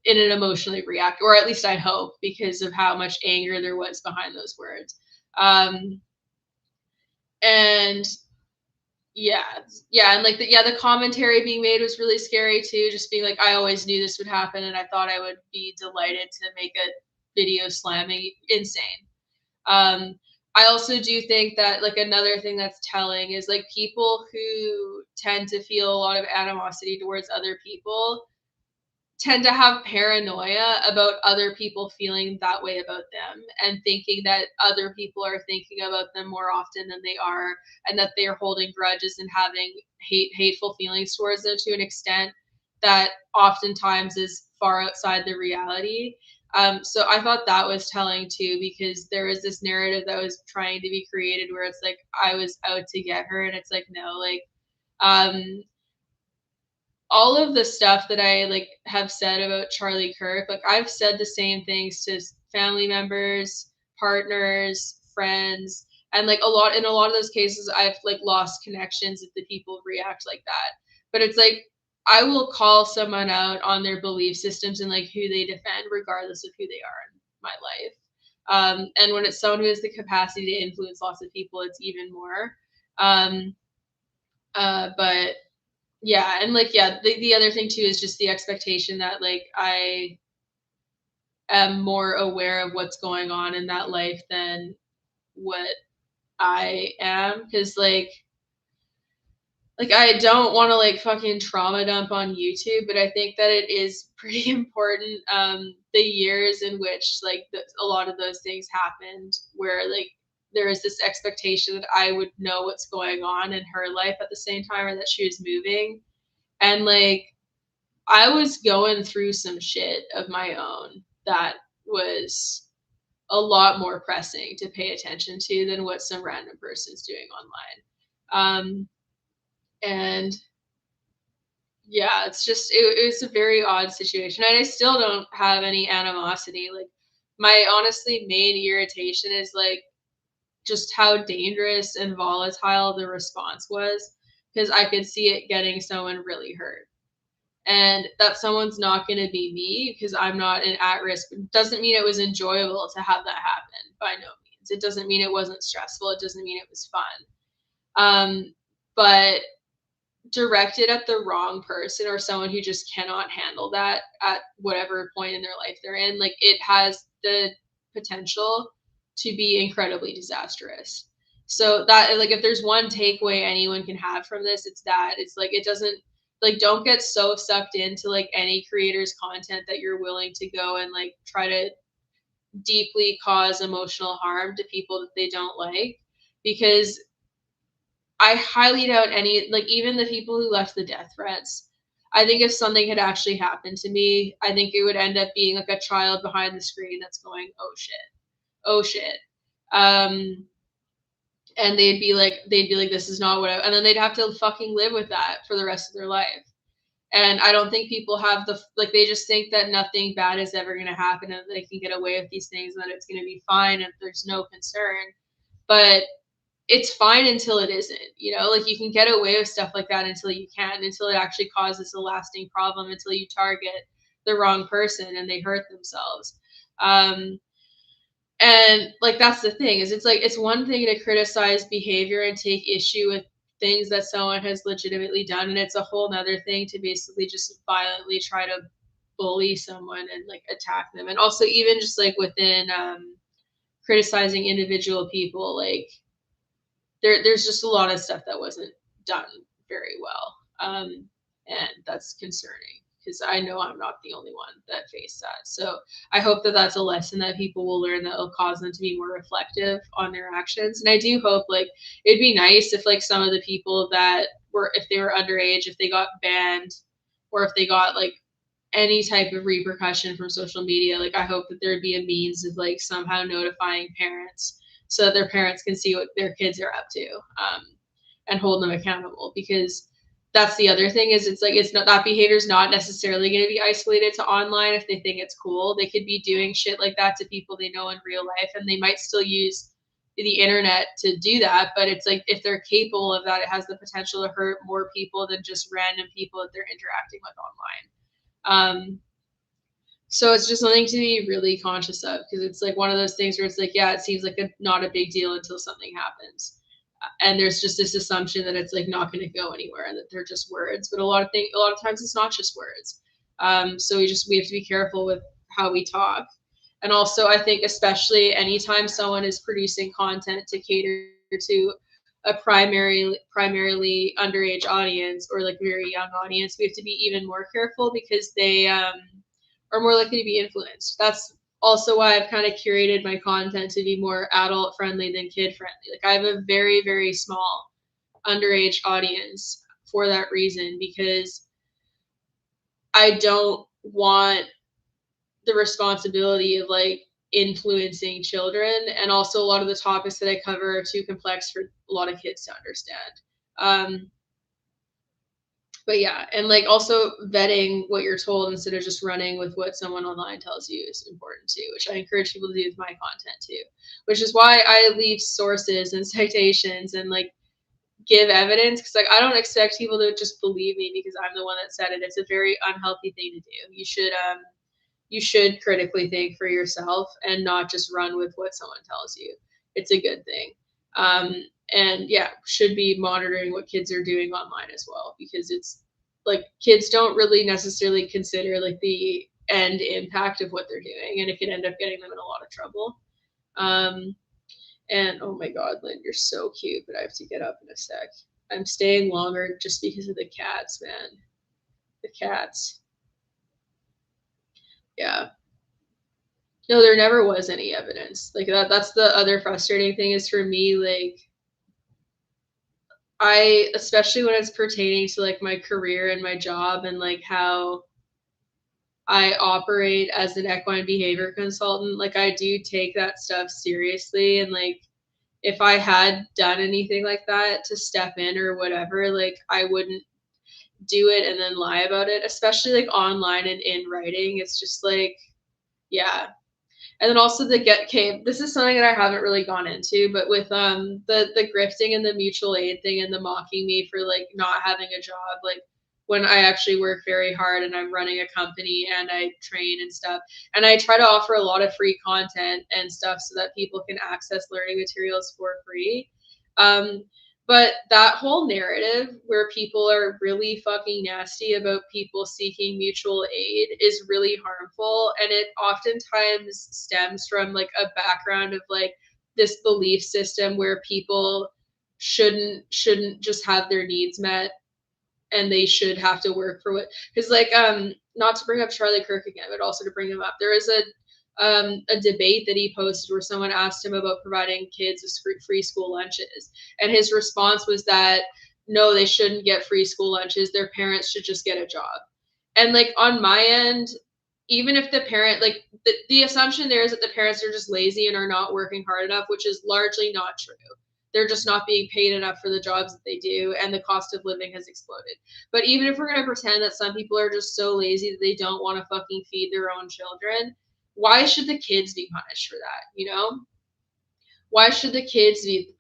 in an emotionally react, or at least I hope, because of how much anger there was behind those words. And yeah, and like the commentary being made was really scary too, just being like, I always knew this would happen and I thought I would be delighted to make a video slamming. Insane. um I also do think that like another thing that's telling is like people who tend to feel a lot of animosity towards other people tend to have paranoia about other people feeling that way about them, and thinking that other people are thinking about them more often than they are, and that they are holding grudges and having hateful feelings towards them to an extent that oftentimes is far outside the reality. So I thought that was telling too, because there was this narrative that was trying to be created where it's like I was out to get her, and it's like, no, like um all of the stuff that I like have said about Charlie Kirk, like I've said the same things to family members, partners, friends, and like in a lot of those cases I've like lost connections if the people react like that. But it's like I will call someone out on their belief systems and like who they defend regardless of who they are in my life. And when it's someone who has the capacity to influence lots of people, it's even more. Um, but yeah, and like the other thing too is just the expectation that like I am more aware of what's going on in that life than what I am, because like I don't want to like fucking trauma dump on YouTube, but I think that it is pretty important, the years in which like a lot of those things happened, where like there is this expectation that I would know what's going on in her life at the same time, or that she was moving. And like I was going through some shit of my own that was a lot more pressing to pay attention to than what some random person's doing online. And yeah, it's just it was a very odd situation, and I still don't have any animosity. Like my honestly main irritation is like just how dangerous and volatile the response was, because I could see it getting someone really hurt. And that someone's not going to be me because I'm not an at risk. It doesn't mean it was enjoyable to have that happen, by no means. It doesn't mean it wasn't stressful. It doesn't mean it was fun. But directed at the wrong person, or someone who just cannot handle that at whatever point in their life they're in, like it has the potential to be incredibly disastrous. So that like if there's one takeaway anyone can have from this, it's that it's like it doesn't like don't get so sucked into like any creator's content that you're willing to go and like try to deeply cause emotional harm to people that they don't like, because I highly doubt any, like even the people who left the death threats. I think if something had actually happened to me, I think it would end up being like a child behind the screen that's going, "Oh shit, oh shit," um, and they'd be like, "This is not what," and then they'd have to fucking live with that for the rest of their life. And I don't think people have the like they just think that nothing bad is ever going to happen and they can get away with these things and that it's going to be fine and there's no concern. But it's fine until it isn't, you know, like you can get away with stuff like that until you can't, until it actually causes a lasting problem, until you target the wrong person and they hurt themselves. And like that's the thing is it's like it's one thing to criticize behavior and take issue with things that someone has legitimately done, and it's a whole nother thing to basically just violently try to bully someone and like attack them. And also even just like within criticizing individual people, like there's just a lot of stuff that wasn't done very well. And that's concerning because I know I'm not the only one that faced that. So I hope that that's a lesson that people will learn that will cause them to be more reflective on their actions. And I do hope like it'd be nice if like some of the people that were, if they were underage, if they got banned or if they got like any type of repercussion from social media. Like I hope that there'd be a means of like somehow notifying parents so that their parents can see what their kids are up to, and hold them accountable. Because that's the other thing is it's like it's not that behavior is not necessarily going to be isolated to online. If they think it's cool, they could be doing shit like that to people they know in real life, and they might still use the internet to do that. But it's like if they're capable of that, it has the potential to hurt more people than just random people that they're interacting with online. So it's just something to be really conscious of, because it's like one of those things where it's like, yeah, it seems like not a big deal until something happens. And there's just this assumption that it's like not going to go anywhere and that they're just words. But a lot of times it's not just words. So we have to be careful with how we talk. And also, I think especially anytime someone is producing content to cater to a primarily underage audience or like very young audience, we have to be even more careful because they are more likely to be influenced. That's also why I've kind of curated my content to be more adult friendly than kid friendly. Like I have a very, very small underage audience for that reason, because I don't want the responsibility of like influencing children. And also a lot of the topics that I cover are too complex for a lot of kids to understand. Um, but yeah, and like also vetting what you're told instead of just running with what someone online tells you is important too, which I encourage people to do with my content too, which is why I leave sources and citations and like give evidence, because like I don't expect people to just believe me because I'm the one that said it. It's a very unhealthy thing to do. You should critically think for yourself and not just run with what someone tells you. It's a good thing. Um, and yeah, should be monitoring what kids are doing online as well, because it's like kids don't really necessarily consider like the end impact of what they're doing, and it can end up getting them in a lot of trouble. Um, and oh my God, Lynn, you're so cute, but I have to get up in a sec. I'm staying longer just because of the cats, man. The cats. Yeah. No, there never was any evidence. Like that's the other frustrating thing is for me, like I, especially when it's pertaining to like my career and my job and like how I operate as an equine behavior consultant, like I do take that stuff seriously. And like if I had done anything like that to step in or whatever, like I wouldn't do it and then lie about it, especially like online and in writing. It's just like, yeah. And then also the get came. This is something that I haven't really gone into, but with the grifting and the mutual aid thing and the mocking me for like not having a job, like when I actually work very hard and I'm running a company and I train and stuff, and I try to offer a lot of free content and stuff so that people can access learning materials for free. Um, but that whole narrative where people are really fucking nasty about people seeking mutual aid is really harmful. And it oftentimes stems from like a background of like this belief system where people shouldn't just have their needs met, and they should have to work for what, because like not to bring up Charlie Kirk again, but also to bring him up, there is a debate that he posted where someone asked him about providing kids with free school lunches, and his response was that no, they shouldn't get free school lunches, their parents should just get a job. And like on my end, even if the parent, like the assumption there is that the parents are just lazy and are not working hard enough, which is largely not true. They're just not being paid enough for the jobs that they do, and the cost of living has exploded. But even if we're going to pretend that some people are just so lazy that they don't want to fucking feed their own children, why should the kids be punished for that? You know? Why should the kids be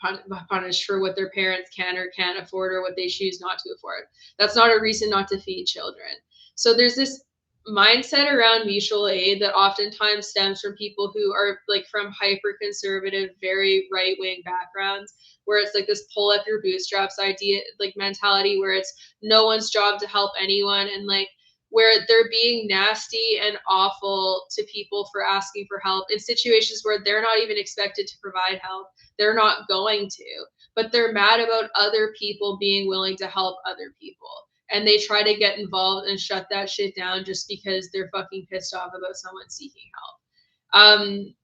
punished for what their parents can or can't afford or what they choose not to afford? That's not a reason not to feed children. So there's this mindset around mutual aid that oftentimes stems from people who are like from hyper conservative, very right wing backgrounds, where it's like this pull up your bootstraps idea, like mentality, where it's no one's job to help anyone, and like where they're being nasty and awful to people for asking for help in situations where they're not even expected to provide help. They're not going to, but they're mad about other people being willing to help other people. And they try to get involved and shut that shit down just because they're fucking pissed off about someone seeking help.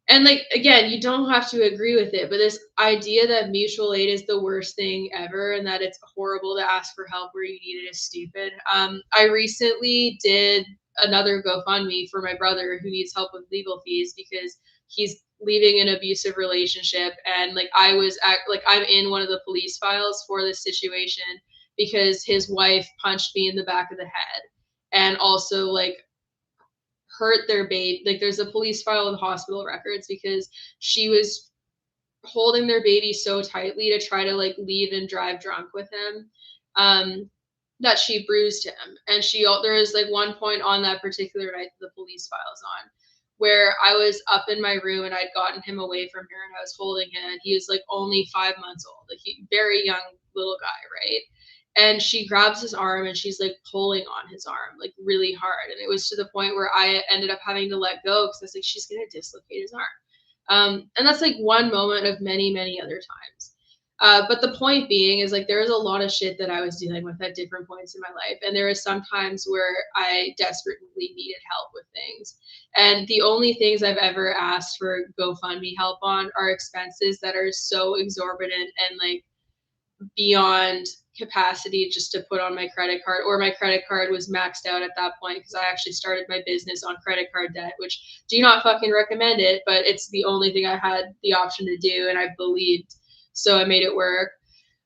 And like again, you don't have to agree with it, but this idea that mutual aid is the worst thing ever and that it's horrible to ask for help where you need it is stupid. I recently did another GoFundMe for my brother who needs help with legal fees because he's leaving an abusive relationship, and like I'm in one of the police files for this situation because his wife punched me in the back of the head and also like hurt their baby. Like there's a police file with hospital records because she was holding their baby so tightly to try to like leave and drive drunk with him, that she bruised him. And there is like one point on that particular night that the police files on where I was up in my room and I'd gotten him away from her and I was holding him and he was like only 5 months old, like very young little guy, right? And she grabs his arm and she's like pulling on his arm like really hard, and it was to the point where I ended up having to let go because I was like, she's gonna dislocate his arm. And that's like one moment of many, many other times. But the point being is like there was a lot of shit that I was dealing with at different points in my life. And there was some times where I desperately needed help with things. And the only things I've ever asked for GoFundMe help on are expenses that are so exorbitant and like beyond capacity just to put on my credit card, or my credit card was maxed out at that point because I actually started my business on credit card debt, which do not fucking recommend it, but it's the only thing I had the option to do and I believed, so I made it work.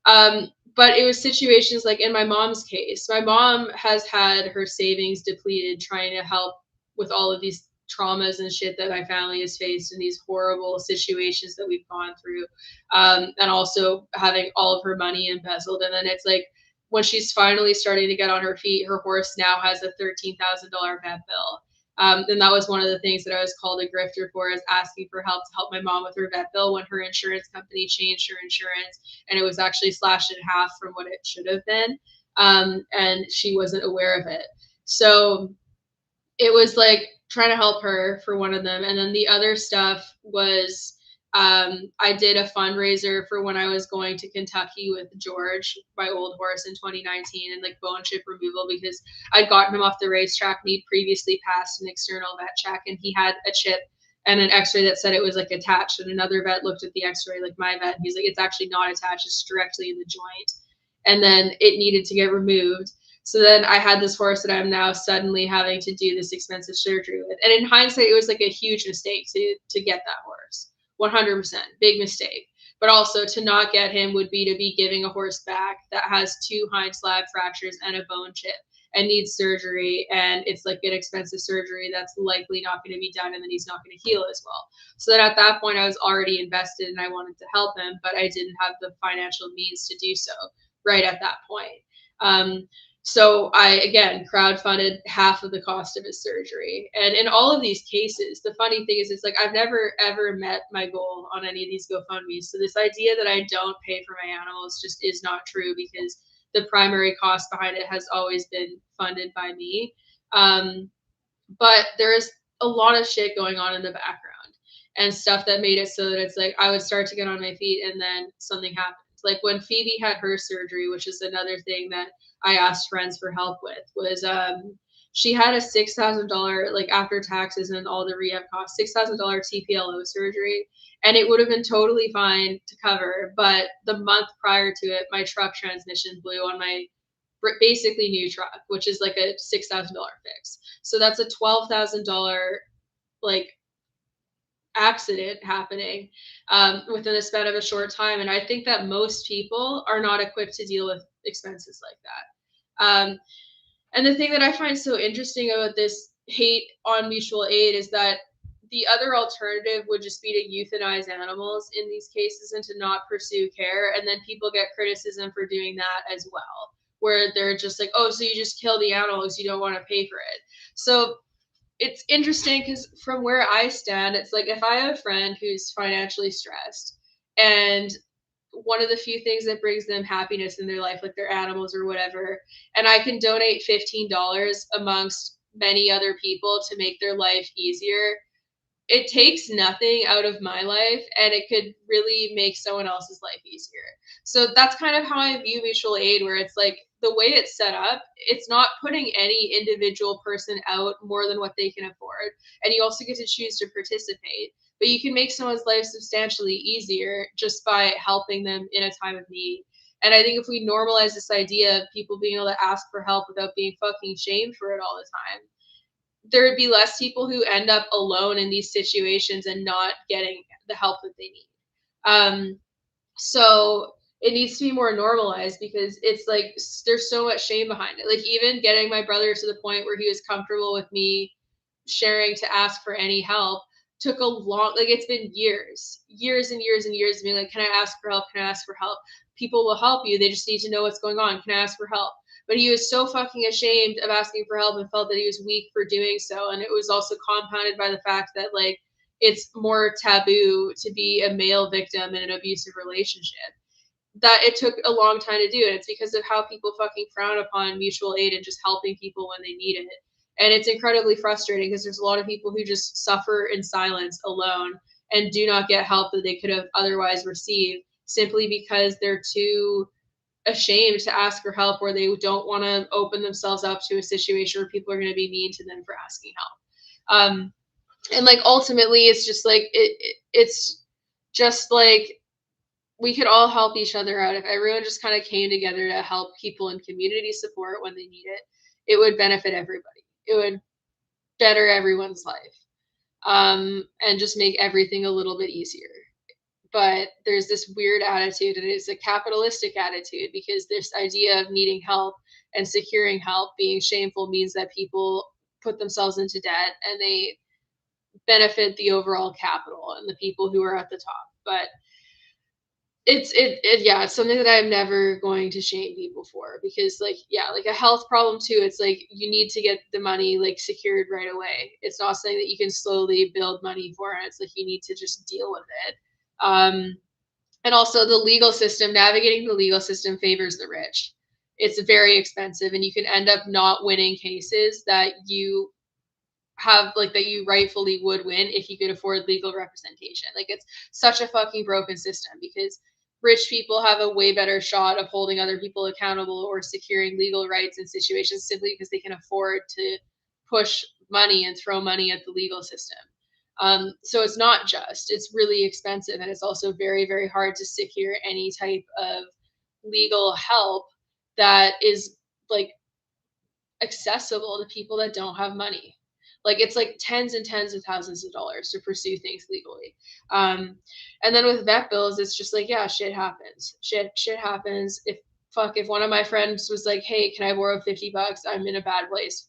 But it was situations like in my mom's case, my mom has had her savings depleted trying to help with all of these traumas and shit that my family has faced and these horrible situations that we've gone through, and also having all of her money embezzled. And then it's like when she's finally starting to get on her feet, her horse now has a $13,000 vet bill. And that was one of the things that I was called a grifter for, is asking for help to help my mom with her vet bill when her insurance company changed her insurance and it was actually slashed in half from what it should have been. And she wasn't aware of it. So it was like trying to help her for one of them. And then the other stuff was I did a fundraiser for when I was going to Kentucky with George, my old horse, in 2019, and like bone chip removal because I'd gotten him off the racetrack and he'd previously passed an external vet check and he had a chip and an x-ray that said it was like attached, and another vet looked at the x-ray, like my vet, and he's like, it's actually not attached, it's directly in the joint, and then it needed to get removed. So then I had this horse that I'm now suddenly having to do this expensive surgery with. And in hindsight, it was like a huge mistake to get that horse. 100%, big mistake. But also to not get him would be to be giving a horse back that has 2 hind slab fractures and a bone chip and needs surgery. And it's like an expensive surgery that's likely not going to be done, and then he's not going to heal as well. So then at that point, I was already invested and I wanted to help him, but I didn't have the financial means to do so right at that point. So I, again, crowdfunded half of the cost of his surgery. And in all of these cases, the funny thing is, it's like I've never, ever met my goal on any of these GoFundMes. So this idea that I don't pay for my animals just is not true because the primary cost behind it has always been funded by me. But there's a lot of shit going on in the background and stuff that made it so that it's like I would start to get on my feet and then something happens. Like when Phoebe had her surgery, which is another thing that I asked friends for help with, was she had a $6,000, like after taxes and all the rehab costs, $6,000 TPLO surgery, and it would have been totally fine to cover. But the month prior to it, my truck transmission blew on my basically new truck, which is like a $6,000 fix. So that's a $12,000 like accident happening within the span of a short time. And I think that most people are not equipped to deal with expenses like that. And the thing that I find so interesting about this hate on mutual aid is that the other alternative would just be to euthanize animals in these cases and to not pursue care. And then people get criticism for doing that as well, where they're just like, oh, so you just kill the animals, you don't want to pay for it. So it's interesting because from where I stand, it's like if I have a friend who's financially stressed and one of the few things that brings them happiness in their life, like their animals or whatever, and I can donate $15 amongst many other people to make their life easier, it takes nothing out of my life and it could really make someone else's life easier. So that's kind of how I view mutual aid, where it's like the way it's set up, it's not putting any individual person out more than what they can afford. And you also get to choose to participate. but you can make someone's life substantially easier just by helping them in a time of need. And I think if we normalize this idea of people being able to ask for help without being fucking shamed for it all the time, there would be less people who end up alone in these situations and not getting the help that they need. So it needs to be more normalized because it's like there's so much shame behind it. Like even getting my brother to the point where he was comfortable with me sharing to ask for any help took a long, like it's been years and years and years of being like, can I ask for help? Can I ask for help? People will help you. They just need to know what's going on. Can I ask for help? But he was so fucking ashamed of asking for help and felt that he was weak for doing so. And it was also compounded by the fact that like it's more taboo to be a male victim in an abusive relationship. That it took a long time to do, and it's because of how people fucking frown upon mutual aid and just helping people when they need it. And it's incredibly frustrating because there's a lot of people who just suffer in silence alone and do not get help that they could have otherwise received simply because they're too ashamed to ask for help, or they don't want to open themselves up to a situation where people are going to be mean to them for asking help. And like ultimately it's just like it's just like we could all help each other out if everyone just kind of came together to help people in community support when they need it. It would benefit everybody. It would better everyone's life, and just make everything a little bit easier. But there's this weird attitude, and it's a capitalistic attitude because this idea of needing help and securing help being shameful means that people put themselves into debt and they benefit the overall capital and the people who are at the top. But it's something that I'm never going to shame people for because like like a health problem too, it's like you need to get the money like secured right away. It's not something that you can slowly build money for, and it's like you need to just deal with it. And also the legal system, navigating the legal system favors the rich. It's very expensive and you can end up not winning cases that you have like that you rightfully would win if you could afford legal representation. Like it's such a fucking broken system because rich people have a way better shot of holding other people accountable or securing legal rights in situations simply because they can afford to push money and throw money at the legal system. So it's not just, it's really expensive, and it's also very, very hard to secure any type of legal help that is like accessible to people that don't have money. Like it's like tens and tens of thousands of dollars to pursue things legally. And then with vet bills, it's just like, yeah, shit happens. Shit happens. If one of my friends was like, hey, can I borrow $50? I'm in a bad place.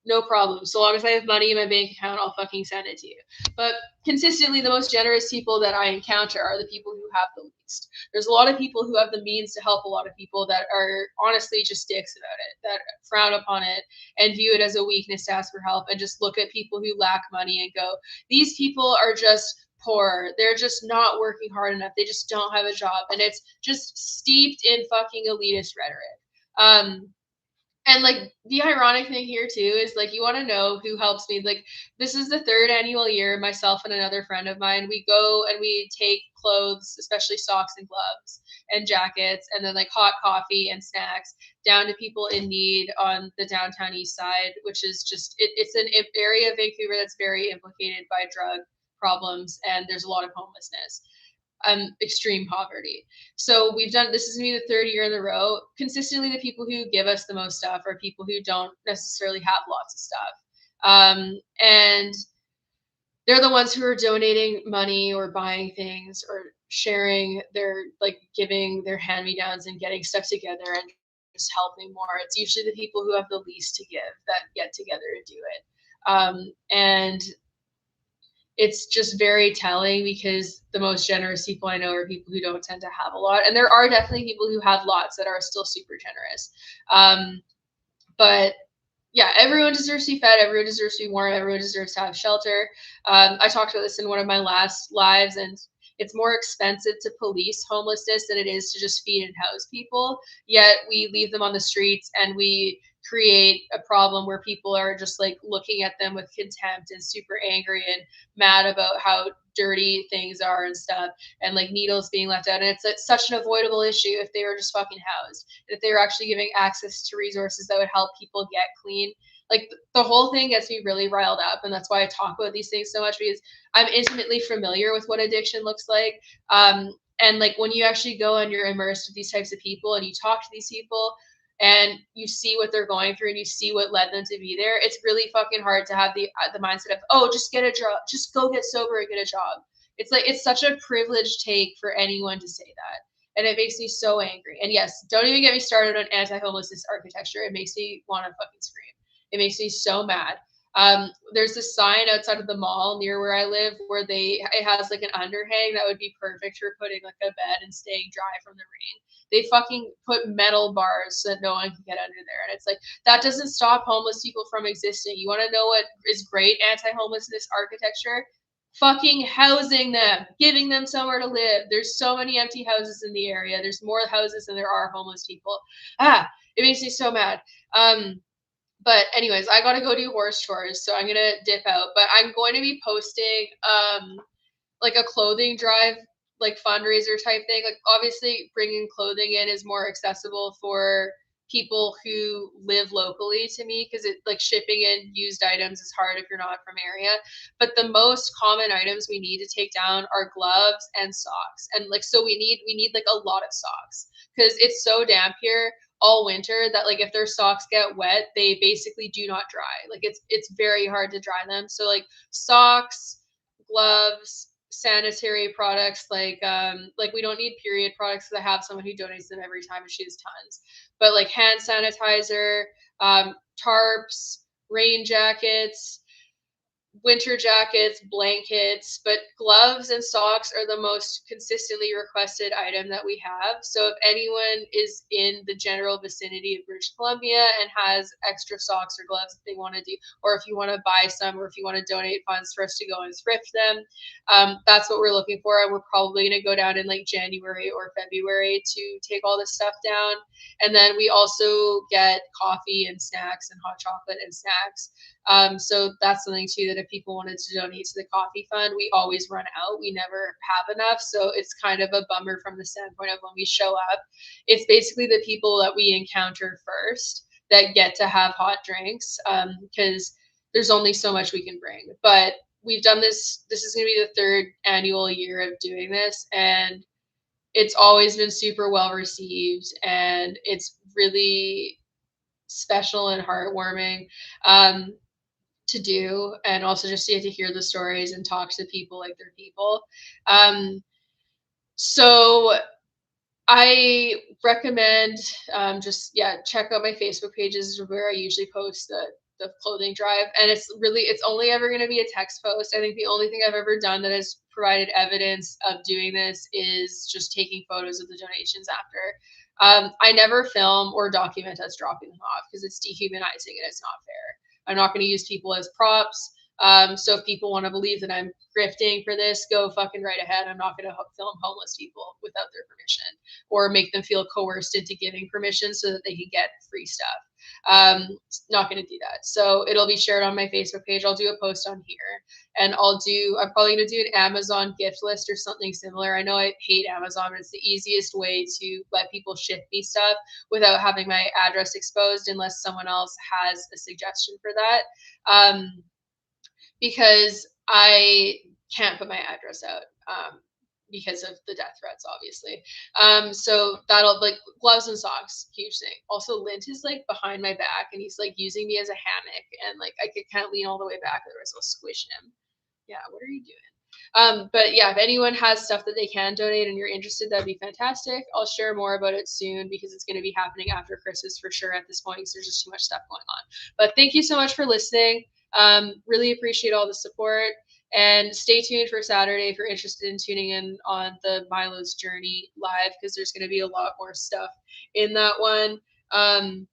No problem. So long as I have money in my bank account, I'll fucking send it to you. But consistently, the most generous people that I encounter are the people who have the least. There's a lot of people who have the means to help a lot of people that are honestly just dicks about it, that frown upon it and view it as a weakness to ask for help and just look at people who lack money and go, these people are just poor. They're just not working hard enough. They just don't have a job. And it's just steeped in fucking elitist rhetoric. And like the ironic thing here too is like you want to know who helps me. Like this is the third annual year, myself and another friend of mine, we go and we take clothes, especially socks and gloves and jackets, and then like hot coffee and snacks down to people in need on the downtown east side, which is just it's an area of Vancouver that's very implicated by drug problems, and there's a lot of homelessness, extreme poverty. So we've done, this is gonna be the third year in a row. Consistently, the people who give us the most stuff are people who don't necessarily have lots of stuff. And they're the ones who are donating money or buying things or sharing their, like giving their hand-me-downs and getting stuff together and just helping more. It's usually the people who have the least to give that get together to do it. And it's just very telling because the most generous people I know are people who don't tend to have a lot. And there are definitely people who have lots that are still super generous. But yeah, everyone deserves to be fed. Everyone deserves to be warm. Everyone deserves to have shelter. I talked about this in one of my last lives, and it's more expensive to police homelessness than it is to just feed and house people. Yet we leave them on the streets and we create a problem where people are just like looking at them with contempt and super angry and mad about how dirty things are and stuff, and like needles being left out. And it's such an avoidable issue if they were just fucking housed, if they were actually giving access to resources that would help people get clean. Like the whole thing gets me really riled up, and that's why I talk about these things so much, because I'm intimately familiar with what addiction looks like. And like when you actually go and you're immersed with these types of people and you talk to these people and you see what they're going through and you see what led them to be there, it's really fucking hard to have the mindset of, oh, just get a job, just go get sober and get a job. It's like, it's such a privileged take for anyone to say that. And it makes me so angry. And yes, don't even get me started on anti-homelessness architecture. It makes me want to fucking scream. It makes me so mad. There's this sign outside of the mall near where I live where it has like an underhang that would be perfect for putting like a bed and staying dry from the rain. They fucking put metal bars so that no one can get under there. And it's like, that doesn't stop homeless people from existing. You want to know what is great anti-homelessness architecture? Fucking housing them, giving them somewhere to live. There's so many empty houses in the area. There's more houses than there are homeless people. It makes me so mad. But anyways, I gotta go do horse chores, so I'm gonna dip out. But I'm going to be posting like a clothing drive, like fundraiser type thing. Like obviously bringing clothing in is more accessible for people who live locally to me, because it like shipping in used items is hard if you're not from area. But the most common items we need to take down are gloves and socks. And like so we need like a lot of socks because it's so damp here all winter that like if their socks get wet, they basically do not dry. Like it's very hard to dry them. So like socks, gloves, sanitary products like we don't need period products because I have someone who donates them every time and she has tons. But like hand sanitizer, tarps, rain jackets, winter jackets, blankets, but gloves and socks are the most consistently requested item that we have. So if anyone is in the general vicinity of British Columbia and has extra socks or gloves that they want to do, or if you want to buy some, or if you want to donate funds for us to go and thrift them, that's what we're looking for. And we're probably going to go down in like January or February to take all this stuff down. And then we also get coffee and snacks and hot chocolate and snacks. So that's something too, that if people wanted to donate to the coffee fund, we always run out. We never have enough. So it's kind of a bummer from the standpoint of when we show up, it's basically the people that we encounter first that get to have hot drinks, because there's only so much we can bring. But we've done this. This is going to be the third annual year of doing this. And it's always been super well received. And it's really special and heartwarming. To do, and also just to hear the stories and talk to people like they're people. So I recommend just check out my Facebook pages where I usually post the clothing drive, and it's only ever going to be a text post. I think the only thing I've ever done that has provided evidence of doing this is just taking photos of the donations after. I never film or document us dropping them off because it's dehumanizing and it's not fair. I'm not going to use people as props. So if people want to believe that I'm grifting for this, go fucking right ahead. I'm not going to film homeless people without their permission or make them feel coerced into giving permission so that they can get free stuff. Not going to do that. So it'll be shared on my Facebook page. I'll do a post on here, and I'm probably going to do an Amazon gift list or something similar. I know I hate Amazon, but it's the easiest way to let people ship me stuff without having my address exposed, unless someone else has a suggestion for that. Because I can't put my address out because of the death threats, obviously. So that'll like gloves and socks, huge thing. Also, Lint is like behind my back and he's like using me as a hammock, and like I can't lean all the way back, otherwise I'll squish him. Yeah, what are you doing? But yeah, if anyone has stuff that they can donate and you're interested, that'd be fantastic. I'll share more about it soon because it's going to be happening after Christmas for sure at this point because there's just too much stuff going on. But thank you so much for listening. Really appreciate all the support, and stay tuned for Saturday if you're interested in tuning in on the Milo's Journey live, because there's going to be a lot more stuff in that one. And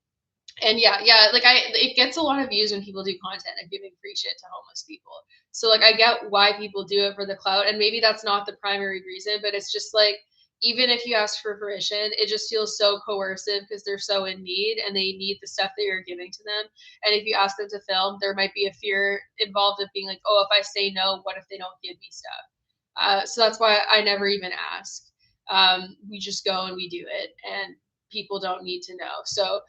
like it gets a lot of views when people do content and giving free shit to homeless people. So like I get why people do it for the clout, and maybe that's not the primary reason, but it's just like even if you ask for permission, it just feels so coercive because they're so in need and they need the stuff that you're giving to them. And if you ask them to film, there might be a fear involved of being like, oh, if I say no, what if they don't give me stuff? So that's why I never even ask. We just go and we do it, and people don't need to know. So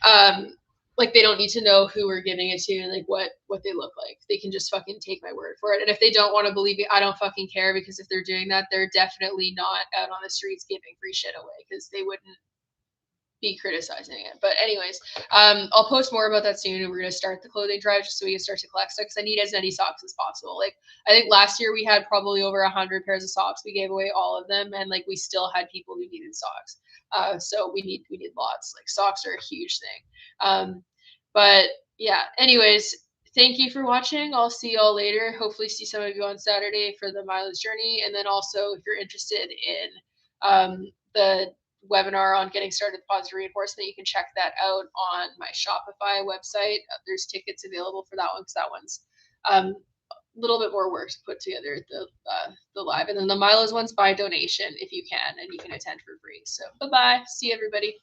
um, like they don't need to know who we're giving it to and like what they look like. They can just fucking take my word for it. And if they don't want to believe me, I don't fucking care, because if they're doing that, they're definitely not out on the streets giving free shit away, because they wouldn't be criticizing it. But anyways, I'll post more about that soon, and we're gonna start the clothing drive just so we can start to collect stuff, because I need as many socks as possible. Like I think last year we had probably over 100 pairs of socks. We gave away all of them, and like we still had people who needed socks. So we need lots. Like socks are a huge thing. But yeah. Anyways, thank you for watching. I'll see y'all later. Hopefully, see some of you on Saturday for the mileage journey, and then also if you're interested in the webinar on getting started with positive reinforcement, you can check that out on my Shopify website. There's tickets available for that one, because that one's a little bit more work to put together the live. And then the mileage one's by donation if you can, and you can attend for free. So bye bye. See everybody.